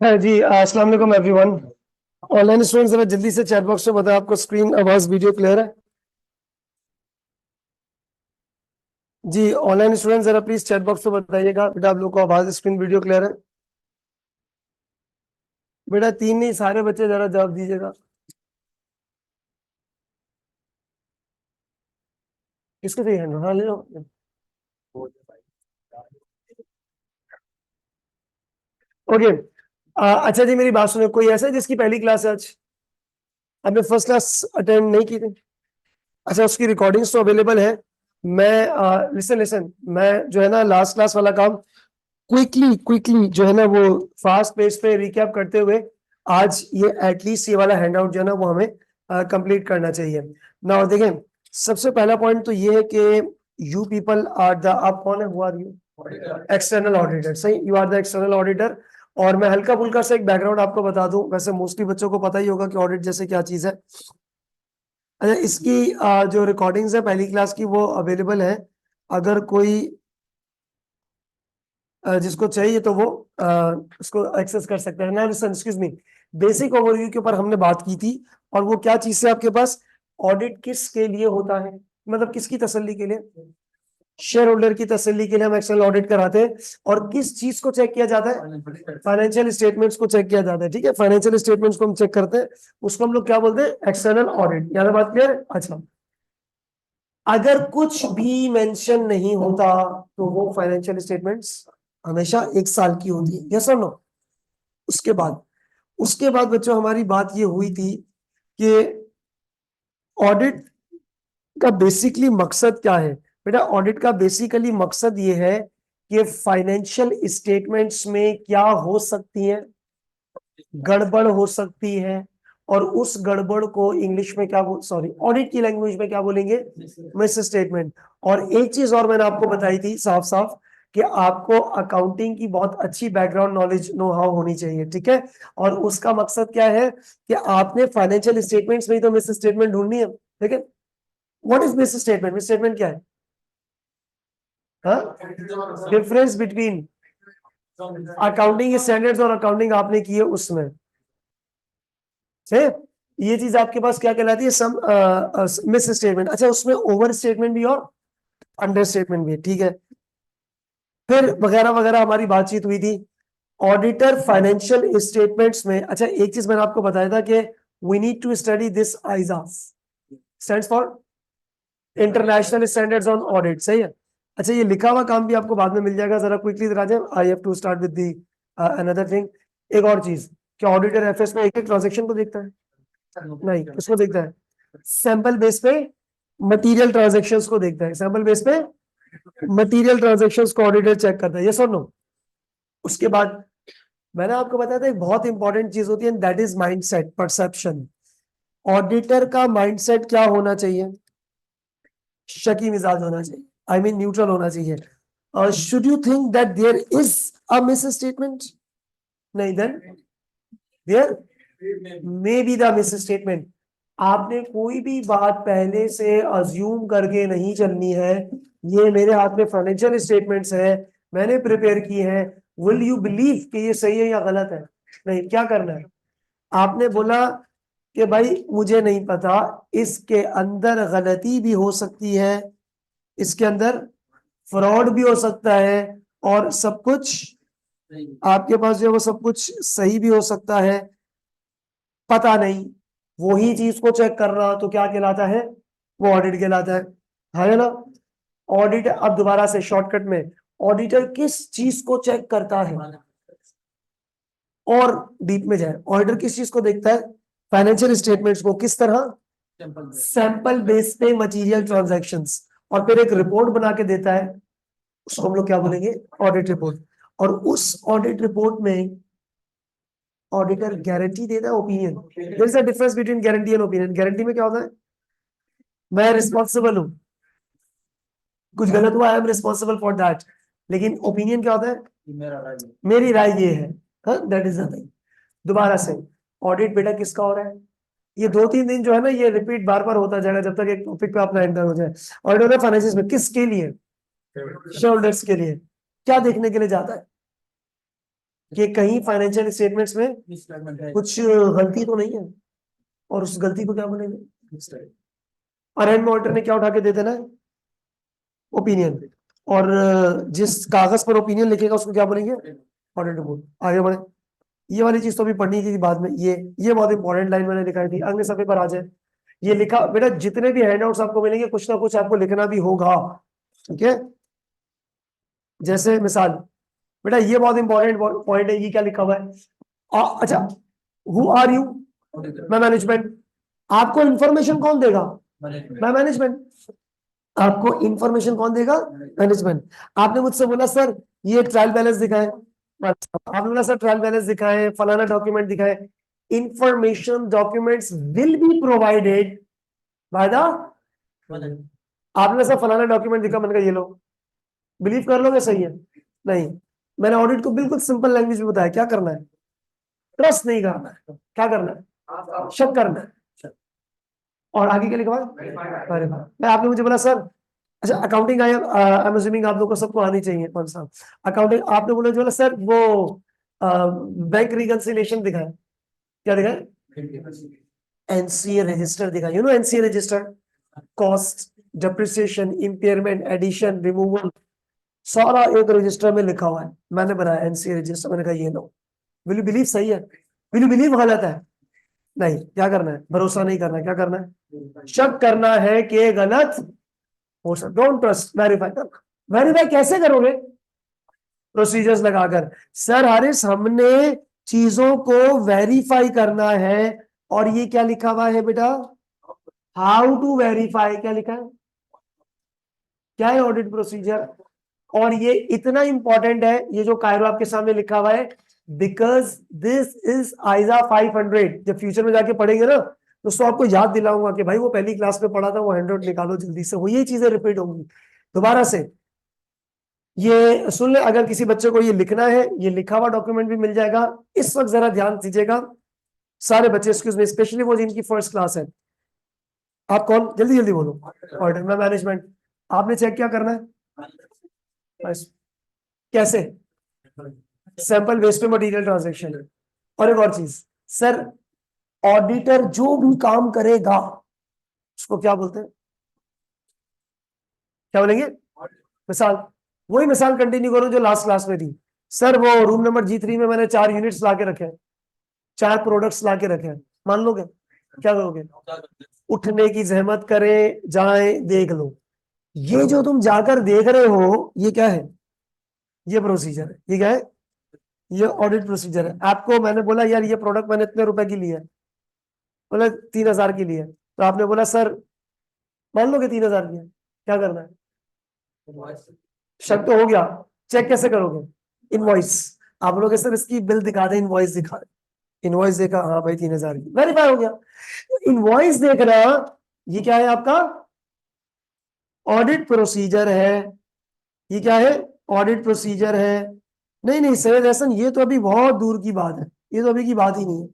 हाँ जी, अस्सलाम वालेकुम एवरीवन। ऑनलाइन स्टूडेंट जरा जल्दी से चैट बॉक्स में बताओ आपको स्क्रीन आवाज वीडियो क्लियर है? जी, ऑनलाइन स्टूडेंट जरा प्लीज चैट बॉक्स में बताइएगा बेटा आप लोग को आवाज स्क्रीन वीडियो क्लियर है? बेटा तीन नहीं, सारे बच्चे जरा जवाब दीजिएगा। किसको चाहिए हैंड? हाँ ले लो। ओके। अच्छा जी, मेरी बात सुनो, कोई ऐसा है जिसकी पहली क्लास है आज? आपने फर्स्ट क्लास अटेंड नहीं की थी? अच्छा, उसकी रिकॉर्डिंग्स तो अवेलेबल है। मैं लिसन लिसन, मैं जो है ना लास्ट क्लास वाला काम क्विकली क्विकली जो है ना वो फास्ट पेस पे रिकैप करते हुए आज ये एटलीस्ट ये वाला हैंडआउट जो है ना वो हमें कंप्लीट करना चाहिए ना। देखें, सबसे पहला पॉइंट तो ये है कि यू पीपल आर द, आप कौन है? Who are you? External auditor. सही, you are the external auditor. और मैं हल्का फुल्का से एक बैकग्राउंड आपको बता दूं, वैसे मोस्टली बच्चों को पता ही होगा कि ऑडिट जैसे क्या चीज है। अच्छा, इसकी जो रिकॉर्डिंग्स है पहली क्लास की वो अवेलेबल है। अगर कोई जिसको चाहिए तो वो उसको एक्सेस कर सकते हैं ना। एक्सक्यूज मी, बेसिक ओवरव्यू के ऊपर हमने बात की थी। और वो क्या चीज है आपके पास? ऑडिट किसके लिए होता है, मतलब किसकी तसल्ली के लिए? शेयर होल्डर की तसल्ली के लिए हम एक्सटर्नल ऑडिट कराते हैं। और किस चीज को चेक किया जाता है? फाइनेंशियल स्टेटमेंट्स को चेक किया जाता है। ठीक है, फाइनेंशियल स्टेटमेंट्स को हम चेक करते हैं, उसको हम लोग क्या बोलते हैं? External audit. याद है? बात क्लियर है? अच्छा, अगर कुछ भी मेंशन नहीं होता तो वो फाइनेंशियल स्टेटमेंट्स हमेशा एक साल की होती है। यस और नो? उसके बाद बच्चों हमारी बात ये हुई थी कि ऑडिट का बेसिकली मकसद क्या है? बेटा ऑडिट का बेसिकली मकसद ये है कि फाइनेंशियल स्टेटमेंट्स में क्या हो सकती है? गड़बड़ हो सकती है। और उस गड़बड़ को इंग्लिश में क्या बोल, सॉरी ऑडिट की लैंग्वेज में क्या बोलेंगे? Miss statement. और एक चीज और मैंने आपको बताई थी साफ साफ कि आपको अकाउंटिंग की बहुत अच्छी बैकग्राउंड नॉलेज नो हाउ होनी चाहिए। ठीक है, और उसका मकसद क्या है कि आपने फाइनेंशियल स्टेटमेंट्स में ही तो मिस स्टेटमेंट ढूंढनी है। ठीक है, what is miss statement? Miss statement क्या है? डिफरेंस बिटवीन अकाउंटिंग स्टैंडर्ड्स और अकाउंटिंग आपने की है उसमें से ये चीज आपके पास क्या कहलाती है? सम मिस स्टेटमेंट। अच्छा, उसमें ओवर स्टेटमेंट भी और अंडर स्टेटमेंट भी है। ठीक है, फिर वगैरह वगैरह हमारी बातचीत हुई थी ऑडिटर फाइनेंशियल स्टेटमेंट्स में। अच्छा, एक चीज मैंने आपको बताया था कि we need to study this ISAs, stands for international standards on audit. सही है? अच्छा, ये लिखा हुआ काम भी आपको बाद में मिल जाएगा, जरा क्विकली जरा जाए। I have to start with the another thing. एक और चीज, क्या ऑडिटर एफएस में एक एक ट्रांजेक्शन को देखता है? नहीं, किसको देखता है? सैंपल बेस पे मटेरियल ट्रांजैक्शंस को देखता है। सैंपल बेस पे मटेरियल ट्रांजैक्शंस को ऑडिटर चेक करता है। यस और नो? उसके बाद मैंने आपको बताया था एक बहुत इंपॉर्टेंट चीज होती है, that is mindset, perception. Auditor का माइंडसेट क्या होना चाहिए? शकी मिजाज होना चाहिए, आई मीन न्यूट्रल होना चाहिए। Should you think that there is a misstatement? नहीं, then there may be the misstatement. आपने कोई भी बात पहले से अज्यूम करके नहीं चलनी है। ये मेरे हाथ में फाइनेंशियल स्टेटमेंट्स है, मैंने प्रिपेयर की है, विल यू बिलीव कि ये सही है या गलत है? नहीं, क्या करना है? आपने बोला कि भाई मुझे नहीं पता, इसके अंदर गलती भी हो सकती है, इसके अंदर फ्रॉड भी हो सकता है, और सब कुछ आपके पास जो है वो सब कुछ सही भी हो सकता है, पता नहीं। वही चीज को चेक करना तो क्या कहलाता है? वो ऑडिट कहलाता है ना? ऑडिट, अब दोबारा से शॉर्टकट में, ऑडिटर किस चीज को चेक करता है? और डीप में जाए, ऑडिटर किस चीज को देखता है? फाइनेंशियल स्टेटमेंट्स को। किस तरह? सैंपल बेस पे मटेरियल ट्रांजैक्शंस। और फिर एक रिपोर्ट बना के देता है, उसको हम लोग क्या बोलेंगे? Audit report. और उस ऑडिट रिपोर्ट में ऑडिटर गारंटी देता है, opinion. There is a difference between guarantee and opinion. Guarantee में क्या होता है? मैं रिस्पॉन्सिबल हूं, कुछ गलत हुआ, I am responsible for that. लेकिन ओपिनियन क्या होता है? मेरी राय ये है। That is nothing. दोबारा से, ऑडिट बेटा किसका हो रहा है? ये 2-3 दिन जो है ना ये रिपीट बार बार होता जाएगा जब तक एक टॉपिक पे अपना एंटर हो जाए। ऑडिट होता है फाइनेंसिस में, किसके लिए? शेयर होल्डर्स के लिए। क्या देखने के लिए जाता है? कि कहीं फाइनेंशियल स्टेटमेंट्स में कुछ गलती तो नहीं है, और उस गलती को क्या बोलेंगे? और एंड में ऑडिटर ने क्या उठा के दे देना है? ओपिनियन। और जिस कागज पर ओपिनियन लिखेगा उसको क्या बोलेंगे? Audit report. आगे बढ़े। ये वाली चीज तो भी पढ़नी थी बाद में, ये बहुत इंपॉर्टेंट लाइन मैंने लिखाई थी, अगले सफे पर आ जाए। ये लिखा बेटा, जितने भी हैंडआउट्स आपको मिलेंगे कुछ ना कुछ आपको लिखना भी होगा, ठीक है? जैसे मिसाल, बेटा ये बहुत इंपॉर्टेंट पॉइंट है, ये क्या लिखा हुआ है? अच्छा, हु आर यू? मैं मैनेजमेंट। आपको इंफॉर्मेशन कौन देगा? मैं मैनेजमेंट। आपको इंफॉर्मेशन कौन देगा? मैनेजमेंट। आपने मुझसे बोला सर ये ट्रायल बैलेंस दिखाए, आपने बोला सर ट्रायल बैलेंस दिखाए, फलाना डॉक्यूमेंट दिखाए। Information documents will be provided by the, आपने सर फलाना डॉक्यूमेंट दिखा, मैंने कहा ये लो, बिलीव कर लोगे सही है? नहीं, मैंने ऑडिट को बिल्कुल सिंपल लैंग्वेज में बताया क्या करना है। ट्रस्ट नहीं करना है, क्या करना है? शक करना है। और आगे क्या लिखा हुआ है? मैं, आपने मुझे बोला सर, अच्छा अकाउंटिंग आई एम अज्यूमिंग आप लोगों को सबको आनी चाहिए, कौन सा अकाउंटिंग? आपने बोला बोला सर वो बैंक रिकंसिलिएशन दिखाए, क्या दिखाए? एनसीए रजिस्टर दिखाए, you know NCA register, cost, depreciation, impairment, addition, removal, सारा एक रजिस्टर में लिखा हुआ है। मैंने बनाया एनसीए रजिस्टर, मैंने कहा ये लो। विल यू बिलीव सही है? विल यू बिलीव गलत है? नहीं, क्या करना है? भरोसा नहीं करना है, क्या करना है? शक करना है कि गलत हो सकता। डोंट ट्रस्ट, वेरीफाई करना। वेरीफाई कैसे करोगे? प्रोसीजर्स लगाकर। सर हारिस हमने चीजों को वेरीफाई करना है, और ये क्या लिखा हुआ है बेटा? हाउ टू वेरीफाई, क्या लिखा है? क्या है ऑडिट प्रोसीजर? और ये इतना इंपॉर्टेंट है, ये जो कायरो आपके सामने लिखा हुआ है, बिकॉज दिस इज आइजा 500। जब फ्यूचर में जाके पढ़ेंगे ना, तो उसको आपको याद दिलाऊंगा कि भाई वो पहली क्लास में पढ़ा था, वो 100 निकालो जल्दी से, वो ये चीजें रिपीट होंगी दोबारा से। ये सुन ले, अगर किसी बच्चे को ये लिखना है, ये लिखा हुआ डॉक्यूमेंट भी मिल जाएगा। इस वक्त जरा ध्यान दीजिएगा सारे बच्चे, एक्सक्यूज मी, स्पेशली वो जिनकी फर्स्ट क्लास है। आप कौन? जल्दी जल्दी बोलो। ऑर्डर में मैनेजमेंट। आपने चेक क्या करना है? बस। कैसे? Sample west material transaction. और एक और चीज सर, ऑडिटर जो भी काम करेगा उसको क्या बोलते हैं? क्या बोलेंगे? मिसाल, वही मिसाल कंटिन्यू करो जो लास्ट क्लास में थी। सर वो रूम नंबर G3 में मैंने 4 यूनिट्स ला के रखे हैं, 4 प्रोडक्ट्स ला के रखे हैं, मान लोगे? क्या करोगे? उठने की जहमत करें, जाएं देख लो। ये जो तुम जाकर देख रहे हो ये क्या है? ये प्रोसीजर है। ये क्या है? ये ऑडिट प्रोसीजर है। आपको मैंने बोला यार ये प्रोडक्ट मैंने इतने रुपए की ली है, बोला 3000 की ली है, तो आपने बोला सर मान लो कि 3000 की है, क्या करना है? शक तो हो गया, चेक कैसे करोगे? इनवॉइस। आप लोग सर इसकी बिल दिखा दे, इनवॉइस दिखा दे। इनवॉइस देखा, हाँ भाई 3000 की, वेरीफाई हो गया। इनवॉइस देखना, ये क्या है आपका? ऑडिट प्रोसीजर है। ये क्या है? ऑडिट प्रोसीजर है। नहीं नहीं सैयद हसन, ये तो अभी बहुत दूर की बात है, ये तो अभी की बात ही नहीं है।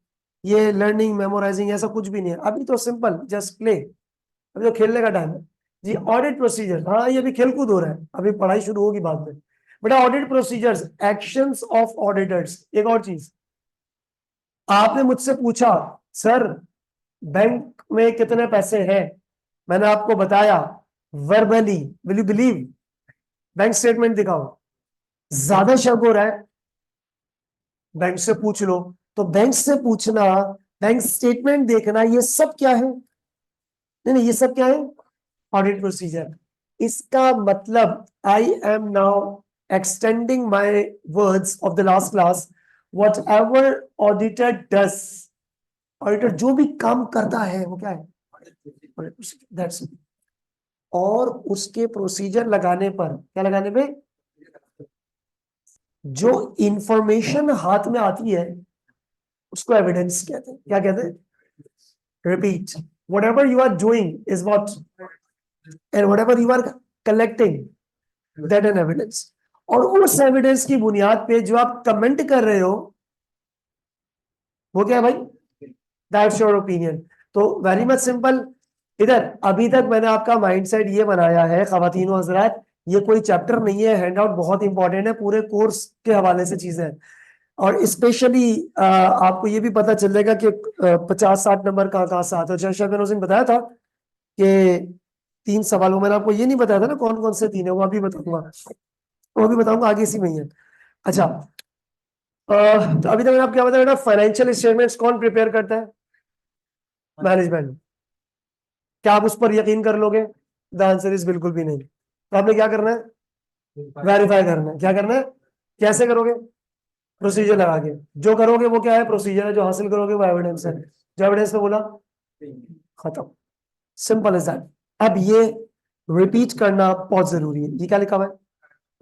ये लर्निंग मेमोराइजिंग ऐसा कुछ भी नहीं है, अभी तो सिंपल जस्ट प्ले, अभी तो खेलने का टाइम है जी। ऑडिट प्रोसीजर, हाँ ये अभी खेलकूद हो रहा है, अभी पढ़ाई शुरू होगी बाद में। बेटा audit procedures, actions of auditors. एक और चीज, आपने मुझसे पूछा सर बैंक में कितने पैसे हैं, मैंने आपको बताया verbally, will you believe? Bank statement दिखाओ। ज्यादा शक हो रहा है, बैंक से पूछ लो। तो बैंक से पूछना, बैंक स्टेटमेंट देखना, ये सब क्या है? नहीं नहीं, ये सब क्या है? Audit procedure. इसका मतलब I am now extending my words of the last class, whatever auditor does, auditor जो भी काम करता है वो क्या है? That's it. और उसके प्रोसीजर लगाने पर, क्या लगाने पे? जो इंफॉर्मेशन हाथ में आती है उसको एविडेंस कहते हैं। क्या कहते हैं? Repeat, whatever you are doing is what, and whatever you are collecting, that an evidence। और उस एविडेंस की बुनियाद पे जो आप कमेंट कर रहे हो वो क्या है भाई? That's your opinion. तो वेरी मच सिंपल। इधर अभी तक मैंने आपका माइंडसेट ये बनाया है खवातीन और हजरात, ये कोई चैप्टर नहीं है, हैंडआउट बहुत इंपॉर्टेंट है, पूरे कोर्स के हवाले से चीजें हैं। और स्पेशली आपको ये भी पता चलेगा कि 50-60 नंबर कहाँ से आता है। जैसे मैंने उस दिन बताया था कि 3 सवालों, मैंने आपको ये नहीं बताया था ना कौन कौन से 3 है, वो अभी बताऊंगा, वो भी बताऊंगा, आगे इसी में ही है। अच्छा, तो अभी तक मैंने आपको क्या बताया बेटा, फाइनेंशियल स्टेटमेंट्स कौन प्रिपेयर करता है? मैनेजमेंट। क्या आप उस पर यकीन कर लोगे? द आंसर इज बिल्कुल भी नहीं। तो आपने क्या करना है? वेरीफाई करना है। क्या करना है? कैसे करोगे? प्रोसीजर लगा के। जो करोगे वो क्या है? प्रोसीजर है। जो हासिल करोगे वो एविडेंस है। जो एविडेंस पे बोला, खत्म। Simple is that. अब ये रिपीट करना बहुत जरूरी है। ये क्या लिखा हुआ है?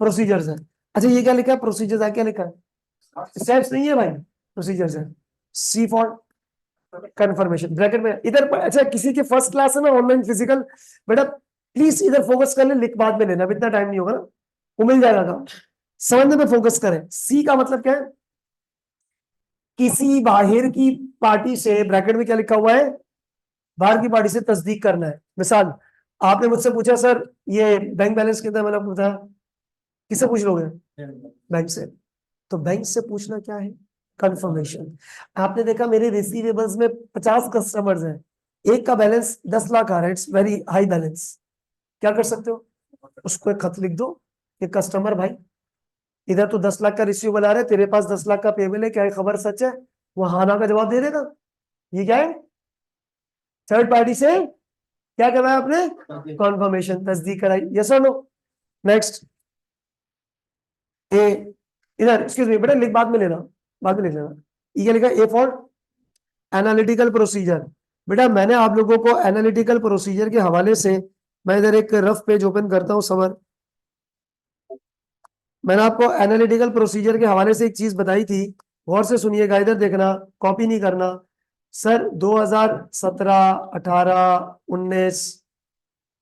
प्रोसीजर्स है। अच्छा, ये क्या लिखा है? प्रोसीजर्स है। क्या लिखा है? स्टेप्स नहीं है भाई, प्रोसीजर्स है। सी फॉर कंफर्मेशन ब्रैकेट में इधर। अच्छा, किसी के फर्स्ट क्लास है ना ऑनलाइन फिजिकल, बेटा प्लीज इधर फोकस कर ले, लिख बाद में लेना, अब इतना टाइम नहीं होगा ना, वो मिल जाएगा काम। समझने में फोकस करें। सी का मतलब क्या है? किसी बाहर की पार्टी से, ब्रैकेट में क्या लिखा हुआ है? बाहर की पार्टी से तस्दीक करना है। मिसाल, आपने मुझसे पूछा सर ये बैंक बैलेंस कितना है, मैंने आपको बताया। किससे पूछ लोगे? बैंक से। तो बैंक से पूछना क्या है? कंफर्मेशन। आपने देखा मेरे रिसीवेबल्स में 50 कस्टमर्स हैं, एक का बैलेंस 10 लाख आ रहा है, इट्स वेरी हाई बैलेंस। क्या कर सकते हो? उसको एक खत लिख दो कि कस्टमर भाई, इधर तो 10 लाख का रिसीवेबल आ रहा है, तेरे पास 10 लाख का पेबल है, क्या ये खबर सच है? वो हाँ ना का जवाब दे देगा। ये क्या है? थर्ड पार्टी से क्या करवाया आपने? कॉन्फर्मेशन, तस्दीक कराई। यस और नो? नेक्स्ट। ए, इधर एक्सक्यूज मी बेटा, लिख बाद में लेना, बाद में लिख लेना। ये क्या लिखा? A for analytical procedure. बेटा मैंने आप लोगों को एनालिटिकल प्रोसीजर के हवाले से, मैं इधर एक रफ पेज ओपन करता हूं समर। मैंने आपको एनालिटिकल प्रोसीजर के हवाले से एक चीज बताई थी, गौर से सुनिएगा, इधर देखना, कॉपी नहीं करना। सर 2017, 18, 19,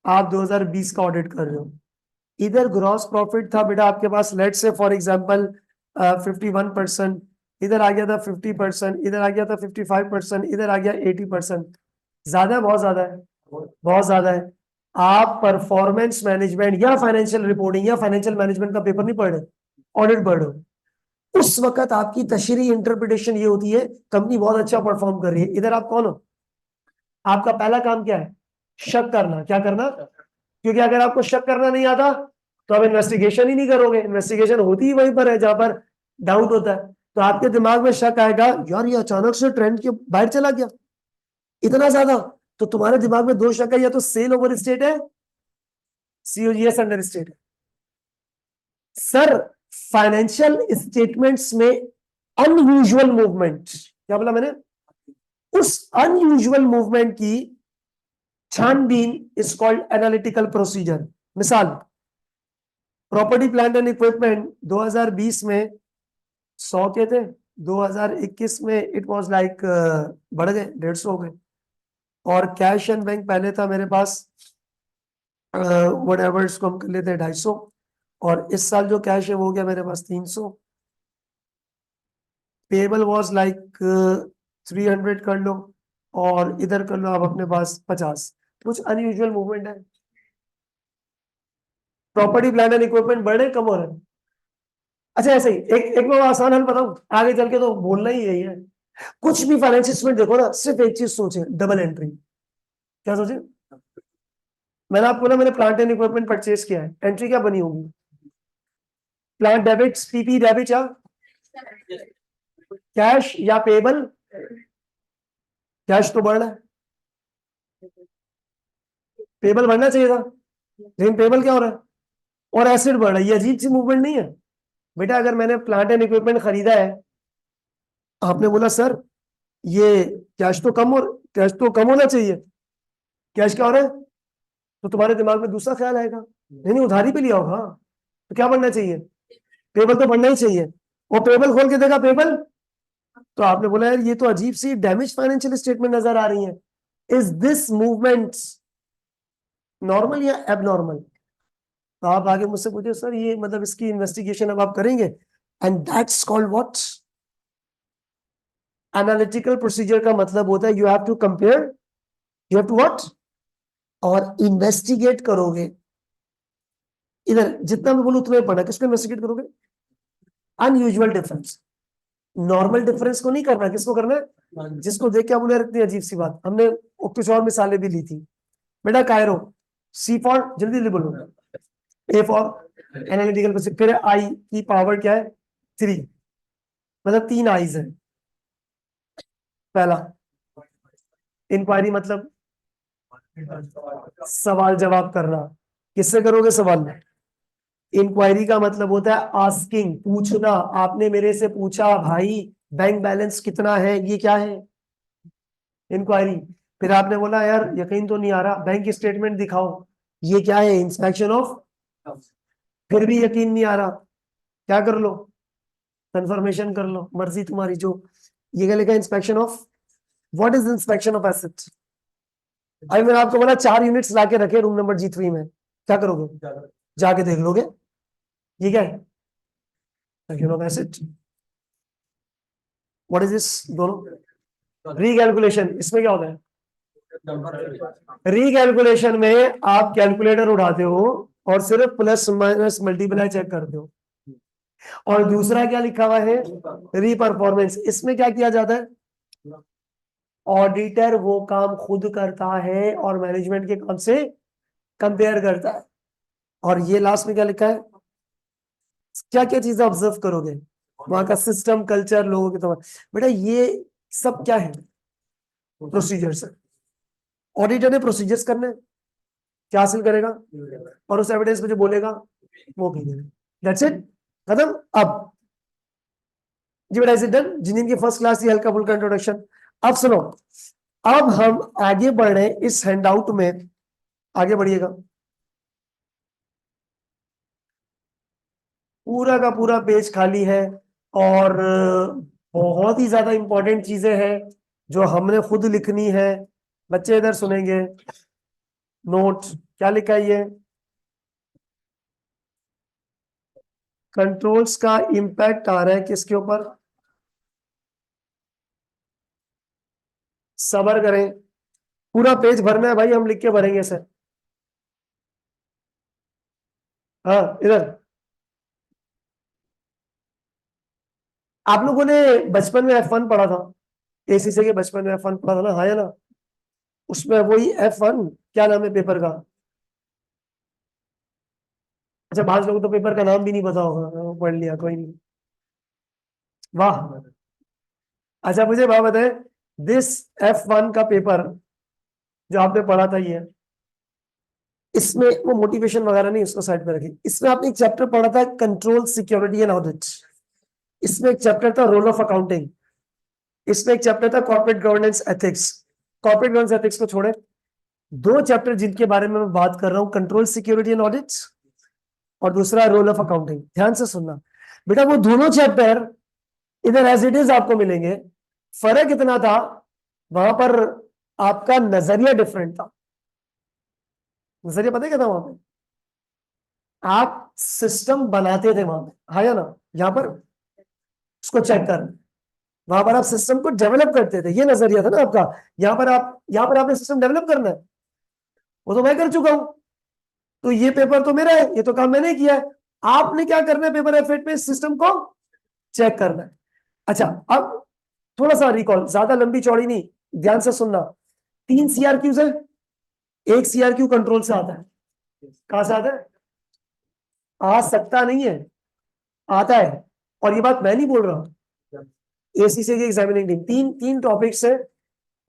आप 2020 का ऑडिट कर रहे हो। इधर ग्रॉस प्रॉफिट था बेटा आपके पास, लेट से फॉर एग्जांपल 51%, इधर आ गया था 50%, इधर आ गया था 55%, इधर आ गया 80%। ज्यादा है? बहुत ज्यादा है? बहुत ज्यादा है। आप परफॉर्मेंस मैनेजमेंट या फाइनेंशियल रिपोर्टिंग या फाइनेंशियल मैनेजमेंट का पेपर नहीं पढ़ रहे, ऑडिट पढ़ रहे हो। उस वक्त आपकी तशरीह इंटरप्रिटेशन ये होती है, कंपनी बहुत अच्छा परफॉर्म कर रही है। इधर आप कौन हो? आपका पहला काम क्या है? शक करना। क्या करना? क्योंकि अगर आपको शक करना नहीं आता तो आप इन्वेस्टिगेशन ही नहीं करोगे। इन्वेस्टिगेशन होती ही वहीं पर है जहां पर डाउट होता है। तो आपके दिमाग में शक आएगा, यार ये अचानक से ट्रेंड के बाहर चला गया इतना ज्यादा, तो तुम्हारे दिमाग में दो शक है, या तो सेल ओवर स्टेट है, सीओजीएस अंडर स्टेट है। सर फाइनेंशियल स्टेटमेंट्स में अनयूजुअल मूवमेंट, क्या बोला मैंने? उस अनयूजुअल मूवमेंट की छानबीन इज कॉल्ड एनालिटिकल प्रोसीजर। मिसाल, प्रॉपर्टी प्लांट एंड इक्विपमेंट 2020 में 100 के थे, 2021 में इट वाज लाइक बढ़ गए, 150 हो गए। और कैश एंड बैंक पहले था मेरे पास व्हाटएवर इसको हम कर लेते हैं 250, और इस साल जो कैश है वो हो गया मेरे पास 300। पेबल वाज लाइक 300 कर लो, और इधर कर लो आप अपने पास 50। कुछ अनयूजुअल मूवमेंट है। प्रॉपर्टी प्लांट एंड इक्विपमेंट बढ़ रहे, कम हो रहे हैं। अच्छा ऐसे ही एक मैं आसान हल बताऊं, आगे चल के तो बोलना ही यही है। कुछ भी फाइनेंशियल स्टेटमेंट देखो ना, सिर्फ एक चीज सोचे, डबल एंट्री। क्या सोचे? मैंने आपको ना, मैंने प्लांट एंड इक्विपमेंट परचेज किया है, एंट्री क्या बनी होगी? प्लांट डेबिट, पीपी डेबिट, या कैश या पेबल? कैश तो बढ़ रहा है, पेबल बढ़ना चाहिए था, लेकिन पेबल क्या हो रहा है? और एसिड बढ़ रहा है। ये अजीब सी मूवमेंट नहीं है बेटा? अगर मैंने प्लांट एंड इक्विपमेंट खरीदा है, आपने बोला सर ये कैश तो कम, और कैश तो कम होना चाहिए, कैश क्या हो रहा है? तो तुम्हारे दिमाग में दूसरा ख्याल आएगा, नहीं नहीं उधारी पे लिया होगा, तो क्या बनना चाहिए? पेबल तो बनना ही चाहिए। और पेबल खोल के देखा पेबल, तो आपने बोला यार ये तो अजीब सी डैमेज फाइनेंशियल स्टेटमेंट नजर आ रही है। इज दिस मूवमेंट नॉर्मल या एबनॉर्मल? तो आप आगे मुझसे पूछे सर ये मतलब इसकी इन्वेस्टिगेशन अब आप करेंगे, and that's called what? Analytical procedure का मतलब होता है you have to compare, you have to what, और इन्वेस्टिगेट करोगे। इधर जितना मैं बोलूं उतना ही पढ़ना, किसको इन्वेस्टिगेट करोगे? Unusual difference. नॉर्मल डिफरेंस को नहीं करना, किसको करना है? जिसको देख के आप बोले यार इतनी अजीब सी बात, हमने कुछ और मिसालें भी ली थी बेटा। कायरो, सी फॉर जल्दी जल्दी बोलो, ए फॉर एनालिटिकल, फिर आई की पावर क्या है? 3, मतलब 3 आईज है। पहला इंक्वायरी मतलब सवाल जवाब करना, किससे करोगे सवाल में? इंक्वायरी का मतलब होता है आस्किंग, पूछना। आपने मेरे से पूछा भाई बैंक बैलेंस कितना है, ये क्या है? इंक्वायरी। फिर आपने बोला यार यकीन तो नहीं आ रहा, बैंक स्टेटमेंट दिखाओ, ये क्या है? Inspection of. फिर भी यकीन नहीं आ रहा, क्या कर लो? कंफर्मेशन कर लो, मर्जी तुम्हारी जो। ये क्या लिखा? Inspection of. What is inspection of asset? अभी मैंने आपको बोला 4 यूनिट्स लाके रखे रूम नंबर G3 में, क्या करोगे? जाके देख लोगे ये क्या है? Inspection of asset. What is this? दोनों रीकैलकुलेशन, इसमें क्या होता है? रीकैलकुलेशन में आप कैलकुलेटर उठाते हो और सिर्फ प्लस माइनस मल्टीप्लाई चेक करते हो। और दूसरा क्या लिखा हुआ है? री परफॉर्मेंस। इसमें क्या किया जाता है? ऑडिटर वो काम खुद करता है और मैनेजमेंट के काम से कंपेयर करता है। और ये लास्ट में क्या लिखा है? क्या क्या चीजें ऑब्जर्व करोगे? वहां का सिस्टम, कल्चर, लोगों के तो बेटा ये सब क्या है? प्रोसीजर्स है। ऑडिटर ने प्रोसीजर्स करने, क्या हासिल करेगा? और उस एविडेंस में जो बोलेगा वो भी देगा। दैट्स इट, खत्म। अब जी बेटा, इज इट डन? जिन की फर्स्ट क्लास थी, हल्का फुल्का इंट्रोडक्शन। अब सुनो, अब हम आगे बढ़ रहे हैं इस हैंडआउट में, आगे बढ़िएगा। पूरा का पूरा पेज खाली है और बहुत ही ज्यादा इंपॉर्टेंट चीजें हैं जो हमने खुद लिखनी है। बच्चे इधर सुनेंगे। नोट क्या लिखा है? ये कंट्रोल्स का इंपैक्ट आ रहा है किसके ऊपर? सबर करें, पूरा पेज भरना है भाई, हम लिख के भरेंगे सर। हाँ इधर, आप लोगों ने बचपन में F1 पढ़ा था, एसीसी के बचपन में F1 पढ़ा था ना? हाँ या ना? उसमें वही F1, क्या नाम है पेपर का? अच्छा, बाज लोगों तो पेपर का नाम भी नहीं पता होगा, वो पढ़ लिया, कोई नहीं। वाह। अच्छा मुझे बात बताए, दिस F1 का पेपर जो आपने पढ़ा था, ये इसमें वो मोटिवेशन वगैरह नहीं, उसको साइड पे रखिए। इसमें आपने एक चैप्टर पढ़ा था कंट्रोल, सिक्योरिटी एंड ऑडिट। इसमें एक चैप्टर था रोल ऑफ अकाउंटिंग। इसमें एक चैप्टर था corporate governance ethics. Corporate governance ethics को छोड़े, 2 चैप्टर जिनके बारे में मैं बात कर रहा हूं, कंट्रोल, सिक्योरिटी एंड ऑडिट, और दूसरा रोल ऑफ अकाउंटिंग। ध्यान से सुनना बेटा, वो दोनों चैप्टर इधर एज इट इज आपको मिलेंगे। फर्क इतना था, वहां पर आपका नजरिया डिफरेंट था। नजरिया पता है क्या था वहां पे? आप सिस्टम बनाते थे वहां पे, हाँ या ना? यहाँ पर उसको चेक कर, वहां पर आप सिस्टम को डेवलप करते थे, ये नजरिया था ना आपका। यहाँ पर आपने सिस्टम डेवलप करना है, वो तो मैं कर चुका हूं। तो ये पेपर तो मेरा है, ये तो काम मैंने किया है। आपने क्या करना है? पेपर एफेक्ट में सिस्टम को चेक करना है। अच्छा, अब थोड़ा सा रिकॉल, ज्यादा लंबी चौड़ी नहीं, ध्यान से सुनना। 3 CRQs है, एक CRQ कंट्रोल से आता है। कहां से आता है? आ सकता नहीं है, आता है। और ये बात मैं नहीं बोल रहा हूं, एसीसी की एग्जामिनिंग टीम, तीन तीन टॉपिक्स है।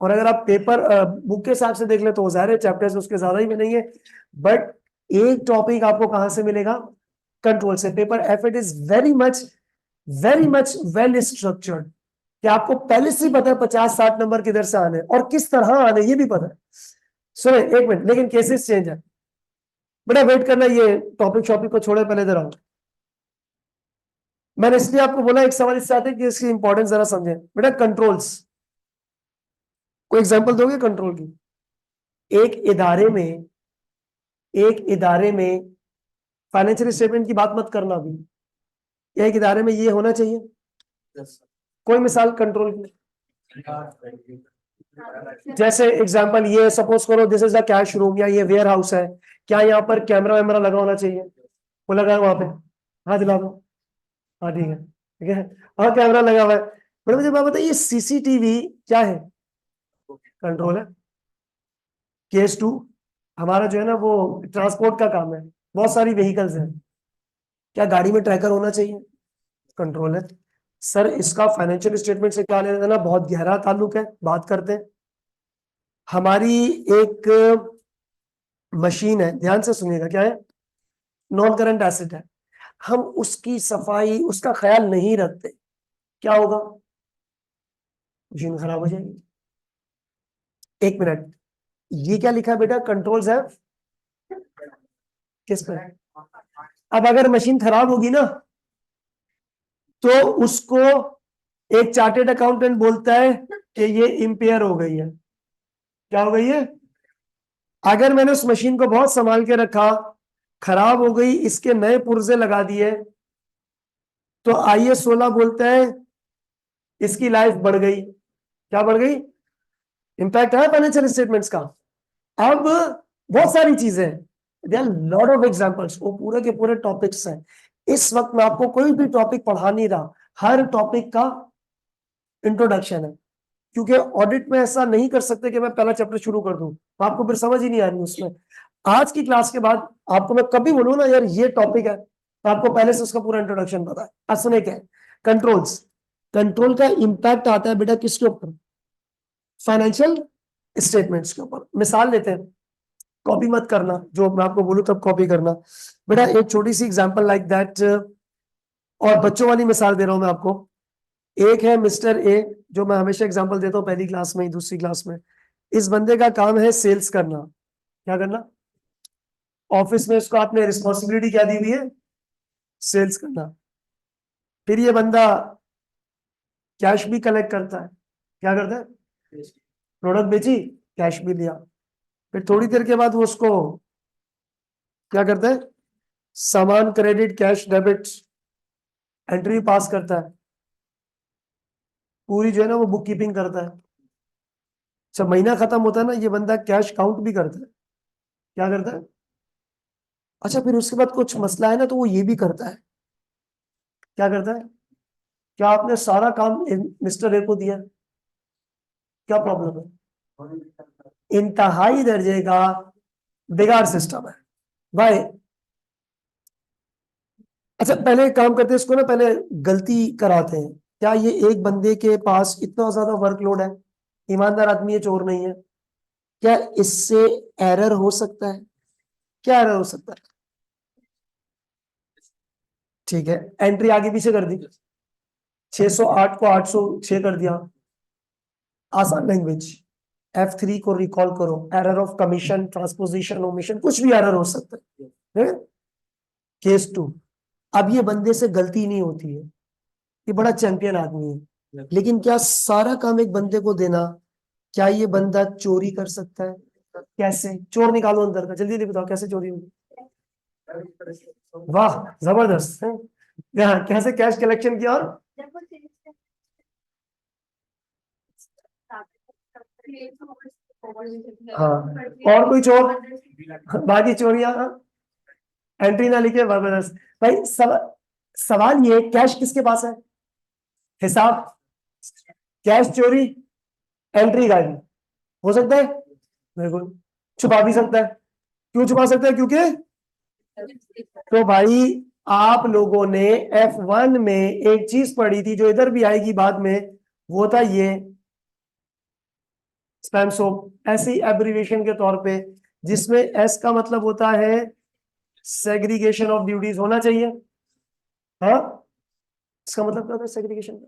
और अगर आप पेपर बुक के हिसाब से देख ले तो ज़ाहिर है चैप्टर्स उसके ज्यादा ही बनेंगे, बट एक टॉपिक आपको कहां से मिलेगा? कंट्रोल से। Paper F it is very much well structured, कि आपको पहले से ही पता है 50-60 नंबर किधर से आने और किस तरह आने, ये भी पता है। सुने एक मिनट, लेकिन केसेस चेंज है बेटा, वेट करना, ये टॉपिक शॉपिक को छोड़े, पहले इधर आओ। मैंने इसलिए आपको बोला एक सवाल इससे आते कि इसकी इंपॉर्टेंस जरा समझें बेटा। कंट्रोल्स, कोई एग्जांपल दोगे कंट्रोल की? एक इदारे में, एक इदारे में फाइनेंशियल स्टेटमेंट की बात मत करना अभी, एक इदारे में ये होना चाहिए। कोई मिसाल कंट्रोल की? जैसे एग्जांपल, ये सपोज करो this is the cash room या ये वेयर हाउस है, क्या यहाँ पर कैमरा वैमरा लगा होना चाहिए? वो लगा है वहां पे? हाँ दिला दो। हाँ ठीक है, ठीक है, हाँ कैमरा लगा हुआ है। बड़े मुझे बात बताइए, सीसीटीवी क्या है? कंट्रोल है। केस 2 हमारा जो है ना वो ट्रांसपोर्ट का काम है, बहुत सारी व्हीकल्स हैं, क्या गाड़ी में ट्रैकर होना चाहिए? कंट्रोल है। सर इसका फाइनेंशियल स्टेटमेंट से क्या लेना देना? बहुत गहरा ताल्लुक है, बात करते हैं। हमारी एक मशीन है, ध्यान से सुनिएगा, क्या है? नॉन करंट एसेट है, हम उसकी सफाई, उसका ख्याल नहीं रखते, क्या होगा? मशीन खराब हो जाएगी। 1 मिनट, ये क्या लिखा है बेटा? कंट्रोल्स है किस पर? अब अगर मशीन खराब होगी ना तो उसको एक चार्टेड अकाउंटेंट बोलता है कि ये इंपेयर हो गई है। क्या हो गई है? अगर मैंने उस मशीन को बहुत संभाल के रखा, खराब हो गई, इसके नए पुर्जे लगा दिए, तो IAS 16 बोलता है इसकी लाइफ बढ़ गई। क्या बढ़ गई? इंपैक्ट है फाइनेंशियल स्टेटमेंट्स का। अब बहुत सारी चीजें, there are lot of examples, वो पूरे के पूरे टॉपिक्स हैं। इस वक्त मैं आपको कोई भी टॉपिक पढ़ा नहीं रहा, हर टॉपिक का इंट्रोडक्शन है, क्योंकि ऑडिट में ऐसा नहीं कर सकते कि मैं पहला चैप्टर शुरू कर दूं, तो आपको फिर समझ ही नहीं आ रही उसमें। आज की क्लास के बाद आपको मैं कभी बोलूं ना यार ये टॉपिक है, तो आपको पहले से उसका पूरा इंट्रोडक्शन पता है। असली क्या है? कंट्रोल्स। कंट्रोल का इंपैक्ट आता है बेटा किसके ऊपर? फाइनेंशियल स्टेटमेंट्स के ऊपर। मिसाल लेते हैं, कॉपी मत करना, जो मैं आपको बोलूं तब कॉपी करना बेटा। एक छोटी सी एग्जांपल लाइक दैट, और बच्चों वाली मिसाल दे रहा हूं मैं आपको। एक है मिस्टर ए, जो मैं हमेशा एग्जांपल देता हूं, पहली क्लास में, दूसरी क्लास में। इस बंदे का काम है सेल्स करना। क्या करना? ऑफिस में इसको आपने रिस्पॉन्सिबिलिटी क्या दी हुई है? सेल्स करना। फिर ये बंदा कैश भी कलेक्ट करता है। क्या करता है? प्रोडक्ट बेची, कैश भी लिया। फिर थोड़ी देर के बाद वो उसको क्या करता है? सामान, क्रेडिट, कैश, डेबिट एंट्री पास करता है, पूरी जो है ना वो बुक कीपिंग करता है। जब महीना खत्म होता है ना, ये बंदा कैश काउंट भी करता है। क्या करता है? अच्छा, फिर उसके बाद कुछ मसला है ना, तो वो ये भी करता है। क्या करता है? क्या आपने सारा काम मिस्टर ए को दिया? क्या प्रॉब्लम है? इंतहाई दर्जे का बेकार सिस्टम है भाई। अच्छा, पहले एक काम करते हैं, इसको ना पहले गलती कराते हैं। क्या ये एक बंदे के पास इतना ज्यादा वर्कलोड है, ईमानदार आदमी है, चोर नहीं है, क्या इससे एरर हो सकता है? क्या एरर हो सकता है? ठीक है, एंट्री आगे पीछे कर दी, 608 को 806 कर दिया। आसान लैंग्वेज, F3 को रिकॉल करो, error of commission, transposition, omission, कुछ भी एरर हो सकता है। केस 2, अब ये बंदे से गलती नहीं होती है, ये बड़ा चैंपियन आदमी है, लेकिन क्या सारा काम एक बंदे को देना, क्या ये बंदा चोरी कर सकता है? कैसे? चोर निकालो अंदर का, जल्दी जल्दी बताओ कैसे चोरी होगी। वाह, जबरदस्त है। यहाँ कैसे कैश कलेक्शन किया? और हाँ, और कोई चोर? बाकी चोरियां एंट्री ना लिखे, जबरदस्त भाई। सवाल ये, कैश किसके पास है? हिसाब, कैश चोरी, एंट्री गायब हो सकता है? बिल्कुल। छुपा भी सकता है। क्यों छुपा सकता है? क्योंकि तो भाई आप लोगों ने F1 में एक चीज पढ़ी थी जो इधर भी आएगी बाद में, वो था ये स्पैम सोप, ऐसी एब्रिविएशन के तौर पे, जिसमें एस का मतलब होता है सेग्रीगेशन ऑफ ड्यूटीज होना चाहिए। हाँ, इसका मतलब क्या होता है सेग्रीगेशन का?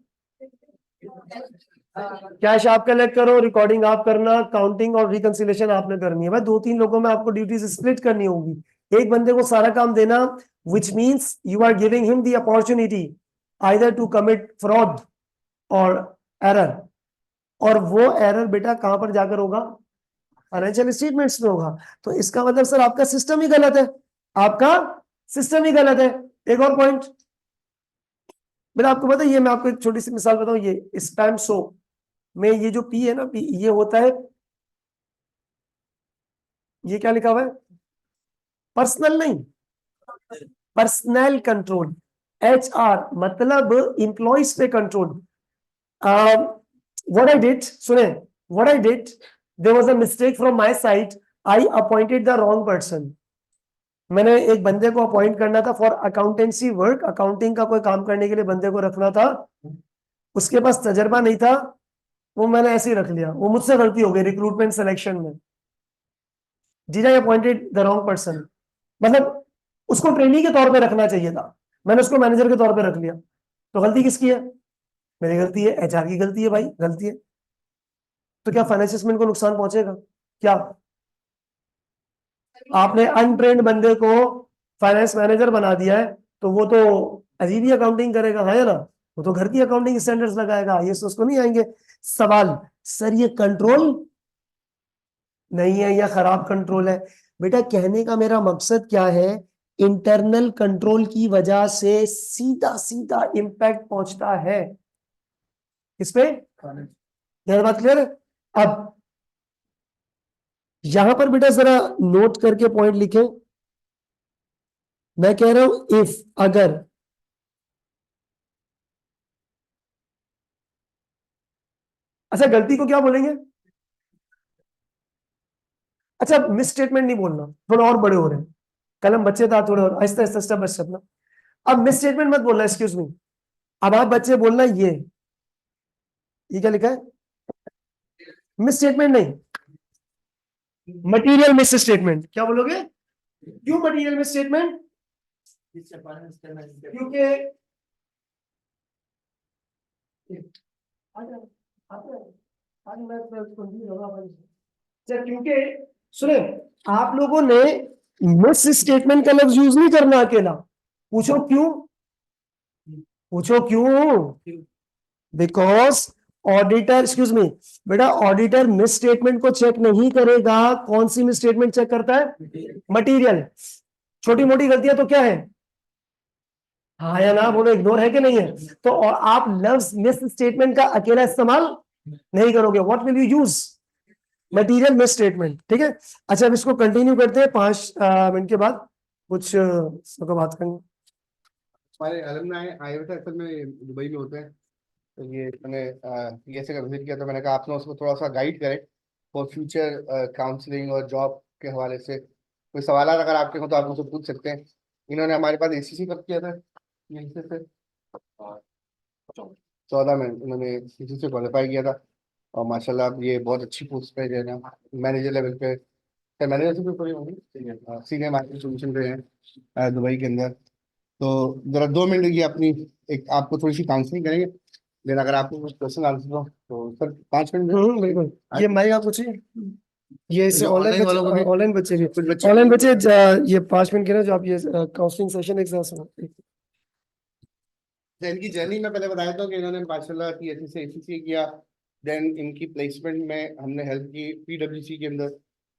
कैश आप कलेक्ट करो, रिकॉर्डिंग आप करना, काउंटिंग और रिकंसिलेशन आपने करनी है भाई। 2-3 लोगों में आपको ड्यूटीज स्प्लिट करनी होगी। एक बंदे को सारा काम देना, which means you are giving him the opportunity either to commit fraud और एरर। और वो एरर बेटा कहां पर जाकर होगा? फाइनेंशियल स्टेटमेंट्स में होगा। तो इसका मतलब सर आपका सिस्टम ही गलत है, आपका सिस्टम ही गलत है। एक और पॉइंट बेटा आपको पता है, ये मैं आपको एक छोटी सी मिसाल बताऊं, ये स्पैम सोप में ये जो पी है ना, पी, ये होता है, ये क्या लिखा हुआ है? पर्सनल नहीं, पर्सनल कंट्रोल। HR मतलब इंप्लॉइज पे कंट्रोल। what I did, सुने, what I did, there was a mistake from my side. I appointed the wrong person. मैंने एक बंदे को अपॉइंट करना था फॉर अकाउंटेंसी वर्क, अकाउंटिंग का कोई काम करने के लिए बंदे को रखना था, उसके पास तजर्बा नहीं था, वो मैंने ऐसे ही रख लिया, वो मुझसे गलती हो गई रिक्रूटमेंट सिलेक्शन में। Did I appointed the wrong person, मतलब उसको ट्रेनी के तौर पे रखना चाहिए था, मैंने उसको मैनेजर के तौर पे रख लिया, तो गलती किसकी है? मेरी गलती है, एचआर की गलती है भाई, गलती है। तो क्या फाइनेंस को नुकसान पहुंचेगा क्या? आपने अनट्रेंड बंदे को फाइनेंस मैनेजर बना दिया है, तो वो तो अजीब ही अकाउंटिंग करेगा, है ना? वो तो घर की अकाउंटिंग स्टैंडर्ड्स लगाएगा, ये उसको नहीं आएंगे। सवाल, सर ये कंट्रोल नहीं है या खराब कंट्रोल है? बेटा कहने का मेरा मकसद क्या है, इंटरनल कंट्रोल की वजह से सीधा सीधा इंपैक्ट पहुंचता है इस पे। यह बात क्लियर है? अब यहां पर बेटा जरा नोट करके पॉइंट लिखें, मैं कह रहा हूं इफ, अगर अच्छा गलती को क्या बोलेंगे? अच्छा मिस स्टेटमेंट नहीं बोलना, थोड़ा और बड़े हो रहे हैं, कल हम बच्चे था, थोड़े और Aahista Aahista step by step ना। अब मिस स्टेटमेंट मत बोलना, एक्सक्यूज मी। अब आप बच्चे बोलना ये क्या लिखा है? मिस स्टेटमेंट नहीं, मटीरियल मिस स्टेटमेंट। क्या बोलोगे? क्यों मटीरियल मिस स्टेटमेंट? क्योंकि क्योंकि सुने, आप लोगों ने मिस स्टेटमेंट का लफ्ज यूज नहीं करना अकेला। पूछो क्यों? पूछो क्यों? बिकॉज ऑडिटर, एक्सक्यूज मी बेटा, ऑडिटर मिस स्टेटमेंट को चेक नहीं करेगा। कौन सी मिस स्टेटमेंट चेक करता है? मटीरियल। छोटी मोटी गलतियां तो क्या है, हाँ या ना बोलो, इग्नोर है कि नहीं है? तो और आप लफ्ज मिस स्टेटमेंट का अकेला इस्तेमाल नहीं करोगे। What will you use? Material miss statement, ठीक है। अच्छा अब इसको कंटिन्यू करते हैं, 5 मिनट के बाद कुछ तो बात करेंगे। हमारे अलमनाई आए हुए थे, असल में दुबई में होते हैं, तो ये मैंने पीएसए का विजिट किया, तो मैंने कहा आप लोग उसको थोड़ा सा गाइड करें फॉर फ्यूचर काउंसलिंग और जॉब के हवाले से। कोई सवाल अगर आपके हो तो आप मुझसे पूछ सकते हैं। इन्होंने हमारे पास एसीसी कर किया था यहीं से 14 में इन्होंने एसीसी से क्वालिफाई किया था, और माशाल्लाह अब ये बहुत अच्छी पोस्ट पे जो है ना, मैनेजर लेवल पे, मैनेजर से भी पूरी होंगी, सीनियर मार्केट सोल्यूशन पे हैं दुबई के अंदर। तो जरा 2 मिनट की अपनी एक आपको थोड़ी सी काउंसलिंग करेंगे, देन अगर आपको कुछ क्वेश्चन आंसर हो तो सर 5 मिनट बिल्कुल। ये माइक आपको चाहिए? ये इससे जो ऑनलाइन वालों को भी ऑनलाइन बच्चे भी, कुछ बच्चे ऑनलाइन बच्चे ये 5 मिनट के ना, जो आप ये काउंसलिंग सेशन एग्जाम सुनो। इनकी जर्नी में पहले बताया था कि इन्होंने माशाल्लाह की अच्छे से एसीसी किया, देन इनकी प्लेसमेंट में हमने हेल्प की पीडब्ल्यूसी के अंदर,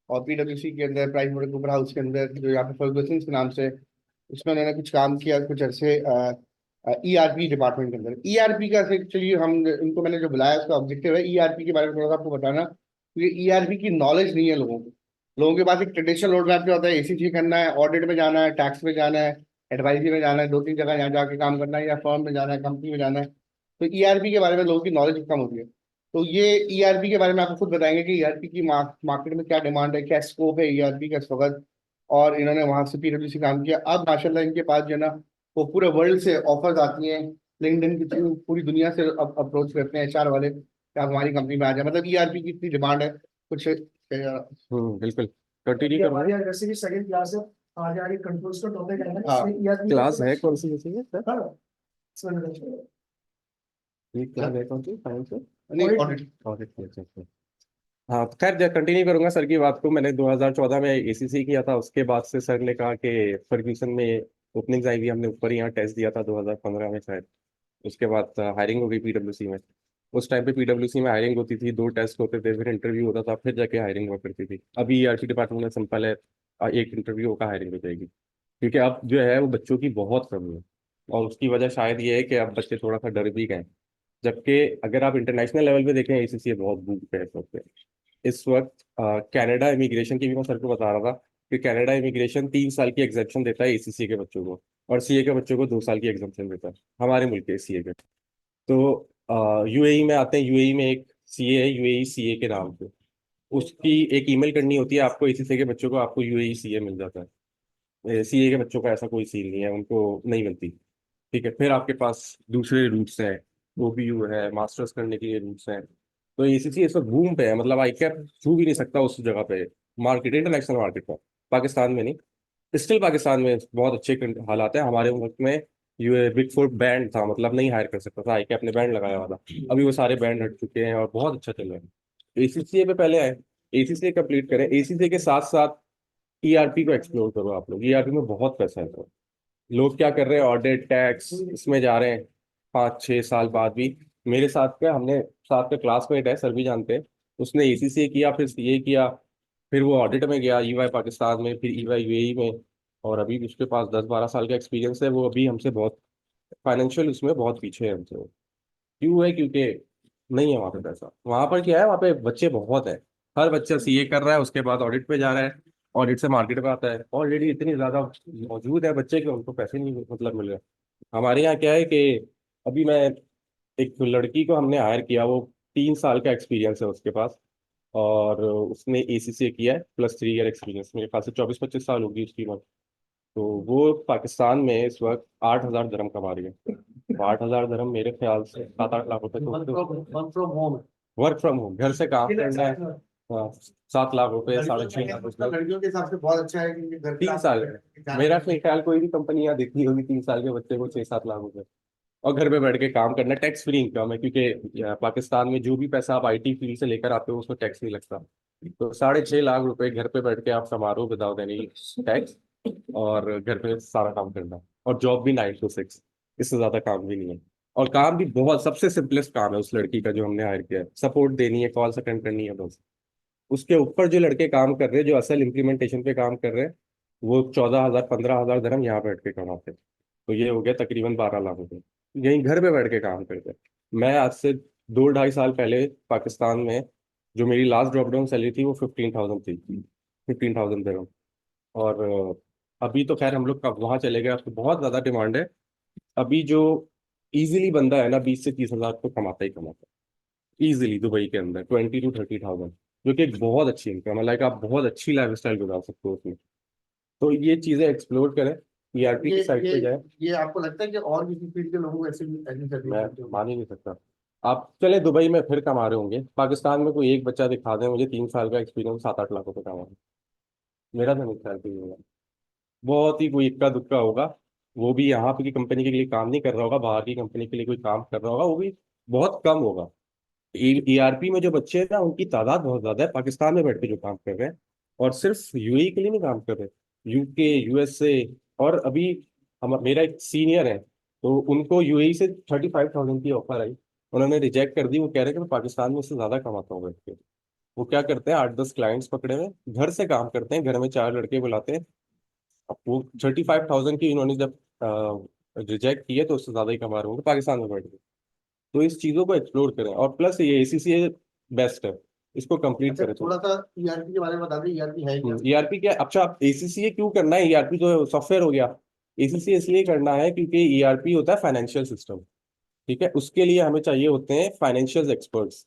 और पीडब्ल्यूसी के अंदर प्राइस वाटर कूपर हाउस के अंदर जो यहाँ पे फर्गूसन के नाम से, उसमें उन्होंने कुछ काम किया कुछ अरसे ईआरपी डिपार्टमेंट के अंदर। ईआरपी का एक्चुअली हम इनको मैंने जो बुलाया उसका ऑब्जेक्टिव है ईआरपी के बारे में थोड़ा सा आपको बताना, क्योंकि ईआरपी की नॉलेज नहीं है लोगों को। लोगों के पास एक ट्रेडिशनल रोड मैप क्या होता है, एसीसी करना है, ऑडिट में जाना है, टैक्स में जाना है, एडवाइजरी में जाना है, 2-3 जगह यहाँ जाके काम करना है, या फर्म में जाना है, कंपनी में जाना है। तो ईआरपी के बारे में लोगों की नॉलेज कम होती है। तो ये ईआरपी के बारे में आपको खुद बताएंगे कि ईआरपी की मार्केट में क्या डिमांड है, क्या स्कोप है ईआरपी का इस वक्त। और इन्होंने वहां से पीडब्ल्यूसी काम किया, अब माशाल्लाह इनके पास जो है ना वो पूरे वर्ल्ड से ऑफर्स आती हैं, लिंक्डइन की थ्रू पूरी दुनिया से अप्रोच करते हैं एचआर वाले कि आप हमारी कंपनी में आ जाए। मतलब ईआरपी की इतनी डिमांड है कुछ। बिल्कुल कंटिन्यू करो। हमारी आज वैसे भी सेकंड क्लास है, आज आगे कंट्रोल्स का टॉपिक है ना, हाँ, इसमें ERP क्लास है कौन सी जैसे है सर? हाँ, इसमें ये क्लास है कौन सी फाइनेंस से? नहीं ऑडिट। ऑडिट की, अच्छा अच्छा। हाँ तो खैर कंटिन्यू करूंगा सर की बात को। मैंने 2014 में एसीसी किया था, उसके बाद से सर ने कहा कि फर्ग्यूसन में ओपनिंग्स आई हुई, हमने ऊपर ही यहाँ टेस्ट दिया था 2015 में शायद। उसके बाद हायरिंग हो गई पीडब्ल्यूसी में। उस टाइम पे पीडब्ल्यूसी में हायरिंग होती थी, 2 टेस्ट होते थे, फिर इंटरव्यू होता था, फिर जाके हायरिंग हुआ करती थी। अभी ईआरपी डिपार्टमेंट में सिंपल है, एक इंटरव्यू होगा हायरिंग हो जाएगी। क्योंकि अब जो है वो बच्चों की बहुत कमी है, और उसकी वजह शायद ये है कि अब बच्चे थोड़ा सा डर भी गए। जबकि अगर आप इंटरनेशनल लेवल पे देखें एसीसी बहुत बूम पे है इस वक्त। इस वक्त कनाडा इमिग्रेशन की भी मैं सर को बता रहा था कि कनाडा इमिग्रेशन 3 साल की एग्जेम्पशन देता है एसीसी के बच्चों को, और सीए के बच्चों को 2 साल की एग्जेम्पशन देता है हमारे मुल्क के सीए के। तो यूएई में आते हैं, यूएई में एक सीए है, यूएई सीए के नाम पे, उसकी एक ईमेल करनी होती है आपको एसीसी के बच्चों को, आपको यूएई सीए मिल जाता है। सीए के बच्चों का ऐसा कोई सीन नहीं है, उनको नहीं मिलती। ठीक है, फिर आपके पास दूसरे रूट्स हैं, ओबीयू है, मास्टर्स करने के लिए रूट्स हैं। तो एसीसी इस वक्त बूम पे है, मतलब आई कैप छू भी नहीं सकता उस जगह पे, मार्केट, इंटरनेशनल मार्केट पर, पाकिस्तान में नहीं। स्टिल पाकिस्तान में बहुत अच्छे हालात है। हमारे वक्त में ये बिग फोर बैंड था, मतलब नहीं हायर कर सकता था, आई कैप ने बैंड लगाया हुआ था। अभी वो सारे बैंड हट चुके हैं और बहुत अच्छा चल रहा है। एसीसीए पे पहले आए, एसीसीए कंप्लीट करें, एसीसीए के साथ साथ ईआरपी को एक्सप्लोर करो। आप लोग ईआरपी में बहुत पैसा है। तो लोग क्या कर रहे हैं, ऑडिट टैक्स इसमें जा रहे हैं 5-6 साल बाद भी। मेरे साथ क्या, हमने साथ में क्लासमेट है, सर भी जानते हैं, उसने एसीसीए किया, फिर सीए किया, फिर वो ऑडिट में गया, ईवाई पाकिस्तान में, फिर ईवाई यूएई में, और अभी भी उसके पास 10-12 साल का एक्सपीरियंस है। वो अभी हमसे बहुत फाइनेंशियल उसमें बहुत पीछे है हमसे। क्यों है? क्योंकि नहीं है वहाँ पे पैसा। वहाँ पर क्या है, वहाँ पे बच्चे बहुत है, हर बच्चा सीए कर रहा है, उसके बाद ऑडिट पे जा रहा है, ऑडिट से मार्केट पे आता है, ऑलरेडी इतनी ज्यादा मौजूद है बच्चे कि उनको पैसे नहीं मतलब मिल रहे। हमारे यहाँ क्या है कि अभी मैं एक लड़की को हमने हायर किया, वो 3 साल का एक्सपीरियंस है उसके पास, और उसने एसीसी किया है, +3 ईयर एक्सपीरियंस, मेरे ख्याल से 24-25 साल होगी उसकी उम्र। तो वो पाकिस्तान में इस वक्त 8,000 दरम कमा रही है। तो 8,000 दरम मेरे ख्याल से 7-8 लाख रुपए तो वर्क फ्रॉम होम है। वर्क फ्रॉम होम, घर से काम करना है। हाँ, 7 लाख रुपए, 6.5 लाख रुपए। लड़कियों के हिसाब से बहुत अच्छा है, क्योंकि घर पे 3 साल, मेरा ख्याल कोई भी कंपनी यहाँ देखती होगी 3 साल के बच्चे को 6-7 लाख रुपए, और घर पे बैठ के काम करना, टैक्स फ्री इनकम है, क्योंकि पाकिस्तान में जो भी पैसा आप आईटी फील्ड से लेकर आते हो उसमें टैक्स नहीं लगता। तो 6.5 लाख रुपए घर पे बैठ के आप कमा रहे हो विदाउट एनी टैक्स, और घर पे सारा काम करना, और जॉब भी 9 to 6, इससे ज्यादा काम भी नहीं है। और काम भी बहुत, सबसे सिंपलेस्ट काम है उस लड़की का जो हमने हायर किया है, सपोर्ट देनी है, कॉल अटेंड करनी है बस। उसके ऊपर जो लड़के काम कर रहे हैं, जो असल इम्प्लीमेंटेशन पे काम कर रहे हैं, वो 14,000-15,000 दरम यहाँ बैठ के कमाते हैं। तो ये हो गया तकरीबन 12 लाख रुपए, यहीं घर पे बैठ के काम करते हैं। मैं आज से 2-2.5 साल पहले पाकिस्तान में, जो मेरी लास्ट ड्रॉप डाउन सैलरी थी वो 15,000 थी, 15,000 दरम। और अभी तो खैर हम लोग कब वहाँ चले गए, अब तो बहुत ज़्यादा डिमांड है। अभी जो इजीली बंदा है ना, 20 से 30 हज़ार तो कमाता ही कमाता है इजीली दुबई के अंदर, 20 to 30,000, जो कि एक बहुत अच्छी इनकम है। लाइक आप बहुत अच्छी लाइफ स्टाइल गुजार सकते हो उसमें। तो ये चीज़ें एक्सप्लोर करें, ईआरपी की साइड पे जाए। ये आपको लगता है कि और किसी फील्ड के लोगों को ऐसी ऐसी सर्विस मैं मिलती होगी? मान ही नहीं सकता। आप चले दुबई में फिर कमा रहे होंगे, पाकिस्तान में कोई एक बच्चा दिखा दे मुझे 3 साल का एक्सपीरियंस 7-8 लाख रुपए कमा रहा है। मेरा तो नहीं ख्याल कि होगा, बहुत ही कोई इक्का दुक्का होगा। वो भी यहाँ की कंपनी के लिए काम नहीं कर रहा होगा, बाहर की कंपनी के लिए कोई काम कर रहा होगा, वो भी बहुत कम होगा। ईआरपी में जो बच्चे हैं ना, उनकी तादाद बहुत ज्यादा है पाकिस्तान में बैठ के जो काम कर रहे हैं, और सिर्फ यूएई के लिए नहीं काम कर रहे, यूके, यूएसए। और अभी हम, मेरा एक सीनियर है, तो उनको यूएई से 35,000 की ऑफर आई, उन्होंने रिजेक्ट कर दी। वो कह रहे हैं कि मैं पाकिस्तान में इससे ज्यादा कमाता हूँ बैठ के। वो क्या करते हैं, 8-10 क्लाइंट्स पकड़े हुए, घर से काम करते हैं, घर में 4 लड़के बुलाते हैं। अब वो 35,000 की इन्होंने जब रिजेक्ट किए, तो उससे ज्यादा ही कमा रहे होंगे पाकिस्तान में बैठ के। तो इस चीजों को एक्सप्लोर करें, और प्लस ये एसीसी बेस्ट है, इसको कंप्लीट अच्छा, करें थोड़ा थोड़ा। सा ईआरपी के बारे में बता दें, ईआरपी है क्या? ईआरपी क्या, अच्छा आप एसीसी क्यों करना है, ईआरपी तो सॉफ्टवेयर हो गया। एसीसी इसलिए करना है क्योंकि ईआरपी होता है फाइनेंशियल सिस्टम। ठीक है, उसके लिए हमें चाहिए होते हैं फाइनेंशियल एक्सपर्ट्स,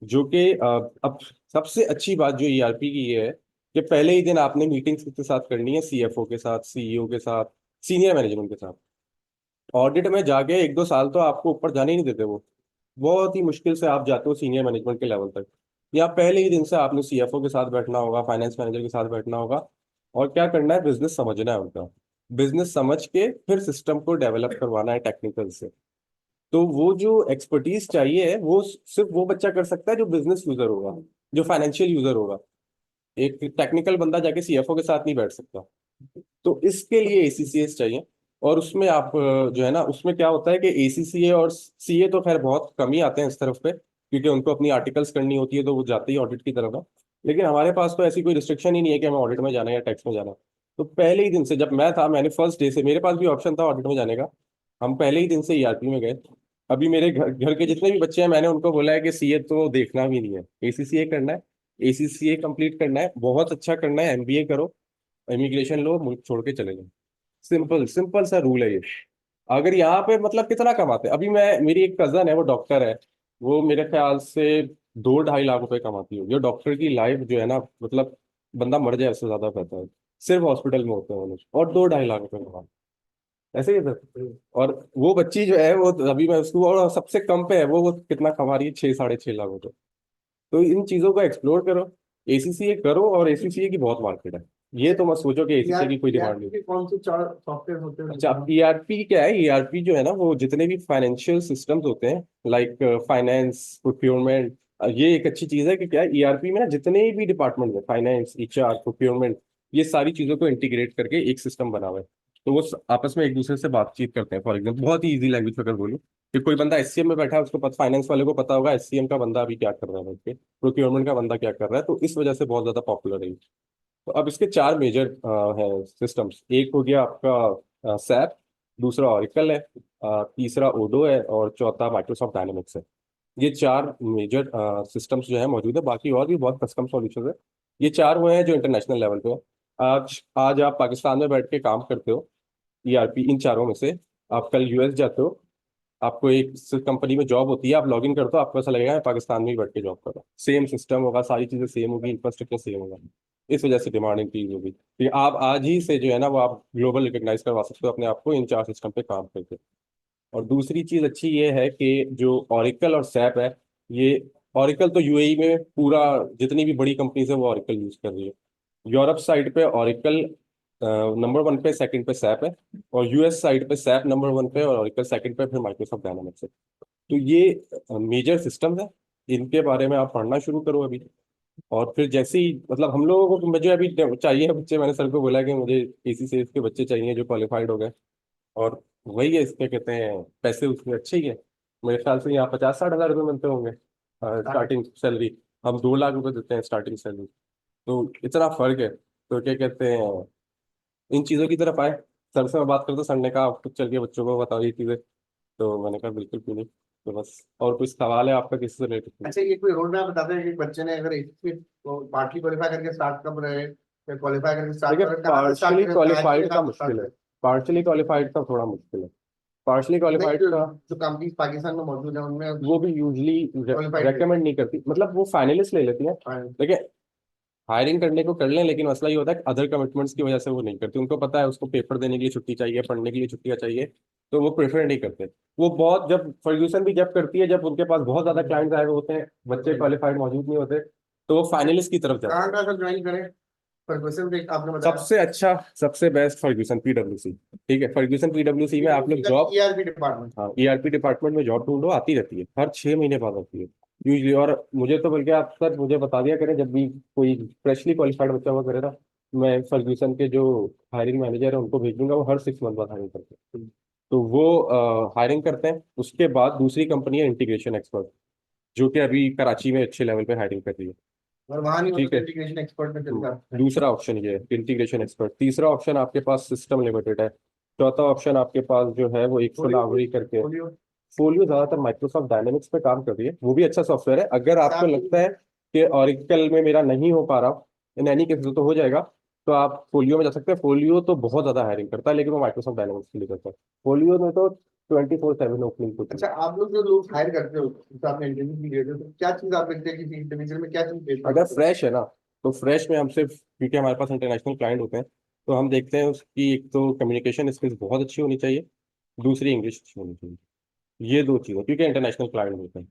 जो कि अब सबसे अच्छी बात जो ईआरपी की ये है कि पहले ही दिन आपने मीटिंग्स के साथ करनी है, सीएफओ के साथ, सीईओ के साथ, सीनियर मैनेजमेंट के साथ। ऑडिट में जाके 1-2 साल तो आपको ऊपर जाने ही नहीं देते वो, बहुत ही मुश्किल से आप जाते हो सीनियर मैनेजमेंट के लेवल तक। या पहले ही दिन से आपने सीएफओ के साथ बैठना होगा, फाइनेंस मैनेजर के साथ बैठना होगा, और क्या करना है, बिजनेस समझना है उनका, बिजनेस समझ के फिर सिस्टम को डेवलप करवाना है टेक्निकल से। तो वो जो एक्सपर्टीज चाहिए है, वो सिर्फ वो बच्चा कर सकता है जो बिजनेस यूजर होगा, जो फाइनेंशियल यूजर होगा। एक टेक्निकल बंदा जाके सीएफओ के साथ नहीं बैठ सकता। तो इसके लिए एसीसीएस चाहिए। और उसमें आप जो है ना, उसमें क्या होता है कि एसीसीए और सीए तो खैर बहुत कम ही आते हैं इस तरफ पे, क्योंकि उनको अपनी आर्टिकल्स करनी होती है, तो वो जाते ही ऑडिट की तरफ है। लेकिन हमारे पास तो ऐसी कोई रिस्ट्रिक्शन ही नहीं है कि हमें ऑडिट में जाना है या टैक्स में जाना है। तो पहले ही दिन से जब मैं था, मैंने फर्स्ट डे से, मेरे पास भी ऑप्शन था ऑडिट में जाने का, हम पहले ही दिन से ईआरपी में गए। अभी मेरे घर घर के जितने भी बच्चे हैं, मैंने उनको बोला है कि सीए तो देखना भी नहीं है, एसीसीए करना है, एसीसीए कंप्लीट करना है, बहुत अच्छा करना है, एमबीए करो, इमिग्रेशन लो, मुल्क छोड़ के चले जाओ। सिंपल सिंपल सा रूल है ये। अगर यहाँ पे मतलब कितना कमाते हैं, अभी मैं, मेरी एक कजन है वो डॉक्टर है, वो मेरे ख्याल से 2-2.5 लाख रुपए कमाती है। ये डॉक्टर की लाइफ जो है ना, मतलब बंदा मर जाए उससे ज्यादा बेहतर है। सिर्फ हॉस्पिटल में होते हैं वो लोग, और 2-2.5 लाख रुपए कमाते हैं। ऐसे ही है सर। और वो बच्ची जो है वो, अभी मैं उसको, और सबसे कम पे है वो कितना कमा रही है, 6-6.5 लाख रुपए। तो इन चीजों को एक्सप्लोर करो, एसीसीए करो, और एसीसीए की बहुत मार्केट है। ये तो मत सोचो कि एसीसीए की कोई डिमांड नहीं। के कौन से 4 सॉफ्टवेयर होते हैं? अच्छा, ईआरपी क्या है? ईआरपी जो है ना, वो जितने भी फाइनेंशियल सिस्टम्स होते हैं, लाइक फाइनेंस, प्रोक्योरमेंट, ये एक अच्छी चीज है कि क्या है, ईआरपी में ना जितने भी डिपार्टमेंट है, फाइनेंस, एचआर, प्रोक्योरमेंट, ये सारी चीजों को इंटीग्रेट करके एक सिस्टम बना हुआ है। तो वो आपस में एक दूसरे से बातचीत करते हैं। फॉर एग्जाम्पल, बहुत ही ईजी लैंग्वेज में अगर बोलूँ, कि कोई बंदा एससीएम में बैठा है, उसको फाइनेंस वाले को पता होगा एससीएम का बंदा अभी क्या कर रहा है बैठ के, प्रोक्योरमेंट का बंदा क्या कर रहा है, तो इस वजह से बहुत ज्यादा पॉपुलर है। तो अब इसके 4 मेजर है सिस्टम्स। एक हो गया आपका सैप, दूसरा ऑरिकल है, तीसरा ओडो है, और चौथा माइक्रोसॉफ्ट डायनामिक्स है। ये 4 मेजर सिस्टम्स जो है मौजूद है। बाकी और भी बहुत कस्टम सॉल्यूशन है। ये 4 वो हैं जो इंटरनेशनल लेवल पे है। आज आज आप पाकिस्तान में बैठ के काम करते हो ईआरपी इन चारों में से, आप कल यूएस जाते हो, आपको एक कंपनी में जॉब होती है, आप लॉग इन करते हो, आपको ऐसा लगेगा मैं पाकिस्तान में ही बैठ के जॉब कर रहा हूँ। सेम सिस्टम होगा, सारी चीजें सेम होगी, इंफ्रास्ट्रक्चर सेम होगा। इस वजह से डिमांड इंक्रीज होगी, कि आप आज ही से जो है ना, वो आप ग्लोबल रिकॉग्नाइज करवा सकते हो अपने आप को इन 4 सिस्टम पे काम करके। और दूसरी चीज अच्छी ये है कि जो ऑरिकल और सैप है, ये ऑरिकल तो यूएई में पूरा, जितनी भी बड़ी कंपनीज है वो ऑरिकल यूज कर रही है। यूरोप साइड पे ऑरिकल नंबर 1 पे, सेकंड पे सैप है, और यूएस साइड पे सैप नंबर 1 पे और ऑरिकल सेकंड पे, फिर माइक्रोसॉफ्ट डायनामिक्स है। तो ये मेजर सिस्टम है, इनके बारे में आप पढ़ना शुरू करो अभी। और फिर जैसे ही, मतलब हम लोगों को मुझे अभी चाहिए बच्चे, मैंने सर को बोला कि मुझे एसी से के बच्चे चाहिए जो क्वालिफाइड हो गए। और वही है, इसके कहते हैं पैसे उसमें अच्छे ही है। मेरे ख्याल से यहाँ 50-60 हज़ार रुपये मिलते होंगे स्टार्टिंग सैलरी। हम 2 लाख रुपए देते हैं स्टार्टिंग सैलरी। तो इतना फर्क है। तो क्या कहते हैं, इन चीज़ों की तरफ आए। सर से मैं बात करता, सर ने कहा आप खुद चल के बच्चों को बताओ ये चीज़ें। तो मैंने कहा बिल्कुल क्यों नहीं। तो बस, और कुछ सवाल है आपका किसी से रिलेटेड? अच्छा, ये कोई रोड मैप बताते हैं कि बच्चे ने अगर एसएससी को पार्टली क्वालिफाई करके स्टार्ट कब रहे, फिर क्वालिफाई करके स्टार्ट देखिए, करें, कहाँ से स्टार्ट पार्शली करें, कराची के क्वालिफाइड का साथ स्टार्ट मुश्किल है। करें? पार्शली क्वालिफाइड का थोड़ा मुश्किल है। पार्शली नहीं, क्वालिफाइड जो का जो कंपनीज पाकिस्तान में मौजूद है उनमें वो भी यूजली क्वालिफाइड रेकमेंड नहीं करती, मतलब वो फाइनलिस्ट ले लेती हैं। लेकिन हायरिंग करने को कर लें, लेकिन मसला ये होता है कि अदर कमिटमेंट्स की वजह से वो नहीं करते। उनको पता है उसको पेपर देने के लिए छुट्टी चाहिए, पढ़ने के लिए छुट्टियां चाहिए, तो वो प्रेफर नहीं करते। वो बहुत, जब फर्ग्यूसन भी जब करती है, जब उनके पास बहुत ज्यादा क्लाइंट्स आए हुए होते हैं, बच्चे क्वालिफाइड मौजूद नहीं होते, तो वो फाइनलिस्ट की तरफ जाते हैं। कहाँ कहाँ से ज्वाइन करें? फर्गूसन से आपने बताया। सबसे अच्छा, सबसे बेस्ट फर्ग्यूसन पीडब्ल्यूसी। ठीक है, फर्ग्यूसन पीडब्ल्यूसी में आप लोग जॉब, ईआरपी डिपार्टमेंट। हाँ, ईआरपी डिपार्टमेंट में जॉब ढूंढो, आती रहती है, हर 6 महीने बाद आती है यूजली। और मुझे तो बल्कि आप सर मुझे बता दिया करें, जब भी कोई फ्रेशली क्वालिफाइड बच्चा हुआ करे ना, मैं फर्ग्यूसन के जो हायरिंग मैनेजर है उनको भेज दूंगा, वो हर 6 मंथ बाद हायरिंग करते हैं। तो वो हायरिंग करते हैं। उसके बाद दूसरी कंपनी है इंटीग्रेशन एक्सपर्ट, जो कि अभी कराची में अच्छे लेवल पे हायरिंग कर रही है। और वहां नहीं ठीक होता है, इंटीग्रेशन एक्सपर्ट में चल जाता है। दूसरा ऑप्शन ये है इंटीग्रेशन एक्सपर्ट। तीसरा ऑप्शन आपके पास सिस्टम लिमिटेड है। चौथा ऑप्शन आपके पास जो है वो एक सोलावरी करके। फोलियो। फोलियो ज्यादातर माइक्रोसॉफ्ट डायनेमिक्स पे काम कर रही है, वो भी अच्छा सॉफ्टवेयर है। अगर आपको लगता है कि ऑरिकल में मेरा नहीं हो पा रहा, इन एनी केस तो हो जाएगा, तो आप फोलियो में जा सकते हैं। फोलियो तो बहुत ज्यादा हायरिंग करता है, लेकिन वो माइक्रोसॉफ्ट डायनेमिक्स के लिए करता है। फोलियो में तो 24/7 ओपनिंग होती है। अच्छा, आप लोग जो लोग हायर करते हो, जैसे आपने इंटरव्यू भी दिए थे, तो क्या चीज आप देखते हैं कि इंडिविजुअल में क्या चीज देखते अगर हैं? फ्रेश है ना, तो फ्रेश में हम सिर्फ, क्योंकि हमारे पास इंटरनेशनल क्लाइंट होते हैं, तो हम देखते हैं उसकी एक तो कम्युनिकेशन स्किल्स बहुत अच्छी होनी चाहिए, दूसरी इंग्लिश अच्छी होनी चाहिए। ये 2 चीज़ें, क्योंकि इंटरनेशनल क्लाइंट होते हैं,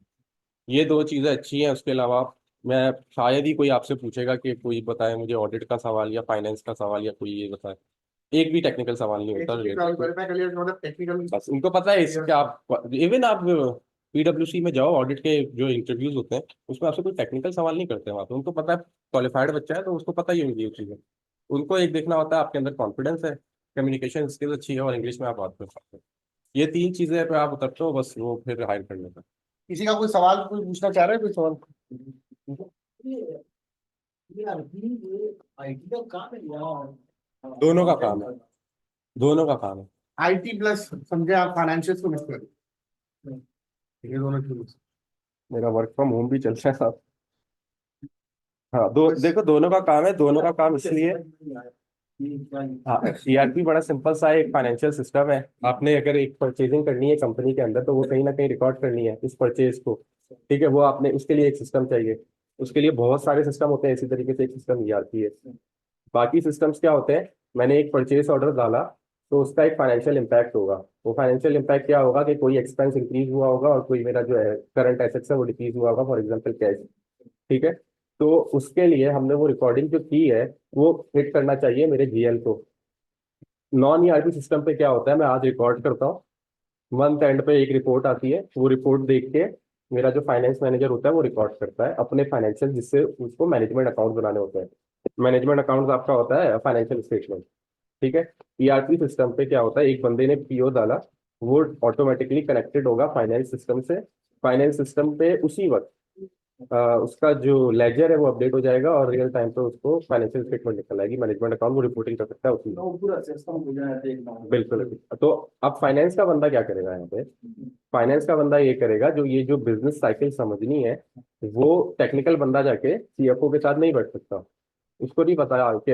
ये 2 चीज़ें अच्छी हैं। उसके अलावा मैं, शायद ही कोई आपसे पूछेगा कि कोई बताए मुझे ऑडिट का सवाल या फाइनेंस का सवाल, या कोई ये बताए। एक भी टेक्निकल सवाल नहीं होता रिलेटेड। क्वालिफाई कर लिया मतलब टेक्निकल। बस उनको पता है इसके, आप इवन आप पीडब्ल्यूसी में जाओ, ऑडिट के जो इंटरव्यूज होते हैं, उसमें आपसे कोई टेक्निकल सवाल नहीं करते वहाँ पे। उनको पता है क्वालिफाइड बच्चा है, तो उसको पता ही होंगी ये चीज़ें। उनको एक देखना होता है आपके अंदर कॉन्फिडेंस है, कम्युनिकेशन स्किल अच्छी है, और इंग्लिश में आप बात कर सकते हो। ये 3 चीज़ें पे आप उतरते हो, बस वो फिर हायर कर लेता किसी का कोई सवाल कोई पूछना चाह रहे हैं, कोई सवाल? आईटी का काम है यार। है। दोनों का काम है, दोनों का काम है। आईटी प्लस समझे आप फाइनेंशियल को मिक्स करें, ये दोनों चीज। मेरा वर्क फ्रॉम होम भी चल रहा है साहब। हाँ, दो बस। देखो, दोनों का काम है, दोनों का काम इसलिए हाँ, ERP बड़ा सिंपल सा एक फाइनेंशियल सिस्टम है। आपने अगर एक परचेजिंग करनी है कंपनी के अंदर तो वो कहीं ना कहीं रिकॉर्ड करनी है इस परचेज को। ठीक है, वो आपने उसके लिए एक सिस्टम चाहिए। उसके लिए बहुत सारे सिस्टम होते हैं, इसी तरीके से एक सिस्टम ERP है। बाकी सिस्टम्स क्या होते हैं, मैंने एक परचेज ऑर्डर डाला तो उसका एक फाइनेंशियल इम्पैक्ट होगा। वो फाइनेंशियल इम्पैक्ट क्या होगा कि कोई एक्सपेंस इंक्रीज हुआ होगा और कोई मेरा जो है करंट एसेट्स है वो डिक्रीज हुआ होगा, फॉर एग्जाम्पल कैश। ठीक है, तो उसके लिए हमने वो रिकॉर्डिंग जो की है वो हिट करना चाहिए मेरे GL को। नॉन ERP सिस्टम पे क्या होता है, मैं आज रिकॉर्ड करता हूँ, मंथ एंड पे एक रिपोर्ट आती है, वो रिपोर्ट देख के मेरा जो फाइनेंस मैनेजर होता है वो रिकॉर्ड करता है अपने फाइनेंशियल, जिससे उसको मैनेजमेंट अकाउंट बनाने होते हैं। मैनेजमेंट अकाउंट आपका होता है फाइनेंशियल स्टेटमेंट। ठीक है, ERP सिस्टम पे क्या होता है, एक बंदे ने PO डाला, वो ऑटोमेटिकली कनेक्टेड होगा फाइनेंस सिस्टम से। फाइनेंस सिस्टम पे उसी वक्त उसका जो लेजर है वो अपडेट हो जाएगा और रियल टाइम पे उसको फाइनेंशियल स्टेटमेंट निकल आएगी, मैनेजमेंट अकाउंट वो रिपोर्टिंग कर सकता है उसी में। तो पूरा सिस्टम हो जाए देखना। बिल्कुल। तो अब फाइनेंस का बंदा क्या करेगा यहाँ पे, फाइनेंस का बंदा ये करेगा, जो ये जो बिजनेस साइकिल समझनी है वो टेक्निकल बंदा जाके CFO के साथ नहीं बैठ सकता। उसको नहीं पता कि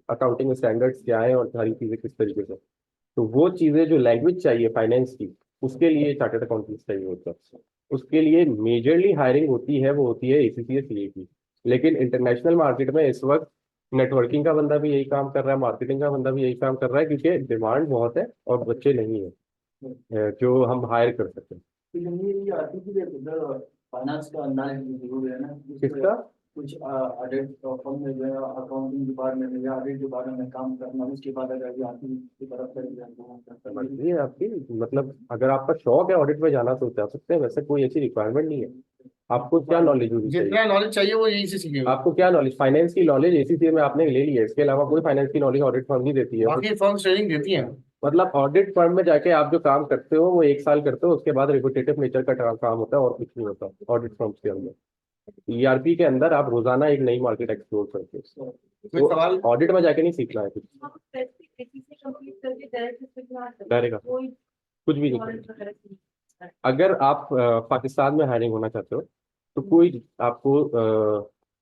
अकाउंटिंग स्टैंडर्ड्स क्या है और सारी चीजें किस तरीके से। तो वो चीजें जो लैंग्वेज चाहिए फाइनेंस की, उसके लिए चार्टर्ड अकाउंटेंट चाहिए होता है। उसके लिए मेजरली हायरिंग होती है, वो होती है ACCA CA की। लेकिन इंटरनेशनल मार्केट में इस वक्त नेटवर्किंग का बंदा भी यही काम कर रहा है, मार्केटिंग का बंदा भी यही काम कर रहा है, क्योंकि डिमांड बहुत है और बच्चे नहीं है जो हम हायर कर सकते हैं। तो ये आती है उधर फाइनेंस का नॉलेज जरूर है ना। किसका? कुछ ऑडिट फर्म में जो है अकाउंटिंग डिपार्टमेंट में या ऑडिट डिपार्टमेंट में काम करना, उसके बाद अगर ये आती की तरफ से ये आपकी मतलब अगर आपका शौक है ऑडिट में जाना तो जा सकते हैं, वैसे कोई ऐसी रिक्वायरमेंट नहीं है। आपको क्या नॉलेज होनी चाहिए? जितना नॉलेज चाहिए वो यही से सीखेगा। आपको क्या नॉलेज, फाइनेंस की नॉलेज ACCA में आपने ले ली है, इसके अलावा कोई फाइनेंस की नॉलेज ऑडिट फर्म नहीं देती है। बाकी फर्म ट्रेनिंग देती है। मतलब ऑडिट फर्म में जाके आप जो काम करते हो वो 1 साल करते हो, उसके बाद रिपीटेटिव नेचर का काम होता है और कुछ नहीं होता ऑडिट फर्म्स के अंदर। ERP के अंदर आप रोजाना एक नई मार्केट एक्सप्लोर करते हो, कोई सवाल? तो ऑडिट में जाके नहीं सीखना है कुछ, डरेगा कुछ भी नहीं करना। अगर आप पाकिस्तान में हायरिंग होना चाहते हो तो कोई आपको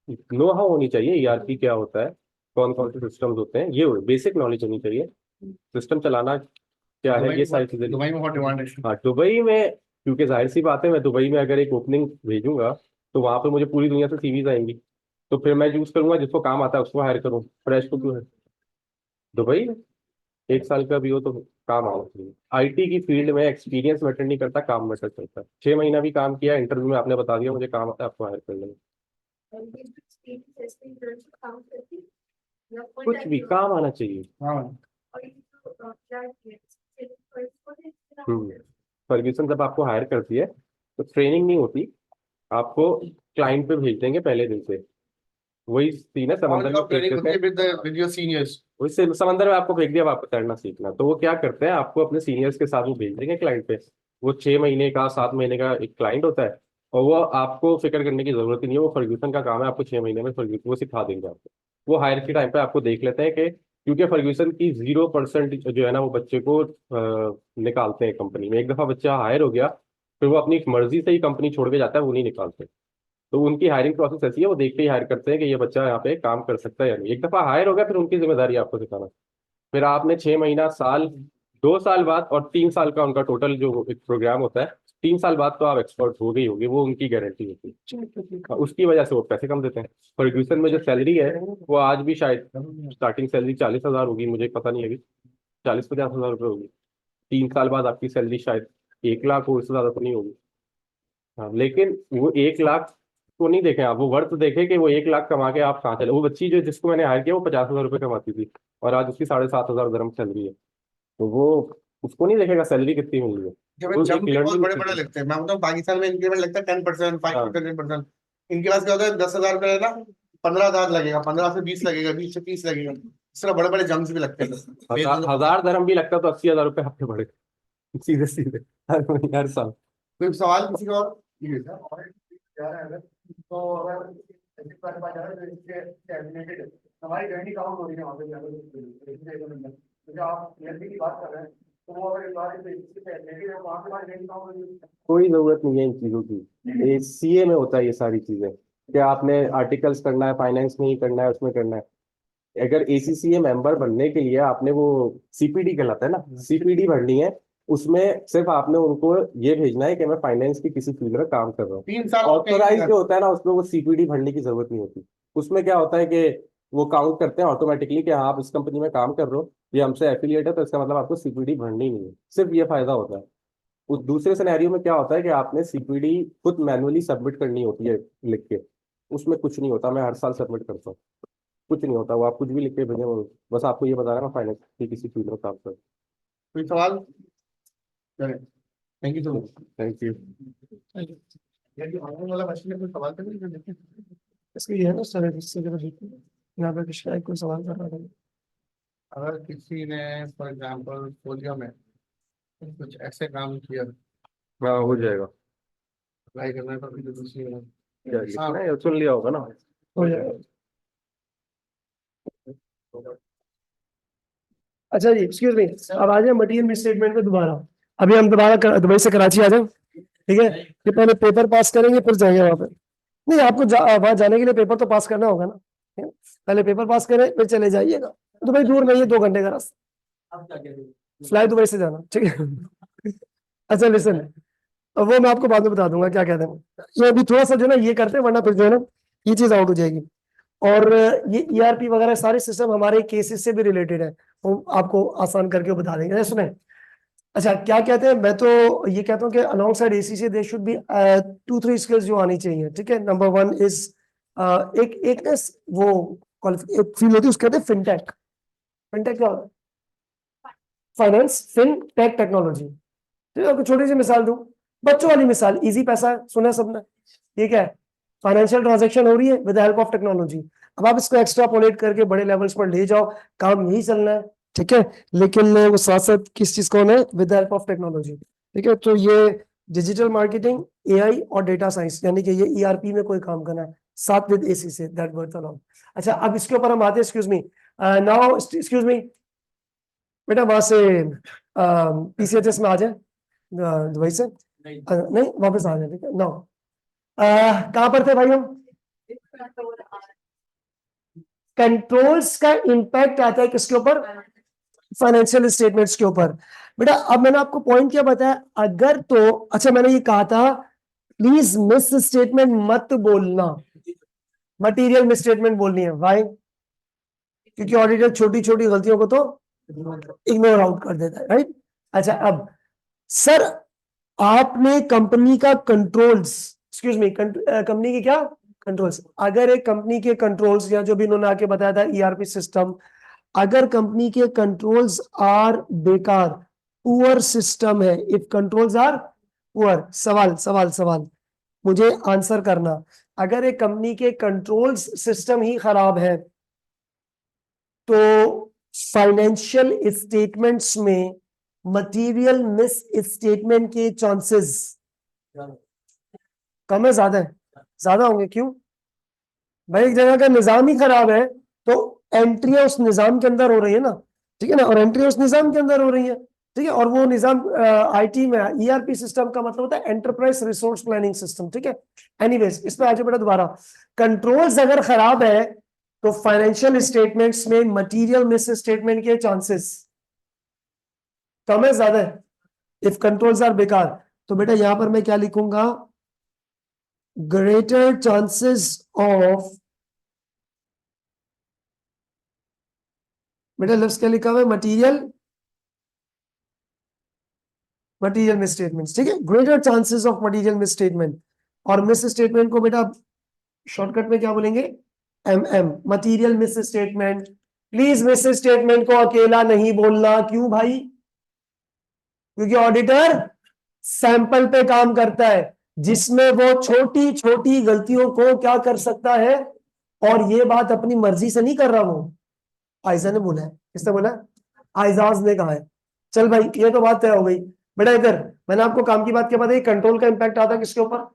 नो हाउ होनी चाहिए, ERP क्या होता है, कौन कौन से सिस्टम्स होते हैं, ये बेसिक नॉलेज होनी चाहिए। सिस्टम चलाना क्या है, ये सारी चीजें। दुबई में बहुत डिमांड है। हाँ, दुबई में, क्योंकि जाहिर सी बात है मैं दुबई में अगर एक ओपनिंग भेजूंगा तो वहां पे मुझे पूरी दुनिया से CVs आएंगी, तो फिर मैं चूज करूंगा जिसको काम आता है उसको हायर करूँ, फ्रेश को क्यों है। दुबई में 1 साल का भी हो तो काम आना चाहिए। IT की फील्ड में एक्सपीरियंस मैटर नहीं करता, काम मैटर करता है। 6 महीना भी काम किया, इंटरव्यू में आपने बता दिया मुझे काम आता है, आपको हायर कर लेंगे। कुछ भी काम आना चाहिए। हाँ, फर्ग्यूसन जब आपको हायर करती है तो ट्रेनिंग नहीं होती, आपको क्लाइंट पे भेज देंगे पहले दिन से। वही सीन है, समंदर में फेंक देते हैं। With your seniors. वैसे समंदर में आपको फेंक दिया, अब आपको तैरना सीखना, तो वो क्या करते हैं, आपको अपने सीनियर्स के साथ वो भेज देंगे क्लाइंट पे। वो 6 महीने का 7 महीने का एक क्लाइंट होता है और वो आपको फिक्र करने की जरूरत ही नहीं है, वो फर्ग्यूसन का काम है, आपको 6 महीने में फर्ग्यूसन वो सिखा देंगे आपको। वो हायर के टाइम पे आपको देख लेते हैं कि, क्योंकि फर्ग्यूसन की 0% जो है ना वो बच्चे को निकालते हैं कंपनी में। एक दफा बच्चा हायर हो गया फिर वो अपनी मर्जी से ही कंपनी छोड़ के जाता है, वो नहीं निकालते। तो उनकी हायरिंग प्रोसेस ऐसी है, वो देख के ही हायर करते हैं कि ये बच्चा यहाँ पे काम कर सकता है या नहीं। एक दफा हायर हो गया फिर उनकी जिम्मेदारी है आपको सिखाना। फिर आपने 6 महीना, साल, 2 साल बाद और 3 साल का उनका टोटल जो एक प्रोग्राम होता है, 3 साल बाद तो आप एक्सपर्ट हो गई होगी, वो उनकी गारंटी होती है। उसकी वजह से वो पैसे कम देते हैं। फर्ग्यूसन में जो सैलरी है वो आज भी शायद स्टार्टिंग सैलरी 40,000 होगी, मुझे पता नहीं, अभी 40-50 हज़ार रुपये होगी। 3 साल बाद आपकी सैलरी शायद 1 लाख हो, इससे ज्यादा तो नहीं होगी। हाँ, लेकिन वो 1 लाख को नहीं देखें आप, वो वर्थ देखे कि वो 1 लाख कमा के आप कहाँ चले। वो बच्ची जो जिसको मैंने हायर किया वो 50,000 रुपये कमाती थी और आज उसकी 7,500 दरम सैलरी है। तो वो उसको नहीं देखेगा सैलरी कितनी मिल रही है। वो एक जंप भी बहुत learning बड़े बड़े लगते हैं। मैं बताऊँ पाकिस्तान में इंक्रीमेंट लगता है 10%, 5%, 10%। इनके पास क्या होता है, 10,000 रुपये है ना, 15,000 लगेगा, 15 से 20 लगेगा, 20 से 30 लगेगा। इस तरह बड़े बड़े जंप्स भी लगते हैं। 1,000 दरम भी लगता तो 80,000 रुपये हफ्ते बढ़े सीधे सीधे हर महीने, हर साल। कोई सवाल किसी का और? तो अगर हमारी जर्नी काउंट हो रही है वहाँ पे, तो जो आप जर्नी की बात कर रहे हैं तो वो अगर वहाँ पे हमारी जर्नी काउंट हो रही है। कोई जरूरत नहीं है इन चीजों की, ये CA में होता है ये सारी चीजें। क्या आपने आर्टिकल्स करना है, फाइनेंस में ही करना है, उसमें करना है। अगर ACCA मेंबर बनने के लिए आपने वो CPD कहलाता है ना, CPD भरनी है। उसमें सिर्फ आपने उनको ये भेजना है कि मैं फाइनेंस की किसी फील्ड में काम कर रहा हूँ। 3 साल ऑथोराइज जो होता है ना, उसमें वो CPD भरने की जरूरत नहीं होती। उसमें क्या होता है कि वो काउंट करते हैं ऑटोमेटिकली कि हाँ आप इस कंपनी में काम कर रहे हो, ये हमसे एफिलिएट है, तो इसका मतलब आपको CPD भरनी ही नहीं है। सिर्फ ये फायदा होता है। उस दूसरे सिनेरियो में क्या होता है कि आपने CPD खुद मैनुअली सबमिट करनी होती है लिख के। उसमें कुछ नहीं होता, मैं हर साल सबमिट करता हूँ। कुछ नहीं होता, वो आप कुछ भी लिख के भेजें, बस आपको ये बता रहा है मैं फाइनेंस की किसी फील्ड में काम कर। कोई सवाल? Thank you so much. Thank you. ये ऑनलाइन वाला मशीन में कोई सवाल तो नहीं करते? इसको ये है ना सर, इससे जरा देखिए यहाँ पे शायद कोई सवाल कर रहा था। अगर किसी ने फॉर एग्जांपल पोलियो में कुछ ऐसे काम किया, हाँ हो जाएगा। अप्लाई करना है तो फिर दूसरी क्या लिखना है, सुन लिया होगा ना। हो जाएगा। अच्छा जी, एक्सक्यूज मी, अब आ जाए मटीरियल स्टेटमेंट पे दोबारा। अभी हम दोबारा दुबई से कराची आ जाए, ठीक है? कि पहले पेपर पास करेंगे फिर जाएंगे वहां पे। नहीं, आपको वहां जाने के लिए पेपर तो पास करना होगा ना, ठीक है? पहले पेपर पास करें फिर चले जाइएगा। दुबई दूर नहीं है, 2 घंटे का रास्ता, फ्लाइट दुबई से जाना, ठीक है? अच्छा लिसन, वो मैं आपको बाद में बता दूंगा क्या कहते हैं। ये अभी थोड़ा सा जो है ना ये करते हैं, वरना फिर जो है ना ये चीज आउट हो जाएगी। और ये ERP वगैरह सारे सिस्टम हमारे केसेस से भी रिलेटेड है, वो आपको आसान करके बता देंगे। सुने, अच्छा क्या कहते हैं, मैं तो ये कहता हूँ कि alongside ACCA there should be 2-3 skills जो आनी चाहिए, ठीक है? नंबर 1 इज एक एक ना वो एक फील्ड होती है उसके कहते हैं फिनटेक। फिनटेक क्या होता है? Finance fintech technology. ठीक है, आपको छोटी सी मिसाल दूं, बच्चों वाली मिसाल, इजी पैसा है, सुना है सबने, ठीक है? फाइनेंशियल ट्रांजैक्शन हो रही है विद हेल्प ऑफ टेक्नोलॉजी। अब आप इसको एक्स्ट्रापोलेट करके बड़े लेवल्स पर ले जाओ, काम यही चलना है, ठीक है? लेकिन वो साथ साथ किस चीज को है, विद हेल्प ऑफ टेक्नोलॉजी, ठीक है? तो ये डिजिटल मार्केटिंग, AI और डेटा साइंस, यानी कि ये ERP में कोई काम करना है साथ विद AC से, दैट वर्थ अलाउड। अच्छा, अब इसके ऊपर हम आते हैं, excuse me now, excuse me बेटा, वहां से PCHS में आ जाए, दुबई से नहीं वापस आ जाए, ठीक है? नो, कहां पर थे भाई हम? कंट्रोल्स का इंपैक्ट आता है किसके ऊपर? फाइनेंशियल स्टेटमेंट्स के ऊपर। बेटा अब मैंने आपको पॉइंट क्या बताया, अगर तो अच्छा मैंने ये कहा था प्लीज मिस स्टेटमेंट मत बोलना, मटेरियल मिस स्टेटमेंट बोलनी है। वाई? क्योंकि ऑडिटर छोटी छोटी गलतियों को तो इग्नोर आउट कर देता है, राइट? अच्छा, अब सर आपने कंपनी का कंट्रोल्स, एक्सक्यूज मी, कंपनी की क्या कंट्रोल्स, अगर एक कंपनी के कंट्रोल्स या जो भी इन्होंने आके बताया था ERP सिस्टम, अगर कंपनी के कंट्रोल्स आर बेकार, पुअर सिस्टम है, इफ कंट्रोल्स आर पुअर, सवाल सवाल सवाल मुझे आंसर करना, अगर एक कंपनी के कंट्रोल्स सिस्टम ही खराब है तो फाइनेंशियल स्टेटमेंट्स में मटेरियल मिस स्टेटमेंट के चांसेस कम है ज्यादा है? ज्यादा होंगे, क्यों भाई? एक जगह का निजाम ही खराब है तो एंट्रियां उस निजाम के अंदर हो रही है ना, ठीक है ना? और एंट्री उस निजाम के अंदर हो रही है, ठीक है? और वो निजाम IT में ERP सिस्टम का मतलब होता है एंटरप्राइज रिसोर्स प्लानिंग सिस्टम, ठीक है? एनीवेज, इस पे आ जाओ बेटा दोबारा। कंट्रोल्स अगर खराब है तो फाइनेंशियल स्टेटमेंट्स में मटेरियल मिस स्टेटमेंट के चांसेस कम है ज्यादा है? इफ कंट्रोल्स आर बेकार, तो बेटा यहां पर मैं क्या लिखूंगा, ग्रेटर चांसेस ऑफ, बेटा लफ्ज क्या लिखा हुआ है, मटेरियल मिस स्टेटमेंट, ठीक है? Greater chances of material miss statement, और मिस स्टेटमेंट को बेटा शॉर्टकट में क्या बोलेंगे, MM, material miss statement. Please miss statement को अकेला नहीं बोलना, क्यों भाई? क्योंकि ऑडिटर सैंपल पे काम करता है जिसमें वो छोटी छोटी गलतियों को क्या कर सकता है, और ये बात अपनी मर्जी से नहीं कर रहा, वो आयजा ने बोला है। किसने बोला? आयजाज ने कहा है। चल भाई, ये तो बात तय हो गई। बेटा इधर मैंने आपको काम की बात क्या बताई, कंट्रोल का इंपैक्ट आता है किसके ऊपर?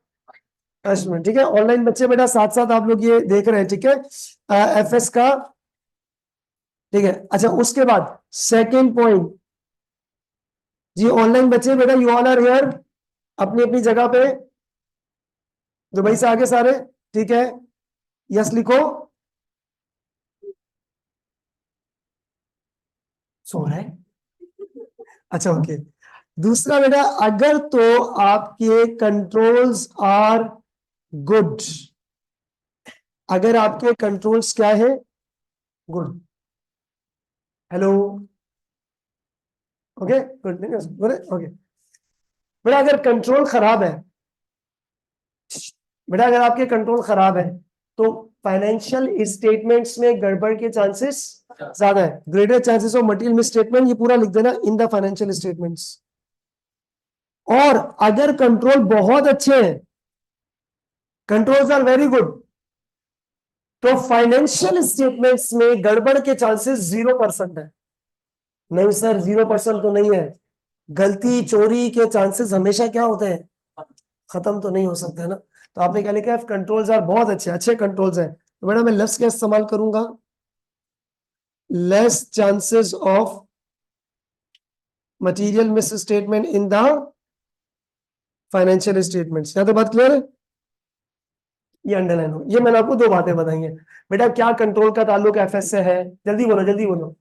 में, ठीक है? ऑनलाइन बच्चे बेटा साथ साथ आप लोग ये देख रहे हैं, ठीक है? FS का, ठीक है? अच्छा, उसके बाद सेकेंड पॉइंट जी, ऑनलाइन बच्चे बेटा यू ऑल आर हियर, अपनी अपनी जगह पे, दुबई से आगे सारे, ठीक है? यस लिखो। सो रहा है। अच्छा ओके। दूसरा बेटा, अगर तो आपके कंट्रोल्स आर गुड, अगर आपके कंट्रोल्स क्या है, good. Hello, okay good, okay. बेटा अगर कंट्रोल खराब है, बेटा अगर आपके कंट्रोल खराब है तो फाइनेंशियल स्टेटमेंट्स में गड़बड़ के चांसेस ज्यादा है। Greater chances of material misstatement, ये पूरा लिख देना, इन द फाइनेंशियल स्टेटमेंट्स। और अगर कंट्रोल बहुत अच्छे हैं, कंट्रोल्स आर वेरी गुड, तो फाइनेंशियल स्टेटमेंट्स में गड़बड़ के चांसेस 0% है। नहीं सर 0% तो नहीं है, गलती चोरी के चांसेस हमेशा क्या होते हैं, खत्म तो नहीं हो सकते ना। तो आपने क्या लिखा है, कंट्रोल्स आर बहुत अच्छे, अच्छे कंट्रोल्स हैं। तो बेटा मैं लेस क्या इस्तेमाल करूंगा, less chances of material miss statement in the financial statements. क्या तो बात क्लियर है, ये अंडरलाइन हो। ये मैंने आपको दो बातें बताई हैं। बेटा क्या कंट्रोल का ताल्लुक एफएस से है, जल्दी बोलो जल्दी बोलो।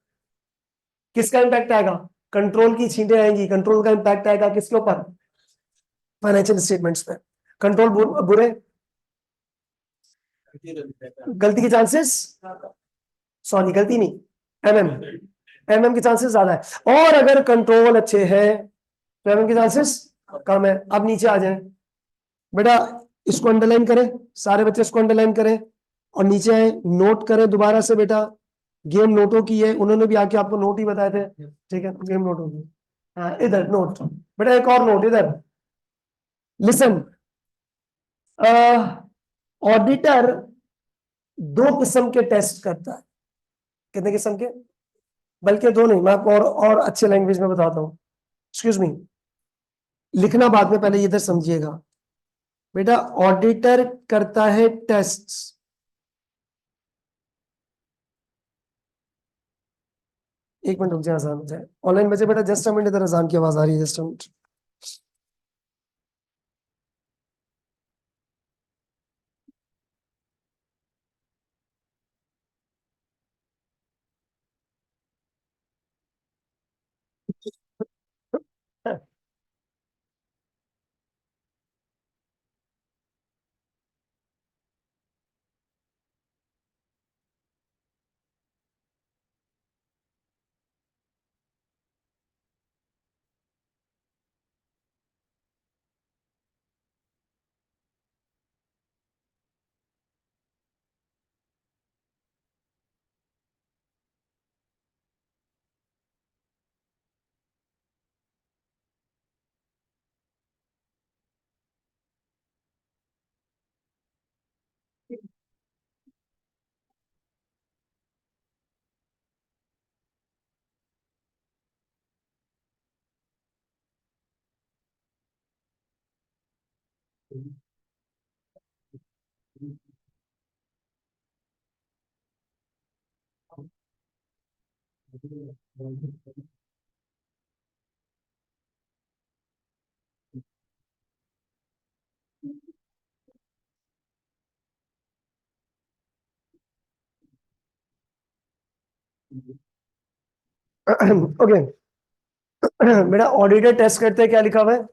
किसका इंपैक्ट आएगा, कंट्रोल की छींटे आएंगी, कंट्रोल का इंपैक्ट आएगा किसके ऊपर, फाइनेंशियल स्टेटमेंट्स पे। कंट्रोल बुरे, गलती के चांसेस, सॉरी गलती नहीं, एमएम के चांसेस ज्यादा है। और अगर कंट्रोल अच्छे हैं तो एमएम के चांसेस कम है। अब नीचे आ जाए बेटा, इसको अंडरलाइन करें, सारे बच्चे इसको अंडरलाइन करें और नीचे आए, नोट करें दोबारा से। बेटा गेम नोटों की है, उन्होंने भी आके आपको नोट ही बताए थे, ठीक है, गेम नोट होगी। हाँ इधर नोट, बेटा एक और नोट इधर, लिसन। ऑडिटर दो किस्म के टेस्ट करता है। कितने किस्म के, बल्कि दो नहीं, मैं आपको और अच्छे लैंग्वेज में बताता हूं। एक्सक्यूज मी, लिखना बाद में, पहले ये इधर समझिएगा। बेटा ऑडिटर करता है टेस्ट, एक मिनट रुक जाए, आसान हो जाए। ऑनलाइन बचे बेटा, जस्ट अ मिनट, इधर अजान की आवाज आ रही है, जस्ट अ मिनट। ओके बेटा, ऑडिटर टेस्ट करते हैं, क्या लिखा हुआ है,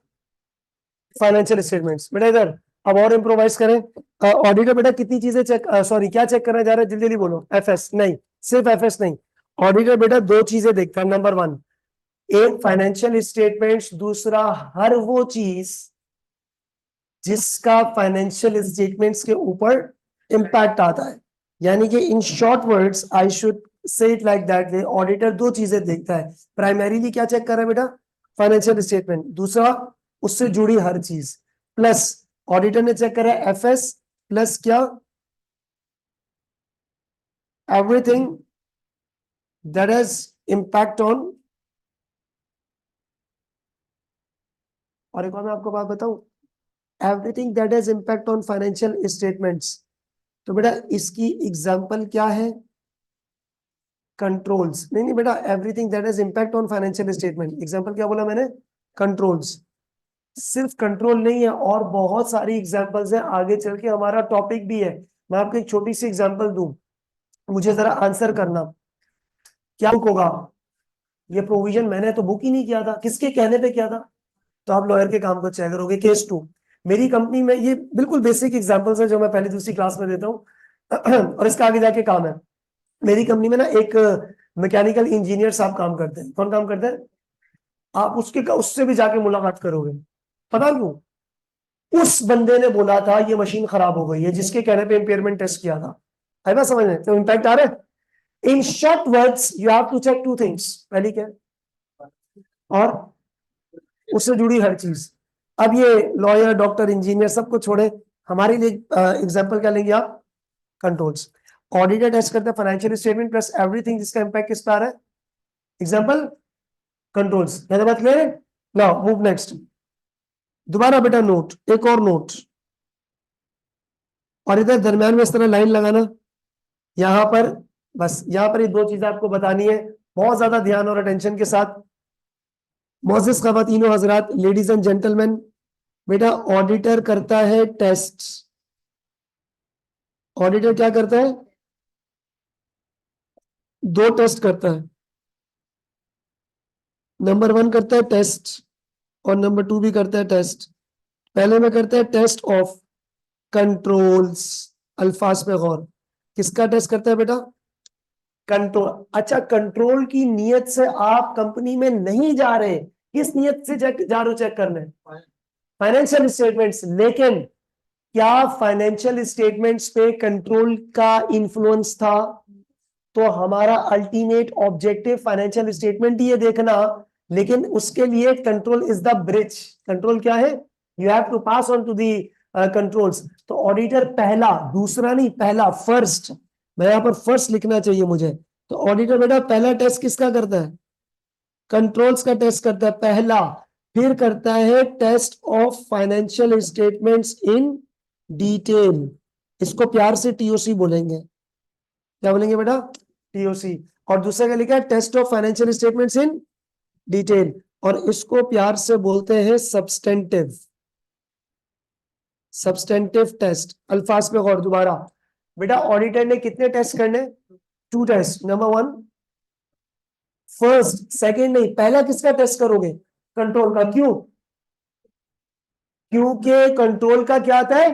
फाइनेंशियल स्टेटमेंट्स। बेटा इधर अब और इम्प्रोवाइज करें। ऑडिटर बेटा कितनी चीजें चेक, सॉरी क्या चेक करने जा रहे हैं, जल्दी जल्दी बोलो। एफएस नहीं, सिर्फ एफएस नहीं, ऑडिटर बेटा दो चीजें देखता है। नंबर वन, एक फाइनेंशियल स्टेटमेंट्स, दूसरा हर वो चीज जिसका फाइनेंशियल स्टेटमेंट्स के ऊपर इंपैक्ट आता है। यानी कि इन short words I should say it like that way, auditor दो चीजें देखता है। प्राइमरीली क्या चेक कर रहा है बेटा, फाइनेंशियल स्टेटमेंट, दूसरा उससे जुड़ी हर चीज, प्लस ऑडिटर ने चेक करा एफएस, प्लस क्या, everything that has impact on. और एक और मैं आपको बात बताऊं, everything that has impact on financial statements. तो बेटा इसकी एग्जांपल क्या है, कंट्रोल्स। नहीं नहीं बेटा, everything that has impact on financial statement, example क्या बोला मैंने, कंट्रोल्स। सिर्फ कंट्रोल नहीं है, और बहुत सारी एग्जांपल्स हैं, आगे चल के हमारा टॉपिक भी है। मैं आपको एक छोटी सी एग्जांपल दूं, मुझे जरा आंसर करना, क्या होगा, ये प्रोविजन मैंने तो बुक ही नहीं किया था, किसके कहने पे किया था? तो आप लॉयर के काम को चेक करोगे। केस 2, मेरी कंपनी में, ये बिल्कुल बेसिक एग्जांपल्स है जो मैं पहली दूसरी क्लास में देता हूँ और इसका आगे जाके काम है। मेरी कंपनी में ना एक मैकेनिकल इंजीनियर साहब काम करते हैं। कौन काम करते हैं? आप उससे भी जाके मुलाकात करोगे। पता क्यों? उस बंदे ने बोला था ये मशीन खराब हो गई है, जिसके कहने पे इंपेयरमेंट टेस्ट किया था। है ना समझ में? तो इम्पैक्ट आ रहा है। In short words you have to check 2 things. पहली क्या? और उससे जुड़ी हर चीज। अब ये लॉयर, डॉक्टर, इंजीनियर सबको छोड़े, हमारे लिए एग्जांपल क्या लेंगे आप? कंट्रोल्स। ऑडिटर टेस्ट करता है फाइनेंशियल स्टेटमेंट प्लस एवरीथिंग जिसका इंपैक्ट किस पर आ रहा है? Example controls. क्या बात क्लियर है? Now move next. दोबारा बेटा नोट, एक और नोट, और इधर दरमियान में इस तरह लाइन लगाना। यहां पर बस, यहां पर ये 2 चीजें आपको बतानी है, बहुत ज्यादा ध्यान और अटेंशन के साथ। मोअज़्ज़िज़ ख़वातीनो हज़रात, लेडीज एंड जेंटलमैन, बेटा ऑडिटर करता है टेस्ट। ऑडिटर क्या करता है? 2 टेस्ट करता है। नंबर 1 करता है टेस्ट और नंबर 2 भी करता है टेस्ट। पहले में करता है टेस्ट ऑफ कंट्रोल्स। अल्फाज पे गौर। किसका टेस्ट करता है बेटा? कंट्रोल। अच्छा, कंट्रोल की नियत से आप कंपनी में नहीं जा रहे, किस नियत से जा रहे हो चेक करने? Financial statements. लेकिन क्या फाइनेंशियल स्टेटमेंट्स पे कंट्रोल का इंफ्लुएंस था? तो हमारा अल्टीमेट ऑब्जेक्टिव फाइनेंशियल स्टेटमेंट ही है देखना, लेकिन उसके लिए control is the bridge. Control क्या है? You have to pass on to the controls. तो ऑडिटर पहला, दूसरा नहीं, पहला, फर्स्ट। मैं यहां पर फर्स्ट लिखना चाहिए मुझे। तो ऑडिटर बेटा पहला टेस्ट किसका करता है? कंट्रोल्स का टेस्ट करता है पहला। फिर करता है test of financial statements in detail. इसको प्यार से टीओसी बोलेंगे। क्या बोलेंगे बेटा? टीओसी। और दूसरा क्या लिखा है? Test of financial statements in detail. और इसको प्यार से बोलते हैं सब्सटेंटिव। Substantive test. अल्फाज पे गौर। दोबारा बेटा, ऑडिटर ने कितने टेस्ट करने? 2 टेस्ट। नंबर 1 फर्स्ट, सेकंड नहीं, पहला किसका टेस्ट करोगे? कंट्रोल का। क्यों? क्योंकि कंट्रोल का क्या आता है?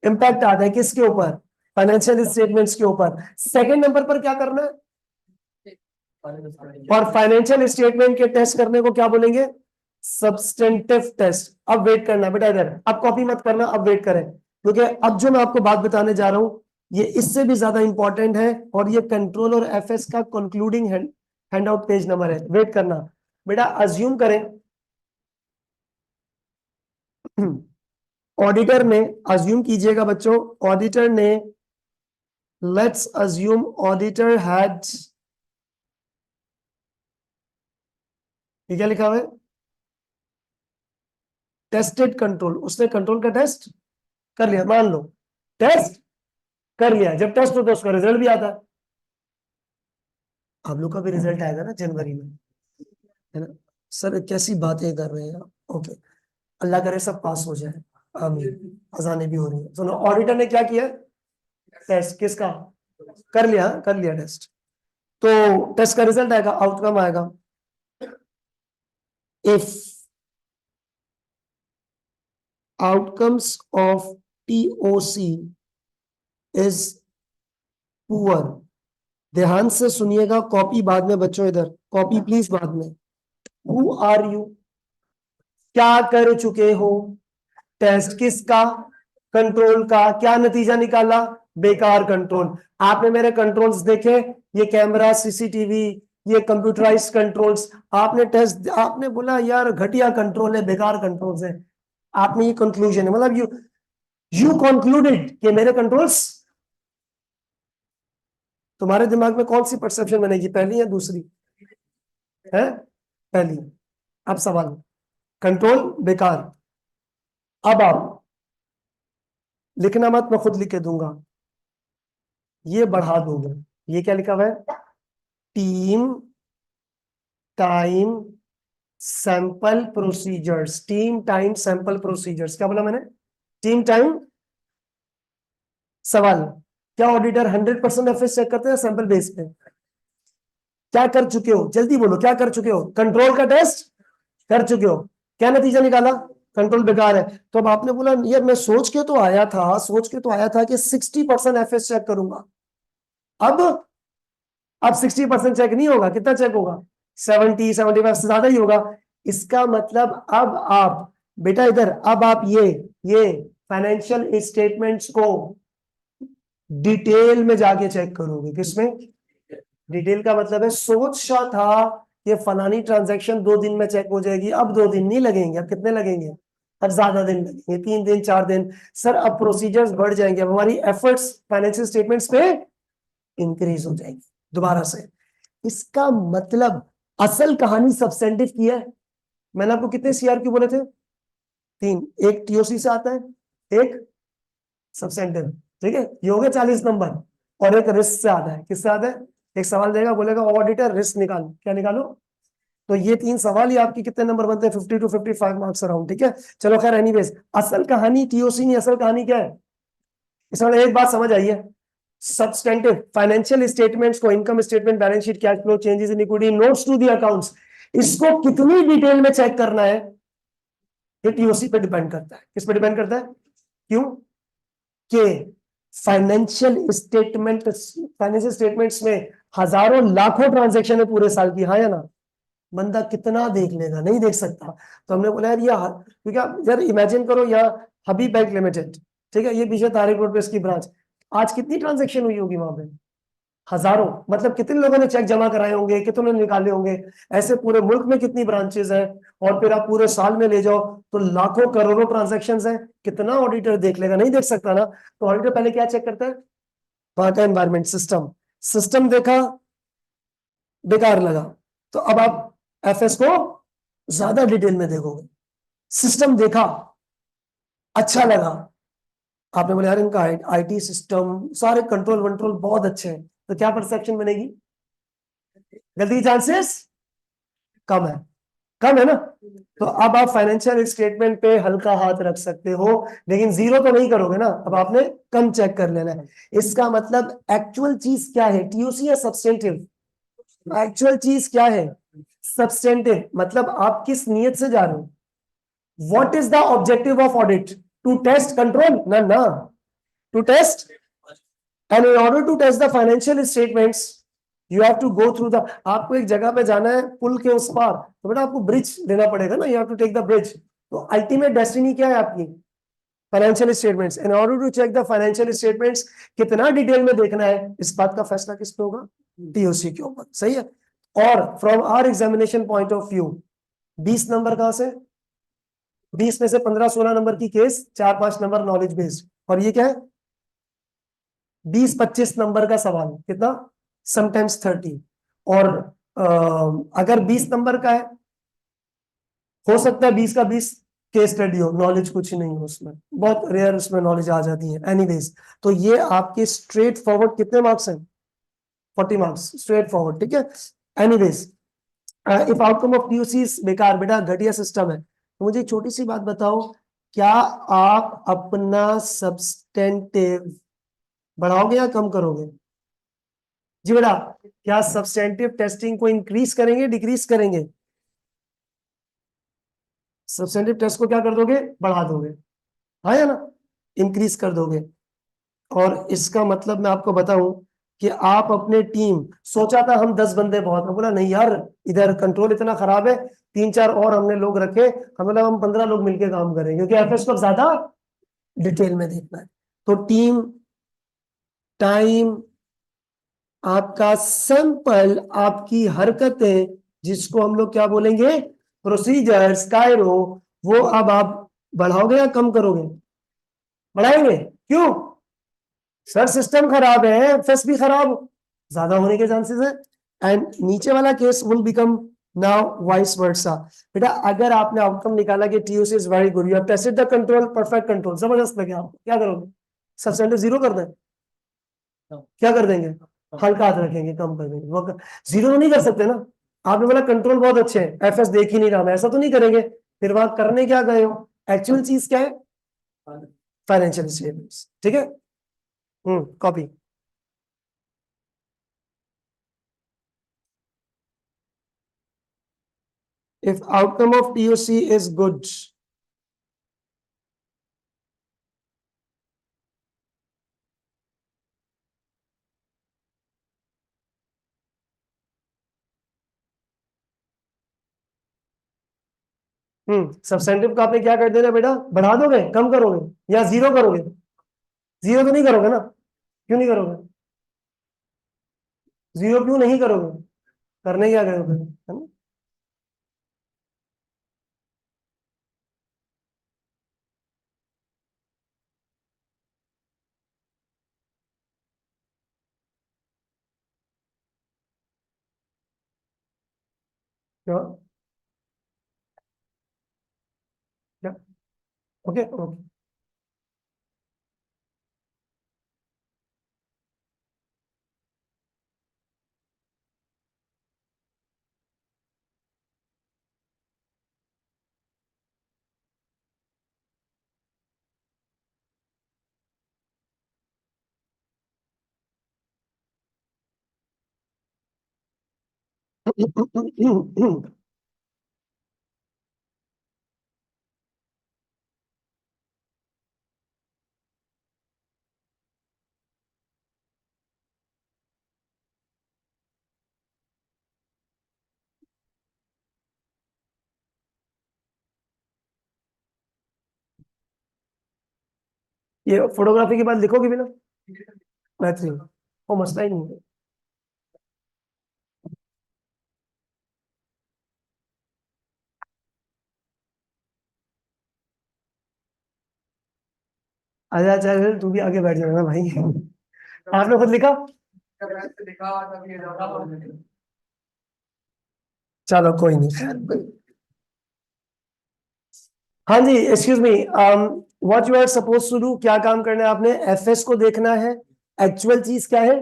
इंपैक्ट आता है किसके ऊपर? फाइनेंशियल स्टेटमेंट्स के ऊपर। सेकंड नंबर पर क्या करना है? और फाइनेंशियल स्टेटमेंट के टेस्ट करने को क्या बोलेंगे? Substantive test. अब वेट करना बेटा, इधर अब कॉपी मत करना, अब वेट करें, क्योंकि अब जो मैं आपको बात बताने जा रहा हूं ये इससे भी ज्यादा इंपॉर्टेंट है, और ये कंट्रोल और एफएस का कंक्लूडिंग हैंडआउट पेज नंबर है। वेट करना बेटा। अज्यूम करें ऑडिटर ने, अज्यूम कीजिएगा बच्चों, ऑडिटर ने, लेट्स अज्यूम ऑडिटर हैड, ये क्या लिखा हुआ है? Tested control. उसने कंट्रोल का टेस्ट कर लिया, मान लो टेस्ट कर लिया। जब टेस्ट होता है उसका रिजल्ट भी आता है। आप लोग का भी रिजल्ट आएगा ना जनवरी में, है ना? सर कैसी बातें कर रहे हैं आप। ओके, अल्लाह करे सब पास हो जाए, आमीन। अजानें भी हो रही है। सुनो, ऑडिटर ने क्या किया? टेस्ट किसका कर लिया? कर लिया टेस्ट। तो टेस्ट का रिजल्ट आएगा, आउटकम आएगा। If outcomes of TOC is poor, ध्यान से सुनिएगा, कॉपी बाद में बच्चों, इधर कॉपी प्लीज बाद में। Who are you? क्या कर चुके हो? टेस्ट किसका? कंट्रोल का। क्या नतीजा निकाला? बेकार कंट्रोल। आपने मेरे कंट्रोल्स देखे, ये कैमरा, सीसीटीवी, ये कंप्यूटराइज कंट्रोल्स। आपने टेस्ट, आपने बोला यार घटिया कंट्रोल है, बेकार कंट्रोल्स है। आपने ये कंक्लूजन है, मतलब यू कंक्लूडेड कि मेरे कंट्रोल्स। तुम्हारे दिमाग में कौन सी परसेप्शन बनेगी, पहली या दूसरी? है पहली। अब सवाल, कंट्रोल बेकार। अब आप लिखना मत, मैं खुद लिख के दूंगा। ये बढ़ा दोगे, ये क्या लिखा हुआ है? Team time sample procedures. Team time sample procedures. क्या बोला मैंने? Team time. सवाल, क्या ऑडिटर 100% एफएस चेक करते हैं सैंपल बेस पे? क्या कर चुके हो, जल्दी बोलो, क्या कर चुके हो? कंट्रोल का टेस्ट कर चुके हो, क्या नतीजा निकाला? कंट्रोल बेकार है। तो अब आपने बोला यार मैं सोच के तो आया था कि 60% एफएस चेक करूंगा। अब 60% चेक नहीं होगा, कितना चेक होगा? 70-75 से ज्यादा ही होगा। इसका मतलब अब आप बेटा इधर, अब आप ये फाइनेंशियल स्टेटमेंट्स को डिटेल में जाके चेक करोगे। किसमें? डिटेल का मतलब है सोचा था ये फलानी ट्रांजैक्शन 2 दिन में चेक हो जाएगी, अब 2 दिन नहीं लगेंगे, अब कितने लगेंगे? अब ज्यादा दिन लगेंगे, 3 दिन 4 दिन। सर अब प्रोसीजर्स बढ़ जाएंगे, अब हमारी एफर्ट्स फाइनेंशियल स्टेटमेंट्स पे इंक्रीज हो जाएगी दोबारा से। इसका मतलब असल कहानी सब्सटेंटिव की है। मैंने आपको कितने सीआरक्यू बोले थे? 3, एक टीओसी से आता है, एक सब्सटेंटिव, ठीक है, ये हो गए 40 नंबर। और एक रिस्क से आता है। किससे आता है? एक सवाल देगा, बोलेगा ऑडिटर रिस्क निकालो, क्या निकालो? तो ये 3 सवाल ही आपके कितने नंबर बनते हैं? 50 to 55 मार्क्स अराउंड, ठीक है। चलो खैर, एनीवेज असल कहानी टीओसी नहीं, असल कहानी क्या है? इसमें एक बात समझ आई है, सब्सटेंटिव फाइनेंशियल स्टेटमेंट्स को, income statement, balance sheet, cash flow, changes in equity, notes to the accounts, इसको कितनी डिटेल में चेक करना है ये टीओसी पे डिपेंड करता है। किस पे डिपेंड करता है? क्यों? के फाइनेंशियल स्टेटमेंट्स में हजारों लाखों ट्रांजैक्शन है पूरे साल की, हाँ या ना? बंदा कितना देख लेगा? नहीं देख सकता। तो हमने बोला यार क्योंकि आप यार इमेजिन करो, या हबीब बैंक लिमिटेड, ठीक है, ये पीछे तारिक रोड पे इसकी ब्रांच, आज कितनी ट्रांजैक्शन हुई होगी वहां पे? हजारों। मतलब कितने लोगों ने चेक जमा कराए होंगे, कितने निकाले होंगे? ऐसे पूरे मुल्क में कितनी ब्रांचेस हैं? और फिर आप पूरे साल में ले जाओ तो लाखों करोड़ों ट्रांजैक्शंस हैं। कितना ऑडिटर देख लेगा? नहीं देख सकता ना। तो ऑडिटर पहले क्या चेक करता है? वहां का एनवायरमेंट, सिस्टम देखा, बेकार लगा, तो अब आप एफएस को ज्यादा डिटेल में देखोगे। सिस्टम देखा, अच्छा लगा, आपने बोला यार इनका आईटी सिस्टम, सारे कंट्रोल वंट्रोल बहुत अच्छे हैं, तो क्या परसेप्शन बनेगी? गलती के चांसेस कम है, कम है ना। तो अब आप फाइनेंशियल स्टेटमेंट पे हल्का हाथ रख सकते हो, लेकिन जीरो तो नहीं करोगे ना। अब आपने कम चेक कर लेना है। इसका मतलब एक्चुअल चीज क्या है? टीओसी या सब्सटेंटिव? एक्चुअल चीज क्या है? सब्सटेंटिव। मतलब आप किस नियत से जा रहे हो? What is the objective of audit? To test control? ना, to test, and in order to test the financial statements you have to go through the, आपको एक जगह पे जाना है पुल के उस पार, तो बेटा आपको ब्रिज लेना पड़ेगा ना, you have to take the bridge. तो अल्टीमेट डेस्टिनी क्या है आपकी? Financial statements. In order to check the financial statements, कितना डिटेल में देखना है, इस बात का फैसला किस पे होगा? टीओसी के ऊपर, सही है। और from our examination point of view, 20 number कहां से? 20 में से 15-16 नंबर की केस, 4-5 नंबर नॉलेज बेस्ड, और ये क्या है? 20-25 नंबर का सवाल, कितना? समटाइम्स 30। और अगर 20 नंबर का है, हो सकता है 20 का 20 केस स्टडी हो, नॉलेज कुछ नहीं हो उसमें, बहुत रेयर उसमें नॉलेज आ जाती है। एनीवेज, तो ये आपके स्ट्रेट फॉरवर्ड कितने मार्क्स हैं? 40 मार्क्स स्ट्रेट फॉरवर्ड, ठीक है। Anyways, if outcome of TOC बेकार, बेटा घटिया सिस्टम है, तो मुझे एक छोटी सी बात बताओ, क्या आप अपना सब्सटेंटिव बढ़ाओगे या कम करोगे? जी बेटा, क्या सब्सटेंटिव टेस्टिंग को इंक्रीज करेंगे, डिक्रीज करेंगे? सब्सटेंटिव टेस्ट को क्या कर दोगे? बढ़ा दोगे, हाँ या ना? इंक्रीज कर दोगे। और इसका मतलब मैं आपको बताऊं कि आप अपने टीम, सोचा था हम 10 बंदे बहुत, मैं बोला नहीं यार, इधर कंट्रोल इतना खराब है, 3-4 और हमने लोग रखे, हमें लगा हम 15 लोग मिलकर काम करेंगे, क्योंकि एफएस को ज्यादा डिटेल में देखना है। तो टीम, टाइम, आपका सैंपल, आपकी हरकतें, जिसको हम लोग क्या बोलेंगे? प्रोसीजर्स, कायरो, वो अब आप बढ़ाओगे या कम करोगे? बढ़ाएंगे। क्यों? सर सिस्टम खराब है, एफएस भी खराब ज्यादा होने के चांसेस है। एंड नीचे वाला case will become now vice versa. बेटा अगर आपने आउटकम निकाला कि TOC is very good, you have tested the control, perfect control, जबरदस्त लगे आपको, क्या करोगे? सब्सटेंटिव 0 कर दें? क्या कर देंगे? हल्का हाथ रखेंगे, कम कर देंगे। वो 0 तो नहीं कर सकते ना। आपने बोला कंट्रोल बहुत अच्छे हैं, एफएस देख ही नहीं रहा, मैं ऐसा तो नहीं करेंगे। फिर वहां करने क्या गए हो? एक्चुअल चीज क्या है? फाइनेंशियल स्टेटमेंट्स, ठीक है। Copy If outcome of TOC is good, substantive का आपने क्या कर देना बेटा, बढ़ा दोगे, कम करोगे या जीरो करोगे? जीरो तो नहीं करोगे ना, क्यों नहीं करोगे? जीरो क्यों नहीं करोगे? करने क्या करोगे, है ना? क्या क्या ओके ओके ये फोटोग्राफी के बाद लिखोगे भी ना, बेहतरीन, वो मसला ही नहीं है। आजा चल, तू भी आगे बैठ जाना भाई। आपने खुद लिखा? चलो कोई नहीं, खैर हाँ जी, excuse me, what you are suppose to do, क्या काम करना है आपने? एफएस को देखना है, एक्चुअल चीज क्या है,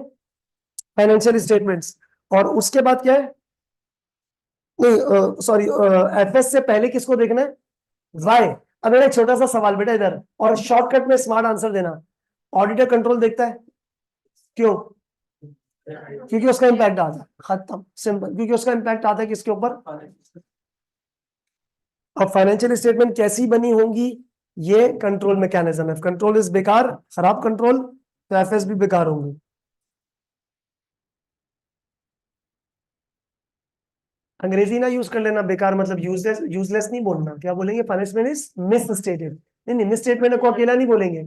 फाइनेंशियल स्टेटमेंट्स, और उसके बाद क्या है, नहीं सॉरी, एफएस से पहले किसको देखना है? वाई। अब मेरा एक छोटा सा सवाल बेटा इधर, और शॉर्टकट में स्मार्ट आंसर देना। ऑडिटर कंट्रोल देखता है, क्यों? क्योंकि उसका इंपैक्ट आता है, खत्म, सिंपल, क्योंकि उसका इंपैक्ट आता है किसके ऊपर? अब फाइनेंशियल स्टेटमेंट कैसी बनी होंगी, ये कंट्रोल मैकेनिज्म है। कंट्रोल इज बेकार, खराब कंट्रोल, तो एफएस भी बेकार होंगे। अंग्रेजी ना यूज कर लेना, बेकार मतलब यूजलेस, यूजलेस नहीं बोलना, क्या बोलेंगे? Punishment is मिसस्टेटेड। नहीं नहीं, मिसस्टेटमेंट को अकेला नहीं बोलेंगे,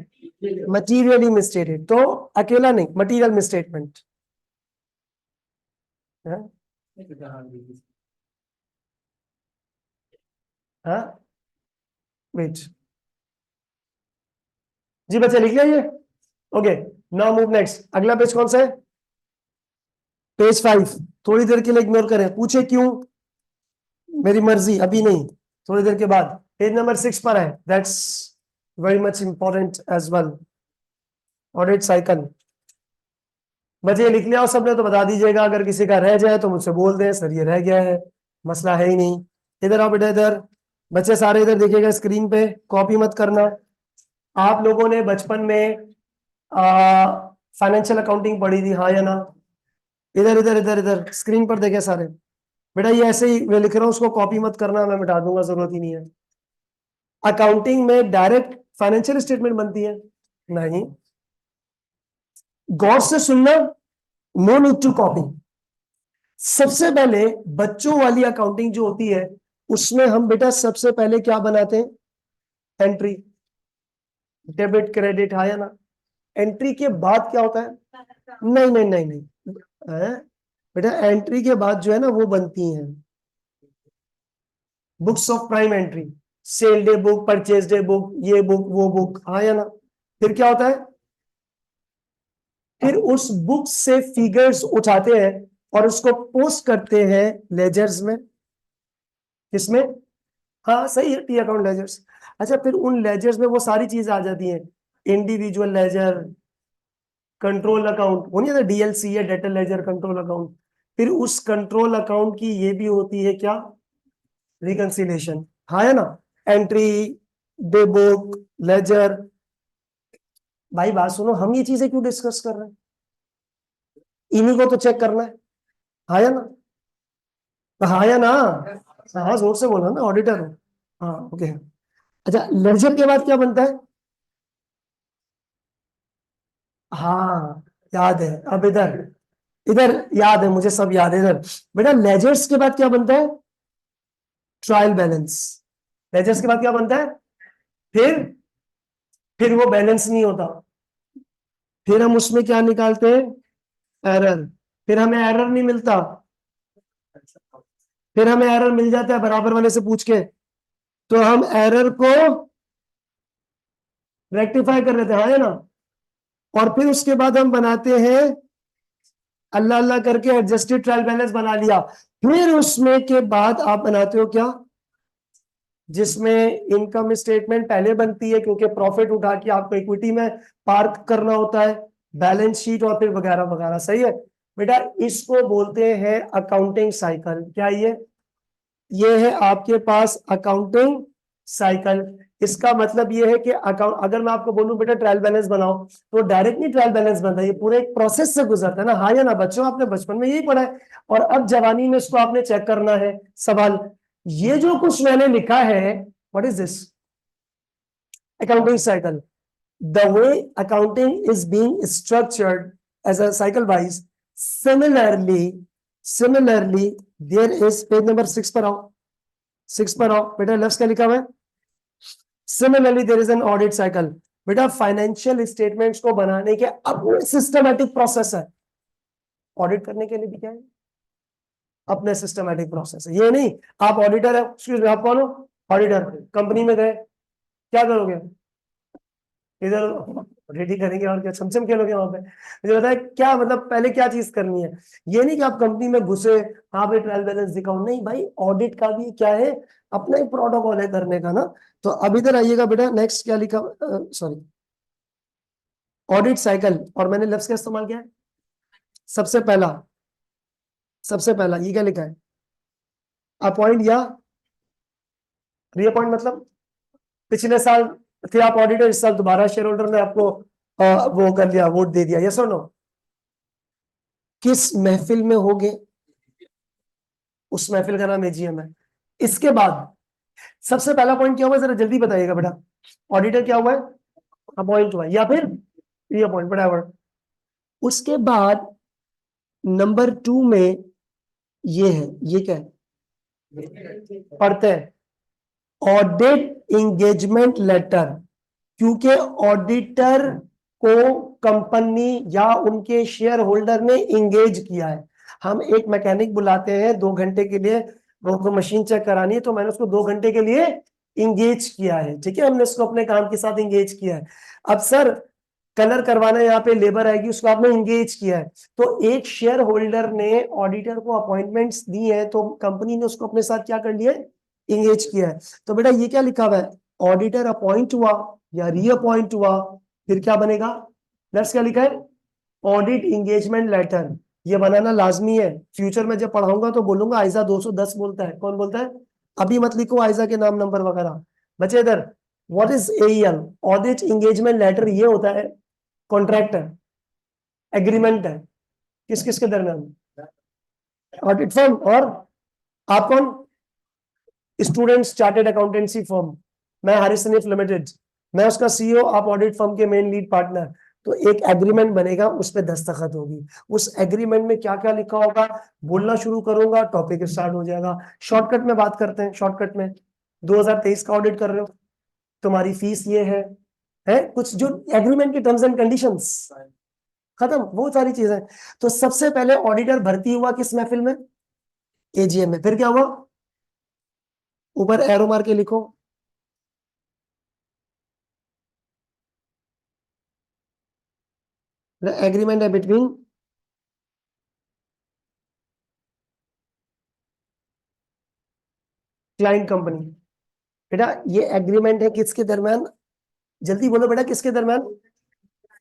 मटीरियली मिसस्टेटेड, तो अकेला नहीं, मटीरियल मिसस्टेटमेंट। हाँ वेट जी, बच्चे लिख लिया ये, ओके, नाउ मूव नेक्स्ट। अगला पेज कौन सा है? पेज 5। थोड़ी देर के लिए इग्नोर करें, पूछे क्यों? मेरी मर्जी, अभी नहीं, थोड़ी देर के बाद। पेज नंबर 6 पर है, that's very much important as well, audit cycle. बच्चे लिख लिया हो सबने तो बता दीजिएगा, अगर किसी का रह जाए तो मुझसे बोल दें, सर ये रह गया है, मसला है ही नहीं। इधर आओ बेटा, इधर बच्चे सारे इधर देखिएगा स्क्रीन पे, कॉपी मत करना। आप लोगों ने बचपन में फाइनेंशियल अकाउंटिंग पढ़ी थी, हाँ या ना? इधर इधर इधर इधर स्क्रीन पर देखे सारे बेटा, ये ऐसे ही मैं लिख रहा हूँ, उसको कॉपी मत करना, मैं मिटा दूंगा, जरूरत ही नहीं है। अकाउंटिंग में डायरेक्ट फाइनेंशियल स्टेटमेंट बनती है नहीं, गौर से सुनना, नो नीड टू कॉपी। सबसे पहले बच्चों वाली अकाउंटिंग जो होती है, उसमें हम बेटा सबसे पहले क्या बनाते हैं? एंट्री, डेबिट क्रेडिट, हाँ या ना? एंट्री के बाद क्या होता है? नहीं नहीं नहीं नहीं, बेटा एंट्री के बाद जो है ना, वो बनती हैं books of prime entry, sale day book, purchase day book, ये बुक वो बुक, हाँ या ना? फिर क्या होता है? फिर उस बुक से फिगर्स उठाते हैं और उसको पोस्ट करते हैं लेजर्स में। किसमें? हाँ सही है, टी अकाउंट लेजर्स। अच्छा, फिर उन लेजर्स में वो सारी चीजें आ जाती हैं, इंडिविजुअल लेजर, कंट्रोल अकाउंट, वो नहीं आता डीएलसी है, डेटर लेजर, कंट्रोल अकाउंट। फिर उस कंट्रोल अकाउंट की ये भी होती है क्या? रिकंसिलेशन, हाँ है ना? Entry, day book, ledger. भाई बात सुनो, हम ये चीजें क्यों डिस्कस कर रहे हैं? इन्हीं को तो चेक करना है, हाँ या ना? हाँ या ना? हाँ जोर से बोला ना, ऑडिटर हो। हाँ ओके। अच्छा, लेजर के बाद क्या बनता है? हाँ याद है, अब इधर इधर याद है मुझे, सब याद है इधर। बेटा लेजर्स के बाद क्या बनता है? Trial balance. लेजर्स के बाद क्या बनता है? फिर वो बैलेंस नहीं होता, फिर हम उसमें क्या निकालते हैं? एरर। फिर हमें एरर नहीं मिलता, फिर हमें एरर मिल जाता है बराबर वाले से पूछ के, तो हम एरर को रेक्टिफाई कर लेते हैं, हाँ है ना। और फिर उसके बाद हम बनाते हैं, अल्लाह अल्लाह करके एडजस्टेड ट्रायल बैलेंस बना लिया। फिर उसमें के बाद आप बनाते हो क्या? जिसमें इनकम स्टेटमेंट पहले बनती है, क्योंकि प्रॉफिट उठा के आपको इक्विटी में पार्क करना होता है, बैलेंस शीट और फिर वगैरह वगैरह। सही है बेटा, इसको बोलते हैं अकाउंटिंग साइकिल। क्या ये है आपके पास अकाउंटिंग साइकिल। इसका मतलब ये है कि अकाउंट, अगर मैं आपको बोलूं बेटा ट्रायल बैलेंस बनाओ, तो डायरेक्ट नहीं ट्रायल बैलेंस बनता है, ये पूरे एक प्रोसेस से गुजरता है ना, हाँ या ना बच्चों, आपने बचपन में यही पढ़ा है। और अब जवानी में इसको आपने चेक करना है। सवाल, ये जो कुछ मैंने लिखा है, what is this? Accounting cycle. The way accounting is being structured as a cycle wise, similarly there is, page number 6 पर आओ, 6 पर आओ बेटा, लेफ्ट का लिखा हुआ है similarly there is an audit cycle. बेटा फाइनेंशियल स्टेटमेंट्स को बनाने के अपने सिस्टमैटिक प्रोसेस है, ऑडिट करने के लिए भी क्या है? अपने सिस्टमैटिक प्रोसेस है। ये नहीं आप ऑडिटर है, एक्सक्यूज मी, आप कौन हो? ऑडिटर। कंपनी में गए, क्या करोगे? इधर रेडी करेंगे और क्या छमछम खेलोगे वहां पे? मुझे बताया क्या मतलब, पहले क्या चीज करनी है? ये नहीं कि आप कंपनी में घुसे, हाँ भाई ट्रायल बैलेंस दिखाओ, नहीं भाई, ऑडिट का भी क्या है, अपना ही प्रोटोकॉल है करने का ना। तो अब इधर आइएगा बेटा, नेक्स्ट क्या लिखा, सॉरी, ऑडिट साइकिल, और मैंने लफ्ज का इस्तेमाल किया है। सबसे पहला ये क्या लिखा है? अपॉइंट या रीअपॉइंट, मतलब पिछले साल थे आप ऑडिटर, इस साल दोबारा शेयर होल्डर ने आपको वो कर लिया, वोट दे दिया, यस और नो? किस महफिल में होगे? उस महफिल का नाम एजीएम है। इसके बाद सबसे पहला पॉइंट क्या हुआ, जरा जल्दी बताइएगा बेटा। ऑडिटर क्या हुआ है? अपॉइंट हुआ, या फिर रीअपॉइंट, बराबर। उसके बाद नंबर 2 में ये है, ये क्या है? पढ़ते हैं, ऑडिट इंगेजमेंट लेटर। क्योंकि ऑडिटर को कंपनी या उनके शेयर होल्डर ने इंगेज किया है। हम एक मैकेनिक बुलाते हैं 2 घंटे के लिए, वो मशीन चेक करानी है, तो मैंने उसको 2 घंटे के लिए इंगेज किया है, ठीक है, हमने उसको अपने काम के साथ इंगेज किया है। अब सर कलर करवाना, यहाँ पे लेबर आएगी, उसको आपने इंगेज किया है। तो एक शेयर होल्डर ने ऑडिटर को अपॉइंटमेंट्स दी है, तो कंपनी ने उसको अपने साथ क्या कर लिया है? इंगेज किया है। तो बेटा ये क्या लिखा हुआ है? ऑडिटर अपॉइंट हुआ या रीअपॉइंट हुआ, फिर क्या बनेगा? नेक्स्ट क्या लिखा है? Audit engagement letter. ये बनाना लाजमी है, फ्यूचर में जब पढ़ाऊंगा तो बोलूंगा आइजा 210 बोलता है, कौन बोलता है? अभी मत लिखो आइजा के नाम नंबर वगैरह। बच्चे इधर, what is AEL? Audit engagement letter ये होता है कॉन्ट्रैक्ट है, एग्रीमेंट है, किस किस के दरमियान? ऑडिट फर्म और आप कौन? स्टूडेंट्स चार्टेड अकाउंटेंसी फर्म, मैं हारिस हनीफ लिमिटेड, मैं उसका सीईओ, आप ऑडिट फर्म के मेन लीड पार्टनर। तो एक एग्रीमेंट बनेगा, उस पर दस्तखत होगी, उस एग्रीमेंट में क्या क्या लिखा होगा, बोलना शुरू करूंगा टॉपिक स्टार्ट हो जाएगा। शॉर्टकट में बात करते हैं, शॉर्टकट में 2023 का ऑडिट कर रहे हो, तुम्हारी फीस ये है कुछ जो एग्रीमेंट के टर्म्स एंड कंडीशंस, खत्म वो सारी चीजें। तो सबसे पहले ऑडिटर भर्ती हुआ किस महफिल में? एजीएम में। फिर क्या हुआ? ऊपर एरो मार के लिखो, एग्रीमेंट है बिटवीन क्लाइंट कंपनी। बेटा ये एग्रीमेंट है किसके दरमियान? जल्दी बोलो बेटा, किसके दरमियान?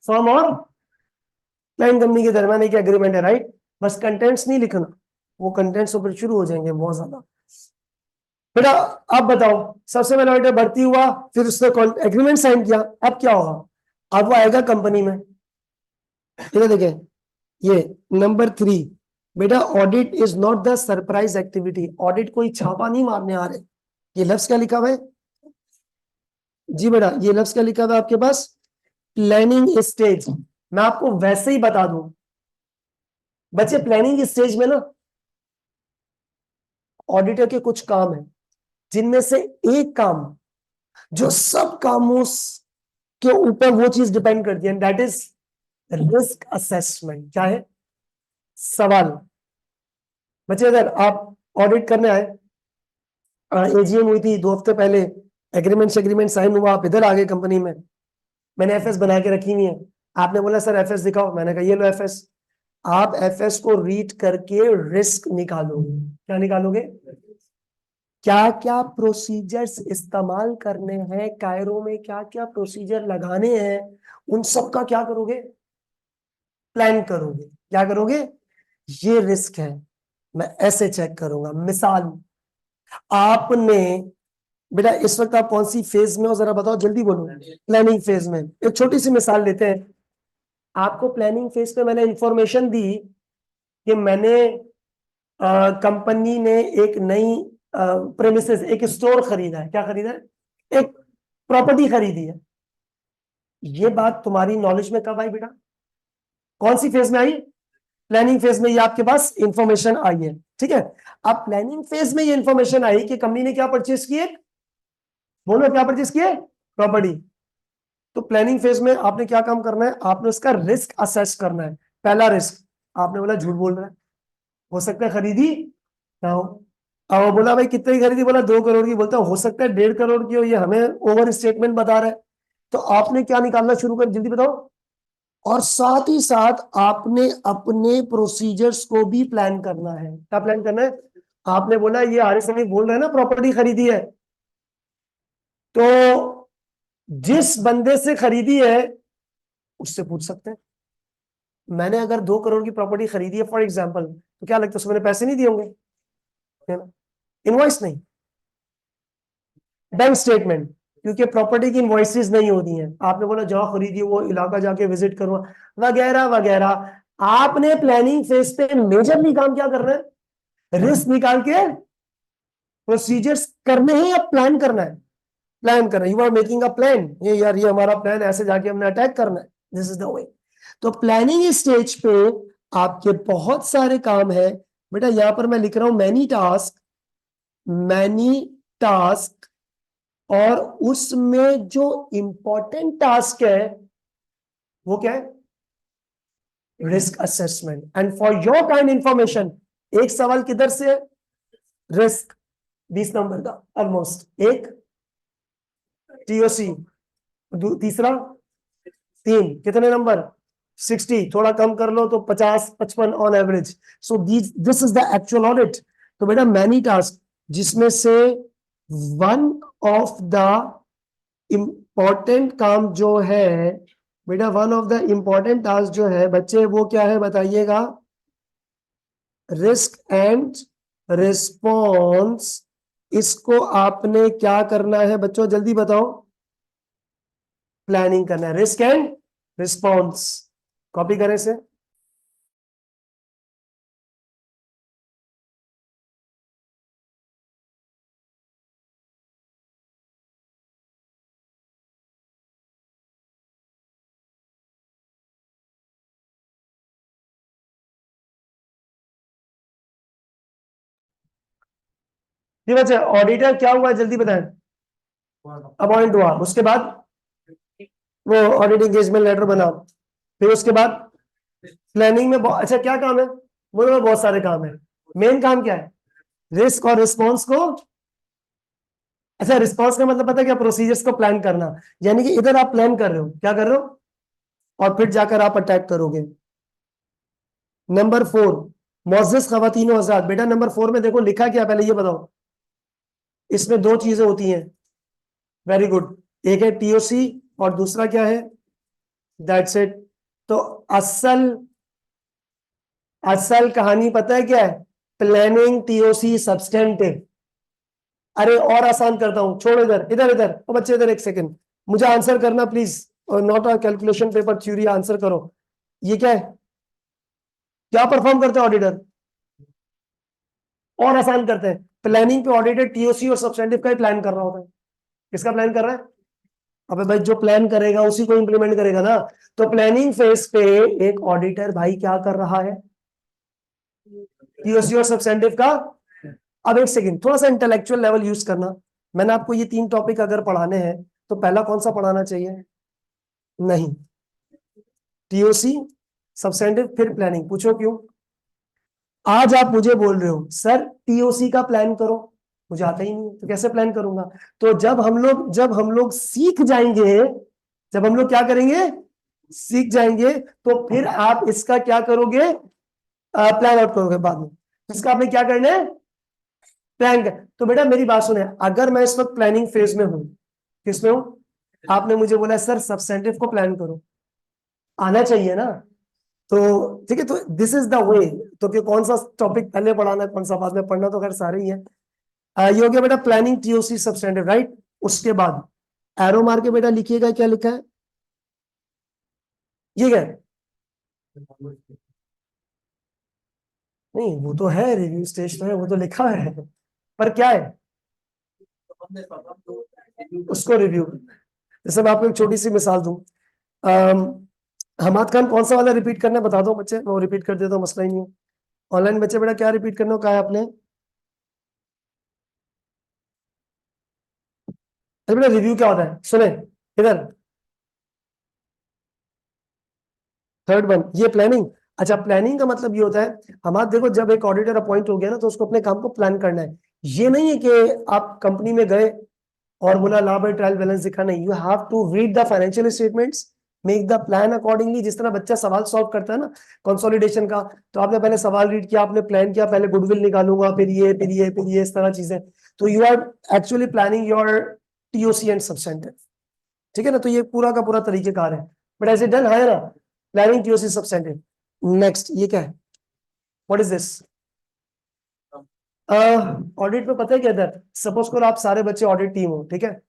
फर्म और क्लाइंट कंपनी के दरमियान एक एग्रीमेंट है, राइट? बस कंटेंट्स नहीं लिखना, वो कंटेंट्स ऊपर शुरू हो जाएंगे बहुत ज्यादा। बेटा अब बताओ, सबसे पहले ऑडिटर भर्ती हुआ, फिर उसने एग्रीमेंट साइन किया, अब क्या होगा? अब वो आएगा कंपनी में, इधर देखें, ये नंबर 3, बेटा audit is not the surprise activity, audit कोई छापा नहीं मारने आ रहे। ये लफ्ज क्या लिखा हुआ है जी बेटा, ये लफ्ज क्या लिखा हुआ है आपके पास, प्लानिंग स्टेज। मैं आपको वैसे ही बता दूं बच्चे, प्लानिंग स्टेज में ना ऑडिटर के कुछ काम है, जिनमें से एक काम जो सब कामों के ऊपर वो चीज डिपेंड करती है, दैट इज रिस्क असेसमेंट। क्या है सवाल बच्चे, अगर आप ऑडिट करने आए, एजीएम हुई थी 2 हफ्ते पहले, एग्रीमेंट साइन हुआ, आप इधर आ गए कंपनी में, मैंने एफएस बना के रखी हुई है, आपने बोला सर एफएस दिखाओ, मैंने कहा ये लो एफएस। आप एफएस को रीड करके रिस्क निकालोगे। क्या निकालोगे, क्या क्या प्रोसीजर्स इस्तेमाल करने हैं, कायरो में क्या क्या प्रोसीजर लगाने हैं, उन सब का क्या करोगे, प्लान करोगे। क्या करोगे, ये रिस्क है, मैं ऐसे चेक करूंगा। मिसाल, आपने बेटा इस वक्त आप कौन सी फेज में हो जरा बताओ, जल्दी बोलो। प्लानिंग फेज में। एक छोटी सी मिसाल लेते हैं, आपको प्लानिंग फेज पे मैंने इंफॉर्मेशन दी कि मैंने कंपनी ने एक नई प्रेमिसेस, एक स्टोर खरीदा है। क्या खरीदा है, एक प्रॉपर्टी खरीदी है। ये बात तुम्हारी नॉलेज में कब आई बेटा, कौन सी फेज में आई, प्लानिंग फेज में ये आपके पास इंफॉर्मेशन आई है। ठीक है, अब प्लानिंग फेज में ये इंफॉर्मेशन आई कि कंपनी ने क्या परचेस किए, बोलो क्या परचेस किए, प्रॉपर्टी। तो प्लानिंग फेज में आपने क्या काम करना है, आपने उसका रिस्क असेस करना है। पहला रिस्क, आपने बोला झूठ बोल रहा है, हो सकता है खरीदी ना हो। अब वो बोला भाई कितने की खरीदी, बोला 2 करोड़ की, बोलता हो सकता है 1.5 करोड़ की हो, ये हमें ओवर स्टेटमेंट बता रहा है। तो आपने क्या निकालना शुरू कर, जल्दी बताओ। और साथ ही साथ आपने अपने प्रोसीजर्स को भी प्लान करना है। क्या प्लान करना है, आपने बोला ये आरिफ समीर बोल रहे हैं ना प्रॉपर्टी खरीदी है, तो जिस बंदे से खरीदी है उससे पूछ सकते हैं। मैंने अगर 2 करोड़ की प्रॉपर्टी खरीदी है फॉर एग्जांपल, तो क्या लगता है उसमें मैंने पैसे नहीं दिए होंगे, है ना, इनवॉइस नहीं, बैंक स्टेटमेंट, क्योंकि प्रॉपर्टी की इनवॉइसेस नहीं होती हैं। आपने बोला जहां खरीदी वो इलाका जाके विजिट करूंगा वगैरह वगैरह। आपने प्लानिंग फेज पे मेजरली काम क्या करना है, रिस्क निकाल के प्रोसीजर्स करने हैं या प्लान करना है, प्लान करना है। You are making a plan, ये यार ये हमारा प्लान, ऐसे जाके हमने अटैक करना है, दिस इज द वे। तो प्लानिंग स्टेज पे आपके बहुत सारे काम है बेटा। यहां पर मैं लिख रहा हूं मैनी टास्क, मैनी टास्क, और उसमें जो इंपॉर्टेंट टास्क है वो क्या है, risk assessment. And for your kind information, एक सवाल किधर से है, रिस्क 20 नंबर का ऑलमोस्ट, एक टीओसी, तीसरा 3, कितने नंबर 60, थोड़ा कम कर लो तो 50-55 on average. So this is the actual audit. तो बेटा मैनी टास्क, जिसमें से वन ऑफ द इंपॉर्टेंट काम जो है बेटा, one of the important task जो है बच्चे वो क्या है बताइएगा, रिस्क एंड रिस्पॉन्स। इसको आपने क्या करना है बच्चों, जल्दी बताओ, प्लानिंग करना है, रिस्क एंड रिस्पॉन्स। कॉपी करें से, जी बच्चे ऑडिटर क्या हुआ जल्दी बताएं, अपॉइंट हुआ, उसके बाद वो ऑडिट एंगेजमेंट लेटर बना, फिर उसके बाद प्लानिंग में अच्छा क्या काम है, बोलो बहुत सारे काम है। मेन काम क्या है, रिस्क और रिस्पॉन्स को, अच्छा रिस्पॉन्स का मतलब पता है क्या, प्रोसीजर्स को प्लान करना। यानी कि इधर आप प्लान कर रहे हो, क्या कर रहे हो, और फिर जाकर आप अटैक करोगे। नंबर 4, मोअज़्ज़ज़ ख़वातीन व हज़रात, बेटा नंबर 4 में देखो लिखा क्या, पहले ये बताओ। इसमें 2 चीजें होती हैं, वेरी गुड, एक है टीओसी और दूसरा क्या है, दैट्स इट। तो असल असल कहानी पता है क्या है, प्लानिंग टीओसी सब्सटेंटिव। अरे और आसान करता हूं, छोड़ इधर इधर इधर, तो बच्चे इधर एक सेकंड, मुझे आंसर करना प्लीज, और not a calculation paper theory, answer करो। ये क्या है, क्या परफॉर्म करते हैं ऑडिटर, और आसान करते हैं, प्लानिंग पे ऑडिटेड टीओसी और सब्सटेंटिव का ही प्लान कर रहा होता है। किसका प्लान कर रहा है? अबे भाई जो प्लान करेगा उसी को इंप्लीमेंट करेगा ना। तो प्लानिंग फेज पे एक ऑडिटर भाई क्या कर रहा है? टीओसी और सब्सटेंटिव का। अब एक सेकंड, थोड़ा सा इंटेलेक्चुअल लेवल यूज करना। मैंने आपको ये 3 टॉपिक अगर पढ़ाने हैं तो पहला कौन सा पढ़ाना चाहिए? नहीं, टीओसी, सब्सटेंटिव, फिर प्लानिंग। पूछो क्यों? आज आप मुझे बोल रहे हो सर टीओसी का प्लान करो, मुझे आता ही नहीं है, तो कैसे प्लान करूंगा? तो जब हम लोग सीख जाएंगे, जब हम लोग क्या करेंगे, सीख जाएंगे, तो फिर आप इसका क्या करोगे? प्लान आउट करोगे बाद में। इसका आपने क्या करना है? प्लान कर। तो बेटा मेरी बात सुने, अगर मैं इस वक्त प्लानिंग फेज में हूं, किसमें हूं? आपने मुझे बोला सर सब्सटेंटिव को प्लान करो, आना चाहिए ना। तो ठीक है, तो दिस इज द वे। तो कि कौन सा टॉपिक पहले पढ़ाना है, कौन सा बाद में पढ़ना, तो खैर सारे ही है। ये हो गया बेटा प्लानिंग टीओसी सब्सटेंटिव, राइट। उसके बाद एरो मार के बेटा लिखिएगा क्या लिखा है, ये क्या है? नहीं वो तो है, रिव्यू स्टेज तो है, वो तो लिखा है, पर क्या है उसको रिव्यू। जैसे मैं आपको एक छोटी सी मिसाल दूं, हमाद खान कौन सा वाला रिपीट करना है बता दो बच्चे, मैं वो रिपीट कर देता हूँ, मसला ही नहीं है। ऑनलाइन बच्चे बेटा क्या रिपीट करना कहा है आपने? अरे बेटा रिव्यू क्या होता है, सुने इधर, थर्ड वन, ये प्लानिंग। अच्छा, प्लानिंग का मतलब ये होता है, हमारा देखो जब एक ऑडिटर अपॉइंट हो गया ना, तो उसको अपने काम को प्लान करना है। ये नहीं है कि आप कंपनी में गए और बोला ला भाई ट्रायल बैलेंस दिखा, नहीं, you have to read the financial statements, make the plan accordingly. जिस तरह बच्चा सवाल सॉल्व करता है ना कंसोलिडेशन का, तो आपने पहले सवाल रीड किया, आपने प्लान किया, पहले गुडविल निकालूंगा, फिर ये फिर ये फिर ये, इस तरह चीजें। तो you are actually planning your TOC and substantive, ठीक है ना। तो ये पूरा का पूरा तरीकेकार है, बट ऐसे डन है ना, प्लानिंग टीओसी सब्सटेंटिव। नेक्स्ट ये क्या है, व्हाट इज दिस? ऑडिट में पता है क्या था, सपोज करो आप सारे बच्चे ऑडिट टीम हो, ठीक है।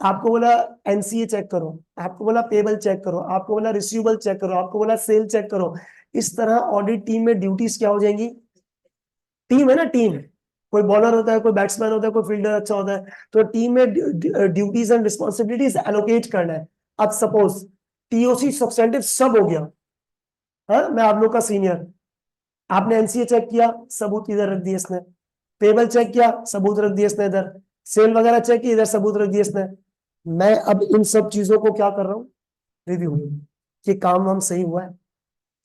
आपको बोला एनसीए चेक करो, आपको बोला पेबल चेक करो, आपको बोला रिसीवेबल चेक करो, आपको बोला सेल चेक करो। इस तरह ऑडिट टीम में ड्यूटीज क्या हो जाएंगी? टीम है ना, टीम, कोई बॉलर होता है, कोई बैट्समैन होता है, कोई फील्डर अच्छा होता है, तो टीम में ड्यूटीज एंड रिस्पॉन्सिबिलिटीज एलोकेट करना है। अब सपोज टीओसी सब्सटेंटिव सब हो गया, हाँ मैं आप लोग का सीनियर, आपने एनसीए चेक किया, सबूत इधर रख दिए इसने, पेबल चेक किया, सबूत रख दिए इसने इधर, सेल वगैरह चेक किया, इधर सबूत रख दिए इसने। मैं अब इन सब चीजों को क्या कर रहा हूँ? रिव्यू, कि काम हम सही हुआ है।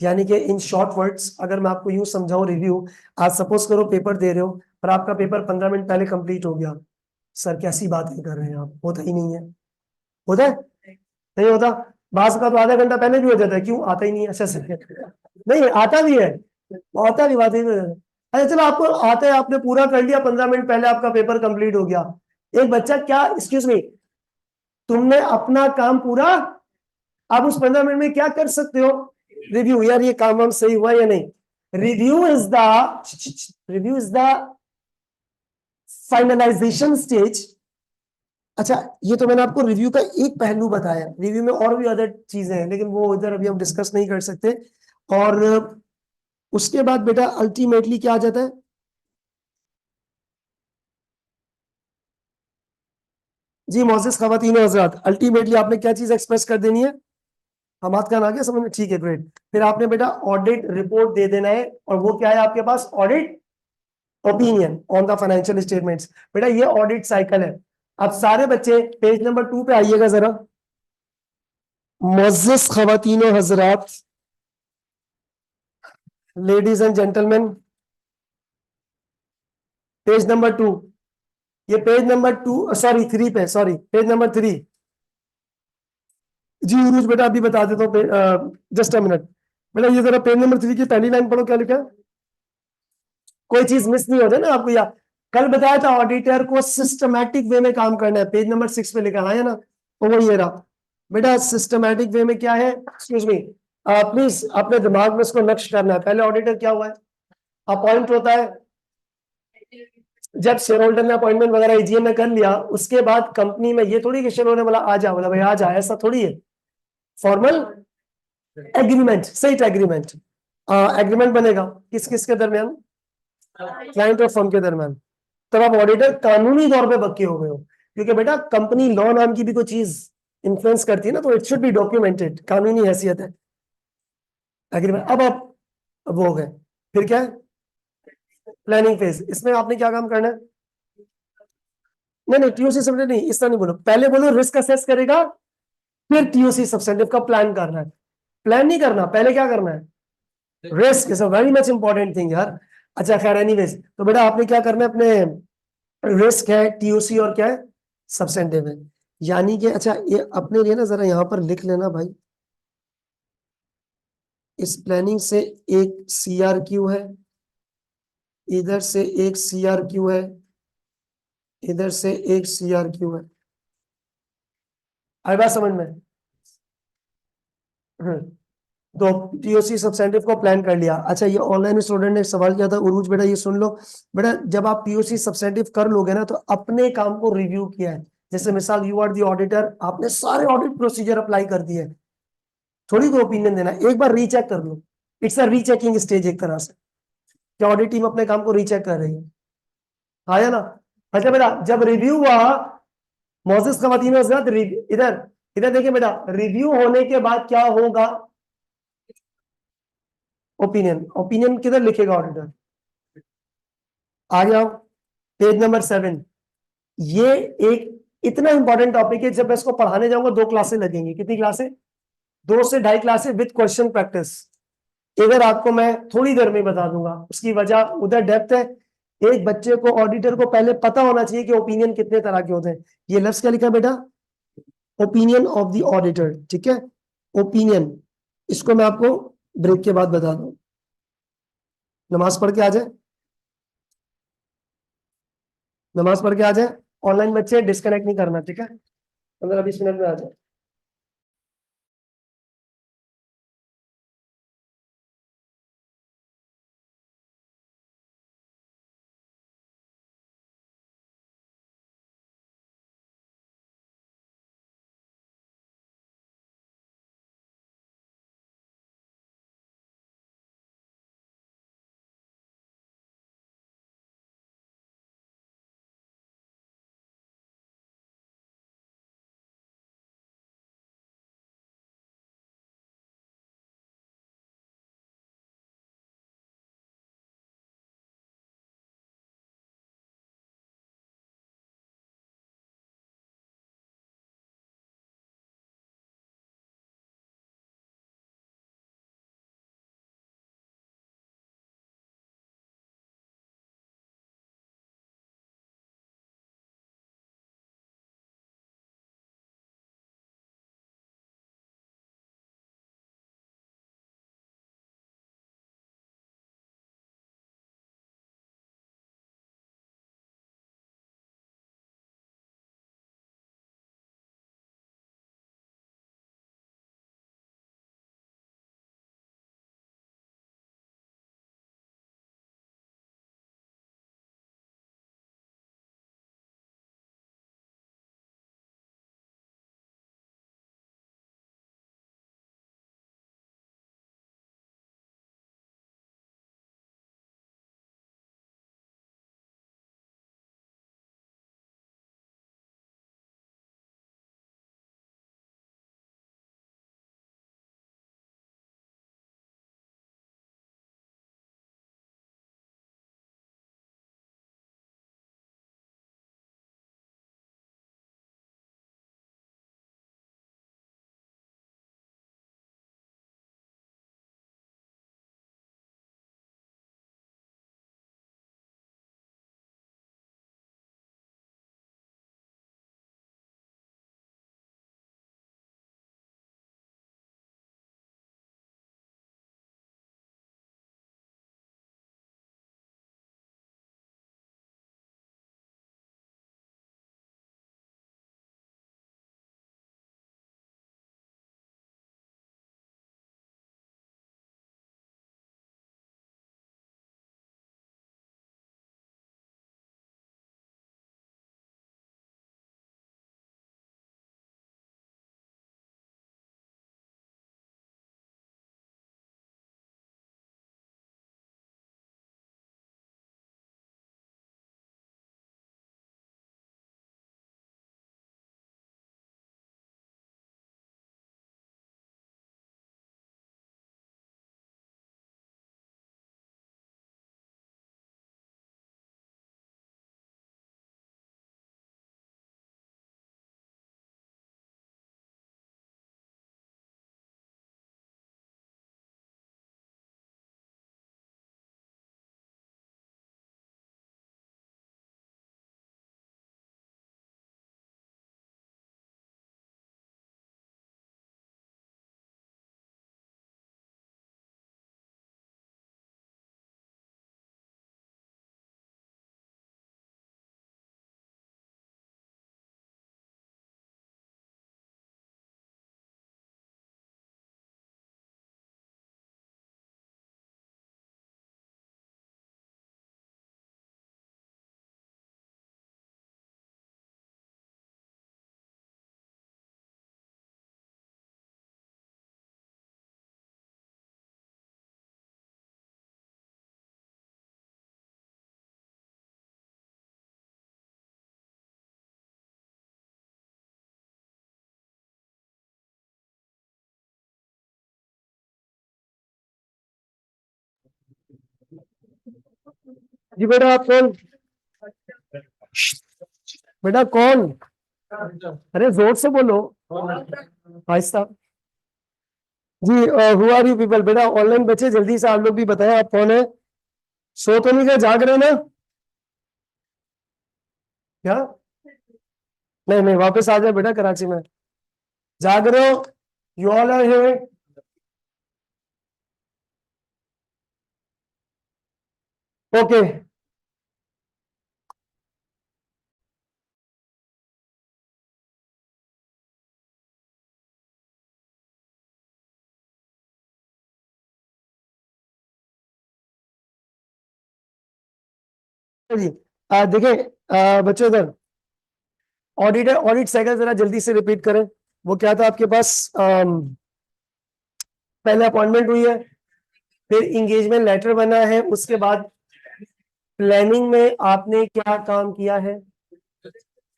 यानी कि इन शॉर्ट वर्ड्स अगर मैं आपको यूं समझाऊं रिव्यू, आज सपोज करो पेपर दे रहे हो, पर आपका पेपर 15 मिनट पहले कंप्लीट हो गया, सर कैसी बातें कर रहे हैं आप, होता ही नहीं है। होता है? नहीं होता। बास का तो आधा घंटा पहले भी हो जाता है, क्यों? आता ही नहीं है, अच्छा से नहीं आता भी है, आता भी बात ही नहीं है। अच्छा चलो आपको आता है, आपने पूरा कर लिया, 15 मिनट पहले आपका पेपर कंप्लीट हो गया। एक बच्चा क्या, एक्सक्यूज मी, तुमने अपना काम पूरा, आप उस 15 मिनट में क्या कर सकते हो? रिव्यू, यार ये काम हम सही हुआ या नहीं। Review is the finalisation stage. अच्छा ये तो मैंने आपको रिव्यू का एक पहलू बताया, रिव्यू में और भी अदर चीजें हैं, लेकिन वो इधर अभी हम डिस्कस नहीं कर सकते। और उसके बाद बेटा अल्टीमेटली क्या आ जाता है? जी मोअज़्ज़िज़ ख़वातीन व हज़रात, अल्टीमेटली आपने क्या चीज एक्सप्रेस कर देनी है? हमाद खान आ गया समझ में, ठीक है ग्रेट। फिर आपने बेटा ऑडिट रिपोर्ट दे देना है, और वो क्या है आपके पास? Audit opinion on the financial statements. बेटा ये ऑडिट साइकिल है। अब सारे बच्चे पेज नंबर 2 पे आइएगा जरा, मुअज़्ज़िज़ ख़वातीन व हज़रात, ladies and gentleman, page number 2, ये पेज नंबर 2 सॉरी 3 पे, सॉरी पेज नंबर 3। जी उरूज बेटा अभी बता देता हूँ, जस्ट अ मिनट। बेटा ये जरा पेज नंबर 3 की पहली लाइन पढ़ो, क्या लिखा है? कोई चीज मिस नहीं होता ना आपको, या कल बताया था ऑडिटर को सिस्टमैटिक वे में काम करना है, पेज नंबर 6 पे लिखा है ना, तो वो ये रहा बेटा। सिस्टमैटिक वे में क्या है, एक्सक्यूज मी, प्लीज अपने दिमाग में इसको नक्श करना है। पहले ऑडिटर क्या हुआ है? अपॉइंट होता है, जब शेयर होल्डर ने अपॉइंटमेंट वगैरह एजीएम में कर लिया, उसके बाद कंपनी में ये थोड़ी कि शेयर होल्डर बोला आ जा, बोला भाई आ जा, ऐसा थोड़ी है। फॉर्मल एग्रीमेंट, सही एग्रीमेंट, एग्रीमेंट बनेगा किस किस के दरमियान? क्लाइंट और फर्म के दरमियान, तब आप ऑडिटर कानूनी तौर पे पक्के हो गए हो, क्योंकि बेटा कंपनी लॉ नाम की भी कोई चीज इन्फ्लुएंस करती है ना, तो इट शुड बी डॉक्यूमेंटेड, कानूनी हैसियत है। एग्रीमेंट, अब आप वो हो गए। फिर क्या है? प्लानिंग फेज, इसमें आपने क्या काम करना है? नहीं नहीं, टीओसी सब्जेक्ट नहीं, इस तरह नहीं बोलो, पहले बोलो रिस्क असेस करेगा, फिर टीओसी सब्जेक्टिव का प्लान करना है। प्लान नहीं करना, पहले क्या करना है? Risk is a very much important thing यार। अच्छा खैर, एनीवेज, तो बेटा आपने क्या करना है, अपने रिस्क है, टीओसी और क्या है, सब्सटेंटिव है। यानी कि अच्छा, ये अपने लिए ना जरा यहां पर लिख लेना भाई, इस प्लानिंग से एक सीआरक्यू है, इधर से एक सीआरक्यू है, इधर से एक सीआरक्यू है। आई बात समझ में? हम्म। तो टीओसी सब्सटेंटिव को प्लान कर लिया। अच्छा, ये ऑनलाइन स्टूडेंट ने एक सवाल किया था, उरूज बेटा ये सुन लो। बेटा जब आप टीओसी सब्सटेंटिव कर लोगे ना, तो अपने काम को रिव्यू किया है। जैसे मिसाल, यू आर दी ऑडिटर, आपने सारे ऑडिट प्रोसीजर अप्लाई कर दिए, थोड़ी कोई ओपिनियन देना, एक बार रीचेक कर लो। इट्स अ रीचेकिंग स्टेज एक तरह से, क्या ऑडिट टीम अपने काम को रीचेक कर रही है। हाँ या ना? अच्छा बेटा, जब रिव्यू हुआ, मोसेस खवातीन और हज़रात, इधर इधर देखिए बेटा, रिव्यू होने के बाद क्या होगा? ओपिनियन। ओपिनियन किधर लिखेगा ऑडिटर? आ जाओ, पेज नंबर 7। ये एक इतना इंपॉर्टेंट टॉपिक है, जब मैं इसको पढ़ाने जाऊंगा 2 क्लासें लगेंगी। कितनी क्लासें? 2 से 2.5 क्लासें विद क्वेश्चन प्रैक्टिस। इधर आपको मैं थोड़ी देर में बता दूंगा, उसकी वजह उधर डेप्थ है। एक बच्चे को, ऑडिटर को पहले पता होना चाहिए कि ओपिनियन कितने तरह के होते हैं। ये लफ्ज क्या लिखा है बेटा? ओपिनियन ऑफ द ऑडिटर, ठीक है, ओपिनियन। इसको मैं आपको ब्रेक के बाद बता दूं। नमाज पढ़ के आ जाए, नमाज पढ़ के आ जाए। ऑनलाइन बच्चे डिस्कनेक्ट नहीं करना, ठीक है, 15-20 मिनट में आ जाए। जी बेटा आप कौन? बेटा कौन? अरे जोर से बोलो, आहिस्ता। जी हु आर यू पीपल? बेटा ऑनलाइन बच्चे जल्दी से आप लोग भी बताएं आप कौन है? सो तो नहीं गए, जाग रहे ना? क्या? नहीं नहीं, वापस आ जाए बेटा कराची में। जाग रहे हो? You all are here? Okay. जी देखें बच्चों इधर, ऑडिट साइकिल जरा जल्दी से रिपीट करें। वो क्या था आपके पास? पहले अपॉइंटमेंट हुई है, फिर इंगेजमेंट लेटर बना है, उसके बाद प्लानिंग में आपने क्या काम किया है?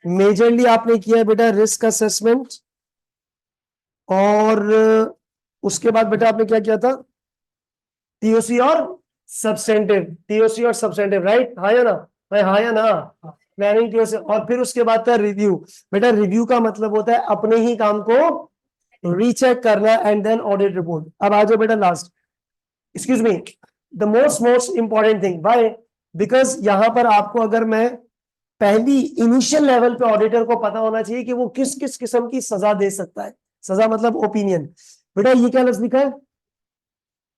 मेजरली आपने किया है बेटा रिस्क असेसमेंट, और उसके बाद बेटा आपने क्या किया था? टीओसी और सब्सटेंटिव, टीओसी और सब्सटेंटिव, राइट? हाँ या ना भाई? हाँ या ना? प्लानिंग, टीओसी, और फिर उसके बाद था रिव्यू। बेटा रिव्यू का मतलब होता है अपने ही काम को रीचेक करना, एंड देन ऑडिट रिपोर्ट। अब आ जाओ बेटा last, excuse me, the most important thing, why? Because यहां पर आपको, अगर मैं पहली इनिशियल लेवल पे ऑडिटर को पता होना चाहिए कि वो किस किस किस्म की सजा दे सकता है। सजा मतलब ओपिनियन। बेटा ये क्या लफ्ज लिखा है?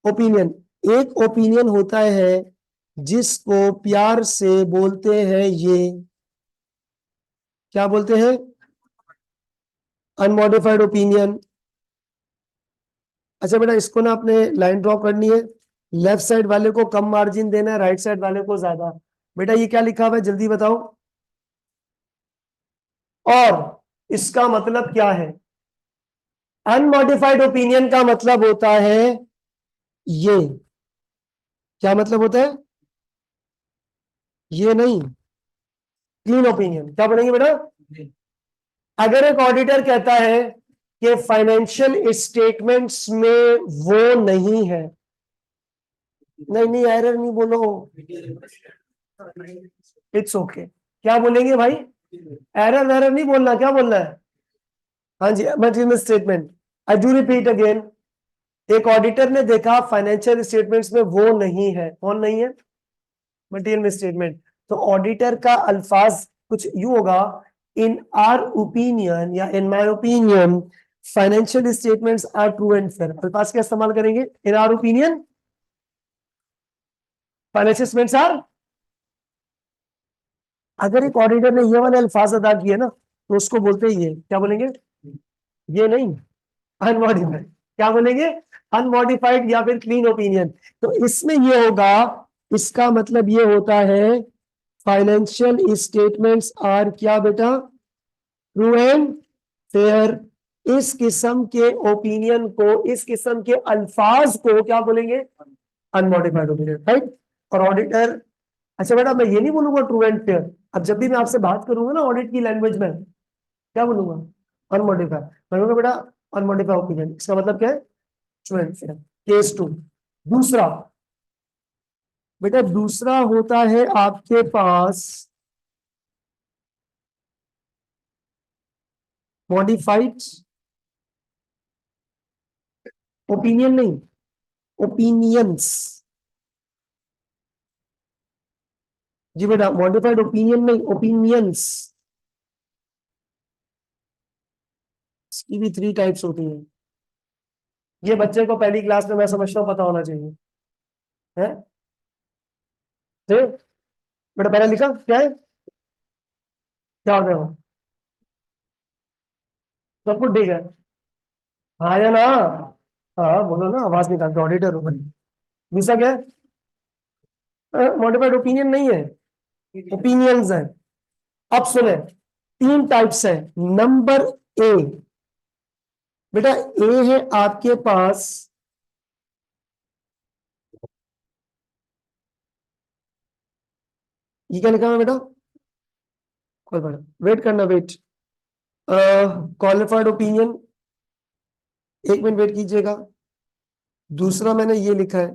ओपिनियन। एक ओपिनियन होता है जिसको प्यार से बोलते हैं ये, क्या बोलते हैं? Unmodified opinion. अच्छा बेटा इसको ना आपने लाइन ड्रॉ करनी है, लेफ्ट साइड वाले को कम मार्जिन देना है, राइट साइड वाले को ज्यादा। बेटा ये क्या लिखा हुआ है जल्दी बताओ, और इसका मतलब क्या है? अनमॉडिफाइड ओपिनियन का मतलब होता है ये, क्या मतलब होता है? ये नहीं, क्लीन ओपिनियन। क्या बोलेंगे बेटा? अगर एक ऑडिटर कहता है कि फाइनेंशियल स्टेटमेंट्स में वो नहीं है, नहीं नहीं एरर नहीं बोलो, इट्स ओके। क्या बोलेंगे भाई? एरर एरर नहीं बोलना, क्या बोलना है? हाँ जी, material statement. I do repeat again, एक ऑडिटर ने देखा फाइनेंशियल स्टेटमेंट्स में वो नहीं है, कौन नहीं है? Material statement. तो ऑडिटर का अल्फाज कुछ यूं होगा, इन आर ओपिनियन या in my opinion financial statements are true and fair. अल्फाज का इस्तेमाल करेंगे, in our opinion financial statements are. अगर एक ऑडिटर ने ये वाले अल्फाज अदा किए ना, तो उसको बोलते हैं ये, क्या बोलेंगे? ये नहीं, अनमॉडिफाइड। क्या बोलेंगे? अनमॉडिफाइड या फिर क्लीन ओपिनियन। तो इसमें ये होगा, इसका मतलब ये होता है फाइनेंशियल स्टेटमेंट्स आर क्या बेटा? True and fair. इस किस्म के ओपिनियन को, इस किस्म के अल्फाज को क्या बोलेंगे? Unmodified opinion, right? और ऑडिटर, अच्छा बेटा मैं ये नहीं बोलूंगा ट्रू एंड फेयर। अब जब भी मैं आपसे बात करूंगा ना ऑडिट की लैंग्वेज में, क्या बोलूंगा? अनमॉडिफाइड। मैं बोलूंगा बेटा अनमॉडिफाइड ओपिनियन, इसका मतलब क्या है? True and fair. केस 2। दूसरा बेटा, दूसरा होता है आपके पास मॉडिफाइड ओपिनियन, नहीं ओपिनियंस। जी बेटा, मॉडिफाइड ओपिनियन नहीं, ओपिनियंस। इसकी भी 3 टाइप्स होती हैं। ये बच्चे को पहली क्लास में मैं समझता हूँ पता होना चाहिए, है? बेटा पहले लिखा क्या है? क्या होता है वो? सब कुछ ठीक है? हाँ या ना? हाँ बोलो ना, आवाज निकाल के, ऑडिटर हो भाई। दूसरा क्या है? मॉडिफाइड ओपिनियन नहीं है, ओपिनियंस है। अब सुने, 3 टाइप्स है। नंबर ए, बेटा ए है आपके पास, ये क्या लिखा है बेटा? कोई बात, वेट करना, wait. Qualified opinion, 1 minute wait कीजिएगा। दूसरा मैंने ये लिखा है,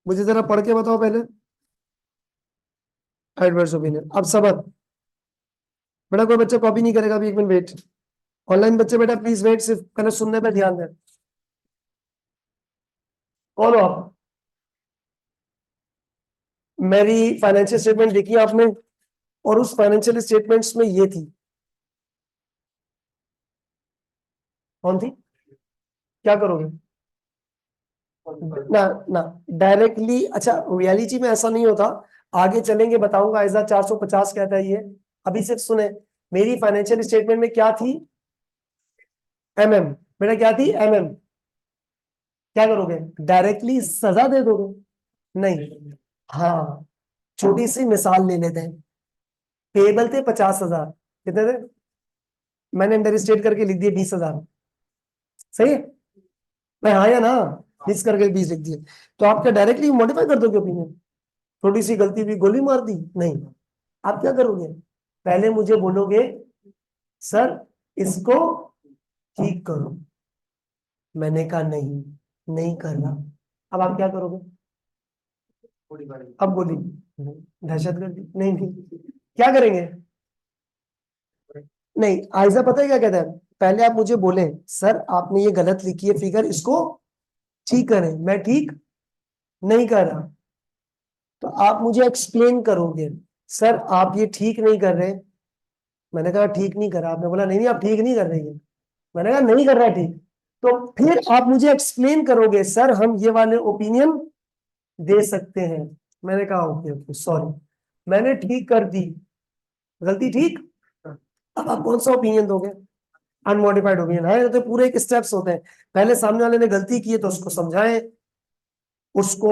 मुझे जरा पढ़ के बताओ पहले। Adverse opinion. अब सबक बेटा, कोई बच्चा कॉपी नहीं करेगा अभी, एक मिनट वेट। ऑनलाइन बच्चे बेटा प्लीज वेट, सिर्फ पहले सुनने पे ध्यान दें। कौन हो आप? मेरी फाइनेंशियल स्टेटमेंट देखी आपने, और उस फाइनेंशियल स्टेटमेंट्स में ये थी, कौन थी? क्या करोगे? ना ना डायरेक्टली, अच्छा रियलिटी में ऐसा नहीं होता, आगे चलेंगे बताऊंगा। ऐसा 450 कहता है ये, अभी सिर्फ सुने। मेरी फाइनेंशियल स्टेटमेंट में क्या थी? एमएम। बेटा क्या थी? एमएम। क्या करोगे? डायरेक्टली सजा दे दोगे? नहीं। हाँ, छोटी सी मिसाल ले लेते हैं। पेबल थे 50,000, कितने थे? मैंने अंडर स्टेट करके लिख दिए 20,000। सही है? मैं हाँ या ना मिस करके 20 लिख दिए, तो आप क्या डायरेक्टली मॉडिफाई कर दोगे ओपिनियन? छोटी सी गलती भी गोली मार दी? नहीं। आप क्या करोगे? पहले मुझे बोलोगे सर इसको ठीक करो, मैंने कहा नहीं, नहीं करना। अब आप क्या करोगे? अब गोली, दहशतगर्दी? नहीं नहीं, क्या करेंगे? नहीं, आयजा पता है क्या कहता है? पहले आप मुझे बोले सर आपने ये गलत लिखी है फिगर, इसको ठीक करें। मैं ठीक नहीं कर रहा, तो आप मुझे एक्सप्लेन करोगे सर आप ये ठीक नहीं कर रहे। मैंने कहा ठीक नहीं कर रहा, आपने बोला नहीं नहीं आप ठीक नहीं कर रहे हैं। मैंने कहा नहीं कर रहा है ठीक, तो फिर आप मुझे एक्सप्लेन करोगे सर हम ये वाले ओपिनियन दे सकते हैं। मैंने कहा ओके ओके सॉरी, मैंने ठीक कर दी, गलती ठीक। अब आप कौन सा ओपिनियन दोगे? अनमोडिफाइड ओपिनियन है, तो पूरे एक स्टेप्स होते हैं। पहले सामने वाले ने गलती की है तो उसको समझाएं, उसको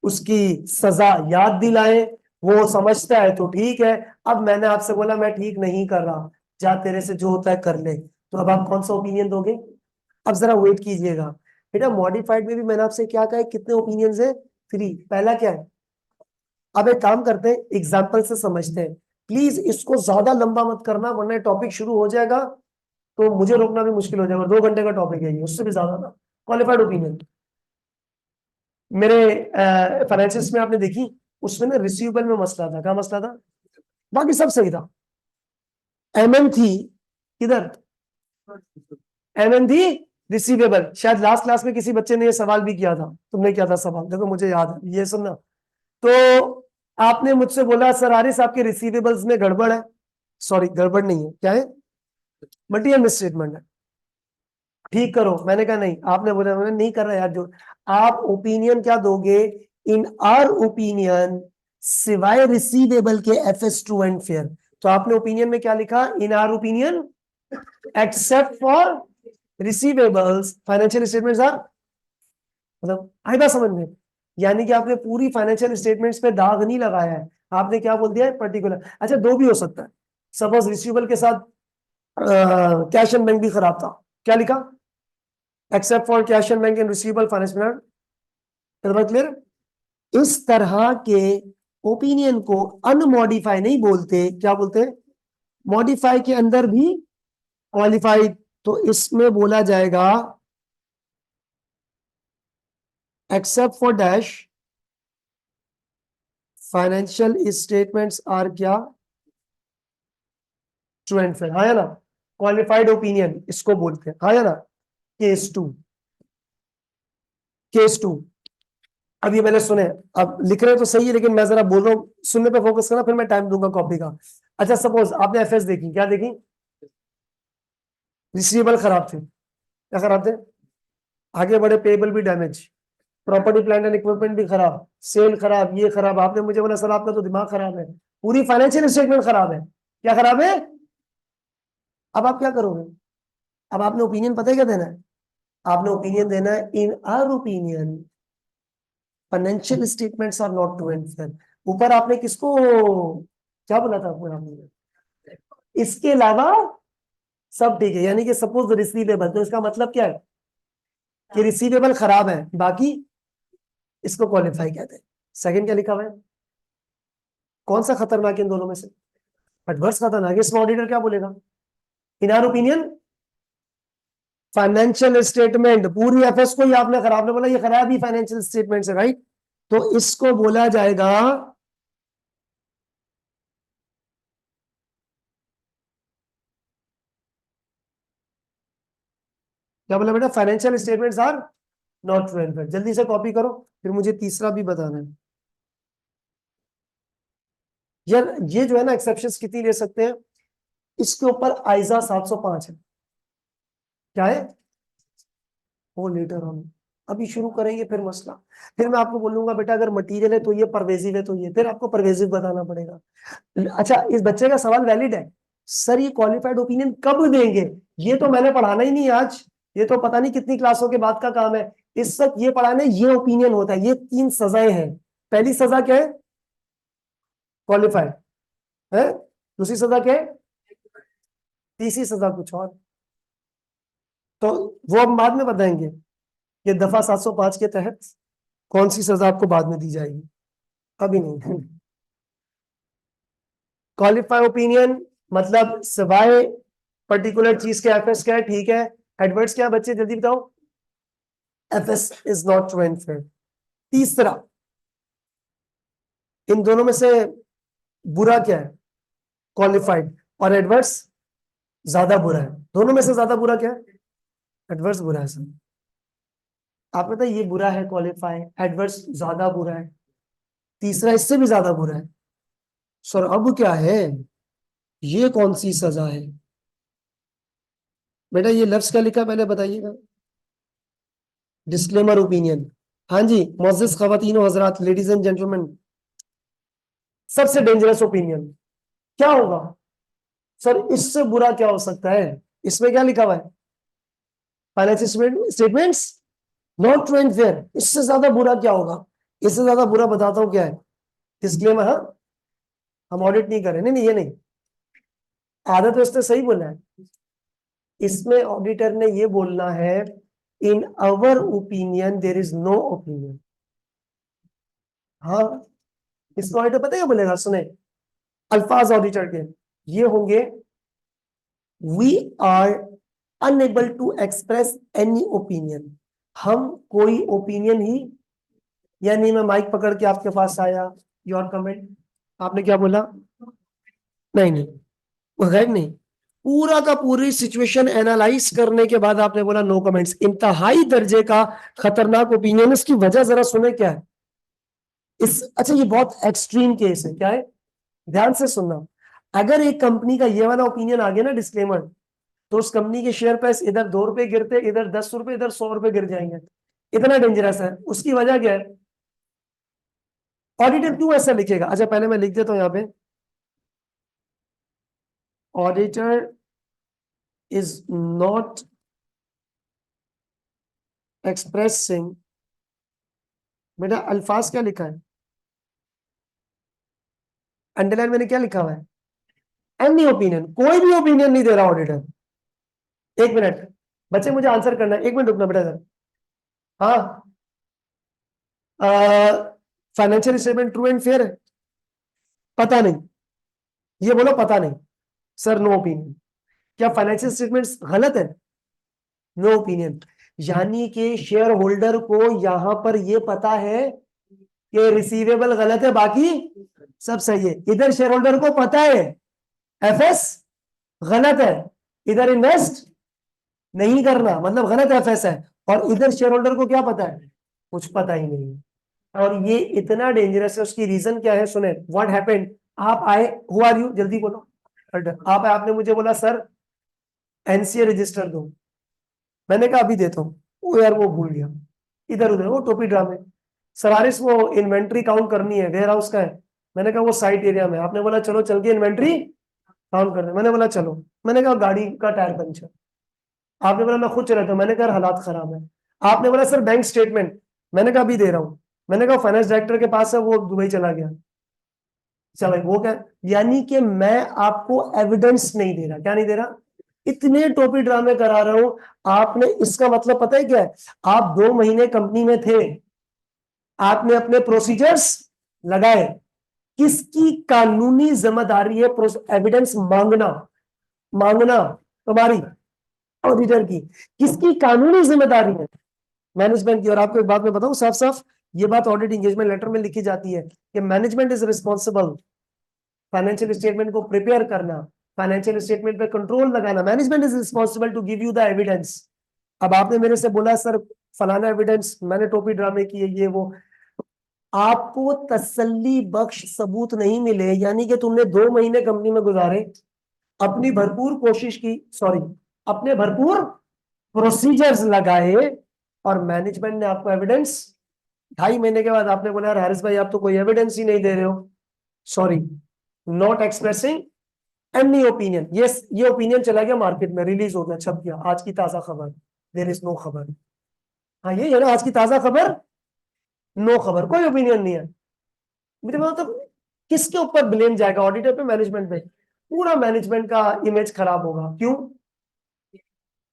उसकी सजा याद दिलाएं, वो समझता है तो ठीक है। अब मैंने आपसे बोला मैं ठीक नहीं कर रहा, जा तेरे से जो होता है कर ले, तो अब आप कौन सा ओपिनियन दोगे? अब जरा वेट कीजिएगा बेटा, मॉडिफाइड में भी मैंने आपसे क्या कहा है, कितने ओपिनियंस है? 3। पहला क्या है? अब एक काम करते हैं, एग्जाम्पल से समझते हैं। प्लीज इसको ज्यादा लंबा मत करना, वरना टॉपिक शुरू हो जाएगा तो मुझे रोकना भी मुश्किल हो जाएगा। 2 घंटे का टॉपिक है ये, उससे भी ज्यादा था। क्वालिफाइड ओपिनियन मेरे फाइनेंसियल्स में आपने देखी, उसमें ना रिसीवेबल में मसला था। क्या मसला था? बाकी सब सही था। एमएम थी किधर? एमएम थी रिसीवेबल। शायद लास्ट क्लास में किसी बच्चे ने ये सवाल भी किया था। तुमने किया था सवाल? देखो मुझे याद है, ये सुनना। तो आपने मुझसे बोला सर आरिस आपके रिसीवेबल्स में गड़बड़ है। सॉरी गड़बड़ नहीं है, क्या है? मल्टीपल मिसस्टेटमेंट है, ठीक करो। मैंने कहा नहीं, आपने बोला मैंने नहीं कर रहा यार। जो आप ओपिनियन क्या दोगे? इन आर ओपिनियन सिवाय रिसीवेबल के एफएस ट्रू एंड फेयर। तो आपने ओपिनियन में क्या लिखा? In our opinion except for receivables financial statements are, मतलब आई बात समझ में? यानी कि आपने पूरी फाइनेंशियल स्टेटमेंट्स पे दाग नहीं लगाया है, आपने क्या बोल दिया है? पर्टिकुलर। अच्छा दो भी हो सकता है, सपोज रिसीवेबल के साथ कैश एंड बैंक भी खराब था, क्या लिखा? Except for cash and bank and receivable financial. Clear? इस तरह के ओपिनियन को अनमॉडिफाई नहीं बोलते, क्या बोलते? मॉडिफाई के अंदर भी क्वालिफाइड। तो इसमें बोला जाएगा except for dash financial statements are क्या? True and fair. हाँ या ना? क्वालिफाइड ओपिनियन इसको बोलते हैं, हाँ या ना? Case 2, case 2। अब ये मैंने सुने, अब लिख रहे तो सही है, लेकिन मैं जरा बोल रहा हूँ, सुनने पे फोकस करना, फिर मैं टाइम दूंगा कॉपी का। अच्छा सपोज आपने एफएस देखी, क्या देखी? रिसीवेबल खराब थे। क्या खराब थे? आगे बड़े, पेबल भी damage, property plant and equipment भी खराब, सेल खराब, ये खराब। आपने मुझे बोला सर आपका तो दिमाग खराब है, पूरी फाइनेंशियल स्टेटमेंट खराब है। क्या खराब है? अब आप क्या करोगे? अब आपने ओपिनियन पता है क्या देना है? आपने ओपिनियन देना है in our opinion financial statements are not true and fair. ऊपर आपने किसको क्या बोला था? आपने इसके अलावा सब ठीक है, यानी कि सपोज रिसीवेबल, तो इसका मतलब क्या है कि रिसीवेबल खराब है, बाकी इसको क्वालिफाई कहते हैं। सेकंड क्या लिखा हुआ है? कौन सा खतरनाक है इन दोनों में से? एडवर्स खतरनाक है। इसमें ऑडिटर क्या बोलेगा? In our opinion financial statement पूरी एफएस को ही आपने खराब, ने बोला ये खराब ही फाइनेंशियल स्टेटमेंट है, राइट? तो इसको बोला जाएगा क्या बोला बेटा? Financial statements are not true and fair. जल्दी से कॉपी करो, फिर मुझे तीसरा भी बताना है। यार ये जो है ना एक्सेप्शंस कितनी ले सकते हैं, इसके ऊपर आइजा 705 है। क्या है वो? लेटर ऑन, अभी शुरू करेंगे फिर मसला। फिर मैं आपको बोलूंगा बेटा अगर मटेरियल है तो ये, परवेजिव है तो ये, फिर आपको परवेजिव बताना पड़ेगा। अच्छा, इस बच्चे का सवाल वैलिड है, सर ये क्वालिफाइड ओपिनियन कब देंगे? ये तो मैंने पढ़ाना ही नहीं आज, ये तो पता नहीं कितनी क्लासों के बाद का काम है। इस वक्त ये पढ़ाने ये ओपिनियन होता है। ये 3 सजाएं हैं। पहली सजा क्या है? क्वालिफाइड है। दूसरी सजा क्या है? तीसरी सजा कुछ और, तो वो हम बाद में बताएंगे। ये दफा 705 के तहत कौन सी सजा आपको बाद में दी जाएगी, अभी नहीं। क्वालिफाई ओपिनियन मतलब सिवाय पर्टिकुलर चीज के एफएस क्या है, ठीक है। एडवर्ड्स क्या है बच्चे, जल्दी बताओ? FS is not true and fair. तीसरा, इन दोनों में से बुरा क्या है? क्वालिफाइड और एडवर्ड्स ज्यादा बुरा है। दोनों में से ज्यादा बुरा क्या है? एडवर्ड्स बुरा है सर। आप पता है ये बुरा है क्वालिफाई, एडवर्ड्स ज्यादा बुरा है, तीसरा इससे भी ज्यादा बुरा है। सर अब क्या है, ये कौन सी सजा है? बेटा ये लफ्ज क्या लिखा पहले बताइएगा? Disclaimer opinion. हाँ जी मोअज़्ज़िज़ ख़वातीन व हज़रात, लेडीज एंड जेंटलमैन, सबसे डेंजरस ओपिनियन क्या होगा? सर इससे बुरा क्या हो सकता है? इसमें क्या लिखा हुआ है? Financial statements not true and fair. इससे ज्यादा बुरा क्या होगा? इससे ज्यादा बुरा बताता हूं क्या है। डिस्क्लेमर, हाँ हम ऑडिट नहीं कर रहे, नहीं नहीं ये नहीं, आदत तो इसने सही बोला है। इसमें ऑडिटर ने ये बोलना है in our opinion there is no opinion. हाँ इसको ऑडिटर पता है क्या बोलेगा? सुने अल्फाज ऑडिटर के ये होंगे, we are unable to express any opinion. हम कोई ओपिनियन ही, यानी मैं माइक पकड़ के आपके पास आया, योर कमेंट, आपने क्या बोला? नहीं नहीं वो गैर नहीं, पूरा का पूरी सिचुएशन एनालाइज करने के बाद आपने बोला नो कमेंट्स। इंतहाई दर्जे का खतरनाक ओपिनियन। इसकी वजह जरा सुने क्या है इस, अच्छा ये बहुत एक्सट्रीम केस है, क्या है ध्यान से सुनना। अगर एक कंपनी का ये वाला ओपिनियन आ गया ना डिस्क्लेमर, तो उस कंपनी के शेयर प्राइस इधर 2 रुपए गिरते, इधर 10 रुपए, इधर 100 रुपए गिर जाएंगे। इतना डेंजरस है। उसकी वजह क्या है? ऑडिटर क्यों ऐसा लिखेगा? अच्छा पहले मैं लिख देता हूं यहां पे, ऑडिटर इज नॉट एक्सप्रेसिंग, बेटा अल्फाज क्या लिखा है? अंडरलाइन मैंने क्या लिखा हुआ है? एनी ओपिनियन, कोई भी ओपिनियन नहीं दे रहा ऑडिटर। 1 मिनट बच्चे मुझे आंसर करना है, 1 मिनट रुकना बेटा सर। हाँ financial statement true and fair है? पता नहीं, ये बोलो पता नहीं। Sir no opinion. क्या फाइनेंशियल स्टेटमेंट्स गलत है? No opinion. यानी कि शेयर होल्डर को यहां पर ये पता है कि रिसीवेबल गलत है, बाकी सब सही है। इधर शेयर होल्डर को पता है एफएस गलत है, इधर इन्वेस्ट नहीं करना मतलब गलत एफएस है, और इधर शेयर होल्डर को क्या पता है? कुछ पता ही नहीं है। और ये इतना डेंजरस है। उसकी रीजन क्या है सुने, व्हाट हैपेंड। आप आए, हु आर यू, जल्दी बोलो। आप आए, आपने मुझे बोला सर एनसीए रजिस्टर दो, मैंने कहा अभी देता हूँ। वो यार वो भूल गया, इधर उधर वो टोपी ड्रामे। सरारिस वो इन्वेंट्री काउंट करनी है, वेयर हाउस का है। मैंने कहा वो साइट एरिया में। आपने बोला चलो चल के इन्वेंट्री काउंट कर दे। मैंने बोला चलो। मैंने कहा गाड़ी का टायर पंचर। आपने बोला मैं खुद चला था। मैंने कहा हालात खराब है। आपने बोला सर बैंक स्टेटमेंट, मैंने कहा अभी दे रहा हूँ। मैंने कहा फाइनेंस डायरेक्टर के पास है, वो दुबई चला गया। चलो वो क्या, यानी कि मैं आपको एविडेंस नहीं दे रहा। क्या नहीं दे रहा? इतने टोपी ड्रामे करा रहा हूं। आपने, इसका मतलब पता है क्या है? आप 2 महीने कंपनी में थे, आपने अपने प्रोसीजर्स लगाए। किसकी कानूनी जिम्मेदारी है एविडेंस मांगना? मांगना तुम्हारी, ऑडिटर की। किसकी कानूनी जिम्मेदारी है? मैनेजमेंट की। और आपको एक बात मैं बताऊं साफ साफ, ये बात ऑडिट एंगेजमेंट लेटर में लिखी जाती है कि management is responsible financial statement को प्रिपेयर करना, फाइनेंशियल स्टेटमेंट पे कंट्रोल लगाना। Management is responsible to give you the evidence. अब आपने मेरे से बोला सर फलाना एविडेंस, मैंने टोपी ड्रामे किए ये वो, आपको तसल्ली बख्श सबूत नहीं मिले, यानी कि तुमने 2 महीने कंपनी में गुजारे, अपनी भरपूर कोशिश की, सॉरी अपने भरपूर प्रोसीजर्स लगाए, और मैनेजमेंट ने आपको एविडेंस 2.5 महीने के बाद आपने बोला यार हारिस भाई आप तो कोई एविडेंस ही नहीं दे रहे हो, sorry, not expressing any opinion. ये ओपिनियन चला गया मार्केट में, रिलीज हो गया, छप गया, आज की ताजा खबर, देयर इज नो खबर। हाँ ये है ना आज की ताजा खबर, नो खबर, कोई ओपिनियन नहीं है। मेरे मतलब किसके ऊपर ब्लेम जाएगा, ऑडिटर पे, मैनेजमेंट पे? पूरा मैनेजमेंट का इमेज खराब होगा। क्यों?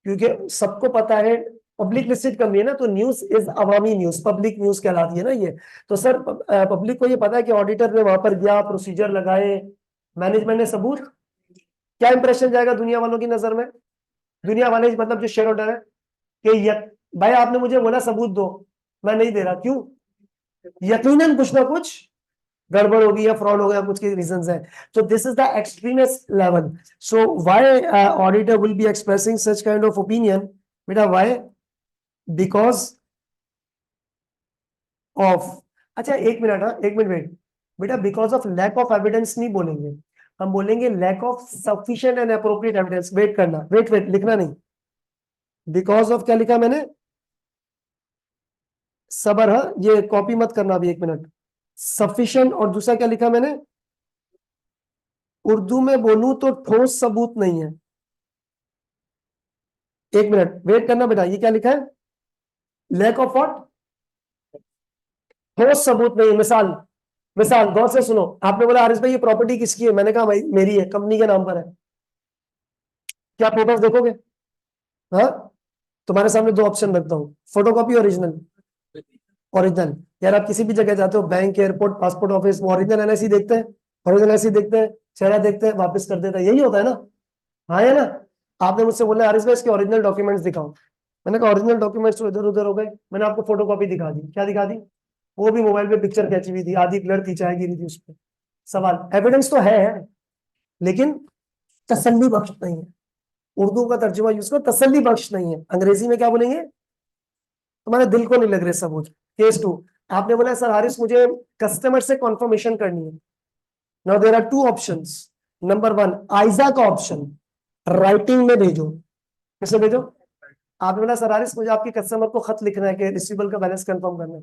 क्योंकि सबको पता है पब्लिक लिस्टेड कंपनी है ना, तो news is Awami news, public news कहलाती है ना ये। तो सर पब्लिक को ये पता है कि ऑडिटर ने वहां पर गया, प्रोसीजर लगाए, मैनेजमेंट ने सबूत, क्या इंप्रेशन जाएगा दुनिया वालों की नजर में? दुनिया वाले मतलब जो शेयर होल्डर है कि भाई आपने मुझे बोला सबूत दो, मैं नहीं दे रहा, क्यों? यकीनन कुछ ना कुछ गड़बड़ होगी या फ्रॉड हो गया, कुछ के रीजंस है। So this is the extremist level. So why auditor will be expressing such kind of opinion? बेटा why? Because of, अच्छा एक मिनट, हाँ एक मिनट वेट बेटा, because of lack of evidence नहीं बोलेंगे, हम बोलेंगे lack of sufficient and appropriate evidence. Wait करना, वेट वेट लिखना नहीं, बिकॉज ऑफ क्या लिखा मैंने, सबर, हाँ ये कॉपी मत करना अभी, एक मिनट, सफिशिएंट, और दूसरा क्या लिखा मैंने, उर्दू में बोलूं तो ठोस सबूत नहीं है। एक मिनट वेट करना बेटा, ये क्या लिखा है, लैक ऑफ व्हाट, ठोस सबूत नहीं। मिसाल, मिसाल गौर से सुनो, आपने बोला हारिस भाई ये प्रॉपर्टी किसकी है, मैंने कहा भाई मेरी है, कंपनी के नाम पर है, क्या फोटोज देखोगे? हाँ, तुम्हारे सामने 2 ऑप्शन रखता हूँ, फोटोकॉपी, ओरिजिनल। ओरिजिनल, यार आप किसी भी जगह जाते हो, बैंक, एयरपोर्ट, पासपोर्ट ऑफिस, वो ओरिजिनल एनआईसी देखते हैं, ओरिजिनल एनआईसी देखते हैं, चेहरा देखते हैं, वापस कर देते हैं, यही होता है ना? हाँ है ना? आपने मुझसे बोला हारिस भाई इसके ओरिजिनल डॉक्यूमेंट्स दिखाओ, मैंने कहा ओरिजिनल डॉक्यूमेंट्स तो इधर उधर हो गए, मैंने आपको फोटोकॉपी दिखा दी, क्या दिखा दी? वो भी मोबाइल पे पिक्चर खींची हुई थी, आधी ब्लर थी, चाय गिरी थी उस पर। सवाल, एविडेंस तो है लेकिन तसल्ली बख्श नहीं है। उर्दू का तर्जुमा यूज करो, तसल्ली बख्श नहीं है, अंग्रेजी में क्या बोलेंगे? तुम्हारे दिल को नहीं लग रहे सबूत। केस 2, आपने बोला सर हारिस मुझे कस्टमर से कॉन्फर्मेशन करनी है। Now there are 2 options. Number 1 आइजा का ऑप्शन, राइटिंग में भेजो, कैसे भेजो? आपने बोला सर हारिस मुझे आपके कस्टमर को खत लिखना है कि रिसीवेबल का बैलेंस कंफर्म करना है।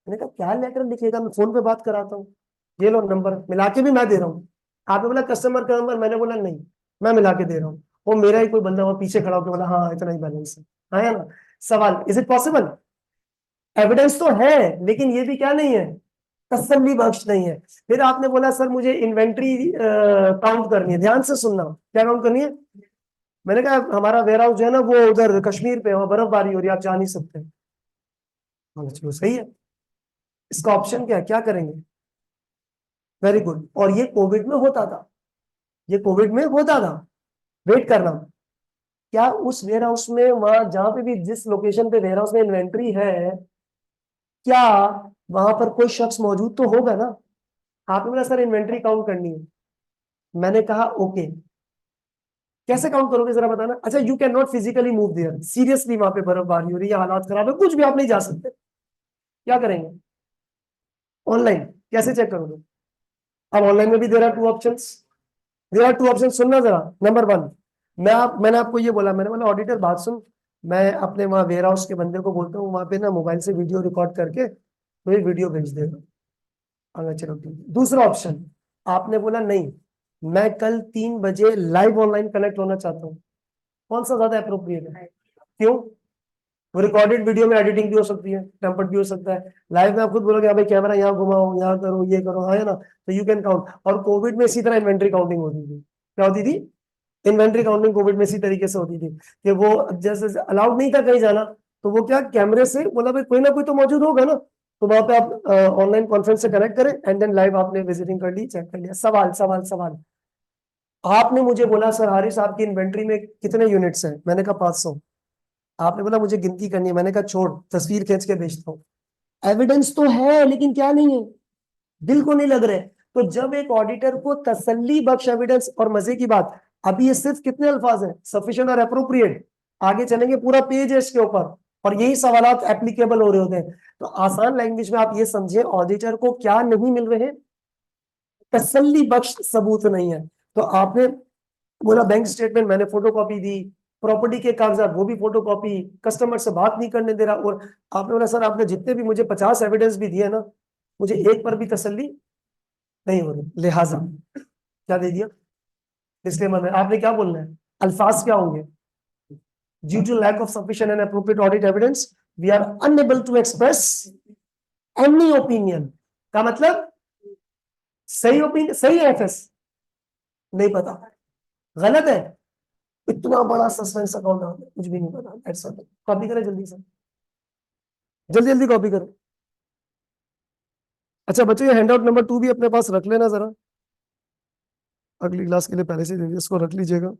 मैंने कहा क्या लेटर लिखेगा, मैं फोन पे बात कराता हूँ, ये लो नंबर मिला के भी मैं दे रहा हूँ। आपने बोला कस्टमर का नंबर, मैंने बोला नहीं मैं मिला के दे रहा हूँ, वो मेरा ही कोई बंदा वो पीछे खड़ा होकर बोला हाँ इतना ही बैलेंस है। हाँ या ना? सवाल, इज इट पॉसिबल? एविडेंस तो है लेकिन ये भी क्या नहीं है, तसल्ली बख्श नहीं है। फिर आपने बोला सर मुझे इन्वेंट्री काउंट करनी है, ध्यान से सुनना, क्या काउंट करनी है? मैंने कहा हमारा वेयर हाउस जो है ना वो उधर कश्मीर पे, वहां बर्फबारी हो रही है, आप जा नहीं सकते। चलो सही है, इसका ऑप्शन क्या है, क्या करेंगे? वेरी गुड, और ये कोविड में होता था, ये कोविड में होता था। वेट करना, क्या उस वेयर हाउस में, वहां जहां पे भी जिस लोकेशन पे वेयर हाउस में इन्वेंट्री है, क्या वहां पर कोई शख्स मौजूद तो होगा ना? आपने बोला सर इन्वेंट्री काउंट करनी है, मैंने कहा ओके, कैसे काउंट करोगे जरा बताना? अच्छा you can not physically move there, seriously वहां पे बर्फबारी हो रही है, हालात खराब है, कुछ भी आप नहीं जा सकते, क्या करेंगे? ऑनलाइन कैसे चेक करोगे? अब ऑनलाइन में भी there are 2 options, there are 2 option, सुनना जरा। नंबर 1, मैंने आपको ये बोला, मैंने बोला ऑडिटर बात सुन, मैं अपने वहाँ वेयर हाउस के बंदे को बोलता हूँ वहां पे ना मोबाइल से वीडियो रिकॉर्ड करके मुझे वीडियो भेज देगा। हाँ चलो ठीक है। दूसरा ऑप्शन, आपने बोला नहीं मैं कल 3 बजे लाइव ऑनलाइन कनेक्ट होना चाहता हूँ, कौन सा ज्यादा अप्रोप्रिएट है? क्यों? वो रिकॉर्डेड वीडियो में एडिटिंग भी हो सकती है, टेम्पर्ड भी हो सकता है, लाइव में आप खुद बोलोगे भाई कैमरा यहाँ घुमाओ, यहाँ करो, ये करो, हाँ है ना? तो यू कैन काउंट। और कोविड में इसी तरह इन्वेंट्री काउंटिंग होती थी, क्या होती थी? इन्वेंट्री काउंटिंग कोविड में इसी तरीके से होती थी कि वो जैसे अलाउड नहीं था कहीं जाना, तो वो क्या कैमरे से बोला भाई कोई ना कोई तो मौजूद होगा ना, तो वहां पे आप ऑनलाइन कॉन्फ्रेंस से कनेक्ट करें एंड देन लाइव आपने विजिटिंग कर ली, चेक कर लिया। सवाल सवाल सवाल, आपने मुझे बोला सर हारिस आपकी इन्वेंट्री में कितने यूनिट्स हैं, मैंने कहा 500। आपने बोला मुझे गिनती करनी है, मैंने कहा छोड़ तस्वीर खींच के भेजता हूँ। एविडेंस तो है लेकिन क्या नहीं है, दिल को नहीं लग रहे। तो जब एक ऑडिटर को तसल्ली बख्श एविडेंस, और मजे की बात, अभी ये सिर्फ कितने अल्फाज हैं, सफिशिएंट और अप्रोप्रिएट, आगे चलेंगे, पूरा पेज है इसके ऊपर और यही सवालात एप्लीकेबल हो रहे होते हैं। तो आसान लैंग्वेज में आप ये समझे, ऑडिटर को क्या नहीं मिल रहे, तसल्ली बख्श सबूत नहीं है। तो आपने बोला बैंक स्टेटमेंट मैंने फोटोकॉपी दी, प्रॉपर्टी के कागजात वो भी फोटोकॉपी, कस्टमर से बात नहीं करने दे रहा, और आपने बोला सर आपने जितने भी मुझे 50 एविडेंस भी दिए ना, मुझे एक पर भी तसल्ली नहीं हो रही, लिहाजा क्या दे दिया डिस्क्लेमर में। आपने क्या बोलना है, अल्फाज क्या होंगे, due to lack of sufficient and appropriate audit evidence we are unable to express any opinion. का मतलब सही ओपिनियन, सही है एफएस, नहीं पता, गलत है, इतना बड़ा सस्पेंस अकाउंट है, कुछ भी नहीं पता, ऐसा कॉपी करें जल्दी से, जल्दी जल्दी कॉपी करें। अच्छा बच्चों, ये हैंडआउट नंबर 2 भी अपने पास रख लेना जरा, अगली क्लास के लिए पहले से दे दिया, इसको रख लीजिएगा।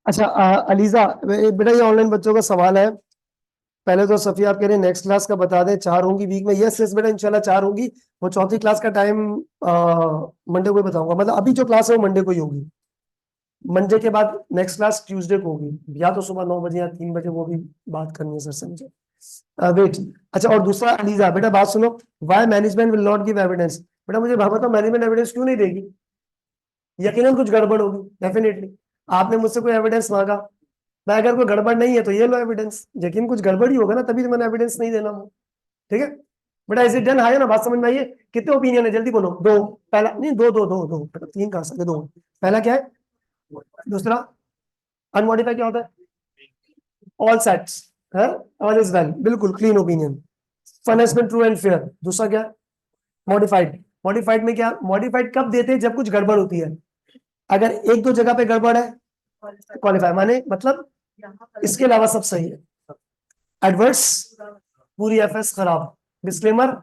अच्छा अलीजा, बेटा ये ऑनलाइन बच्चों का सवाल है। पहले तो सफिया आप कह रहे हैं नेक्स्ट क्लास का बता दें, 4 होंगी वीक में। यस यस बेटा, इंशाल्लाह 4 होंगी। वो चौथी क्लास का टाइम मंडे को ही बताऊंगा, मतलब अभी जो क्लास है वो मंडे को ही होगी। मंडे के बाद नेक्स्ट क्लास ट्यूसडे को होगी, या तो सुबह 9 बजे या 3 बजे, वो भी बात करनी है सर से मुझे। वेट, अच्छा और दूसरा अलीजा बेटा बात सुनो, why management will not give evidence. बेटा मुझे बताओ मैनेजमेंट एविडेंस क्यों नहीं देगी, यकीनन कुछ गड़बड़ होगी डेफिनेटली। आपने मुझसे कोई एविडेंस मांगा, मैं अगर कोई गड़बड़ नहीं है तो ये लो एविडेंस, यकीन कुछ गड़बड़ ही होगा ना, तभी तो मैंने एविडेंस नहीं देना वो। ठीक है बेटा, इज इट डन, है ना, बात समझ में आई है। कितने ओपिनियन है जल्दी बोलो, 2, पहला नहीं, 2 2 2 2 बेटा 3 कहा सकते, 2। पहला क्या है, दूसरा अनमॉडिफाई क्या होता है, ऑल सेट्स है, ऑल इज वेल, बिल्कुल क्लीन ओपिनियन। फनेसमेंट ट्रू एंड फेयर, दूसरा क्या है, मॉडिफाइड। मॉडिफाइड में क्या, मॉडिफाइड कब देते हैं, जब कुछ गड़बड़ होती है। अगर 1-2 जगह पे गड़बड़ है क्वालिफाई, माने मतलब इसके अलावा सब सही है। एडवर्स, पूरी एफएस खराब। डिस्क्लेमर,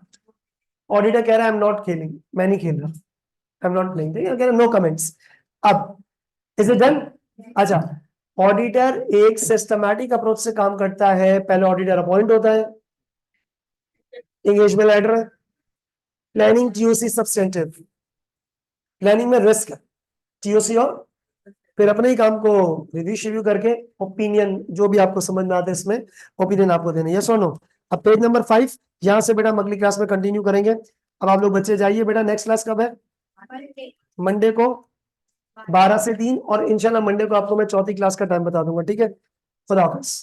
ऑडिटर कह रहा है आई एम नॉट खेलिंग, मैं नहीं खेल रहा, आई एम नॉट प्लेइंग, कह रहा नो कमेंट्स। अब इज इट डन। अच्छा, ऑडिटर एक सिस्टमैटिक अप्रोच से काम करता है। पहले ऑडिटर अपॉइंट होता है, एंगेजमेंट लेटर है, प्लानिंग टीओसी सब्सटेंटिव, प्लानिंग में रिस्क है, टीओसी, और फिर अपने ही काम को रिव्यू करके ओपिनियन जो भी आपको समझ में आता है इसमें ओपिनियन आपको देना, यस और नो। अब पेज नंबर 5 यहां से बेटा हम अगली क्लास में कंटिन्यू करेंगे। अब आप लोग बच्चे जाइए बेटा, नेक्स्ट क्लास कब है, मंडे को 12 से 3, और इंशाल्लाह मंडे को आपको मैं चौथी क्लास का टाइम बता दूंगा। ठीक है, खुदा हाफिज।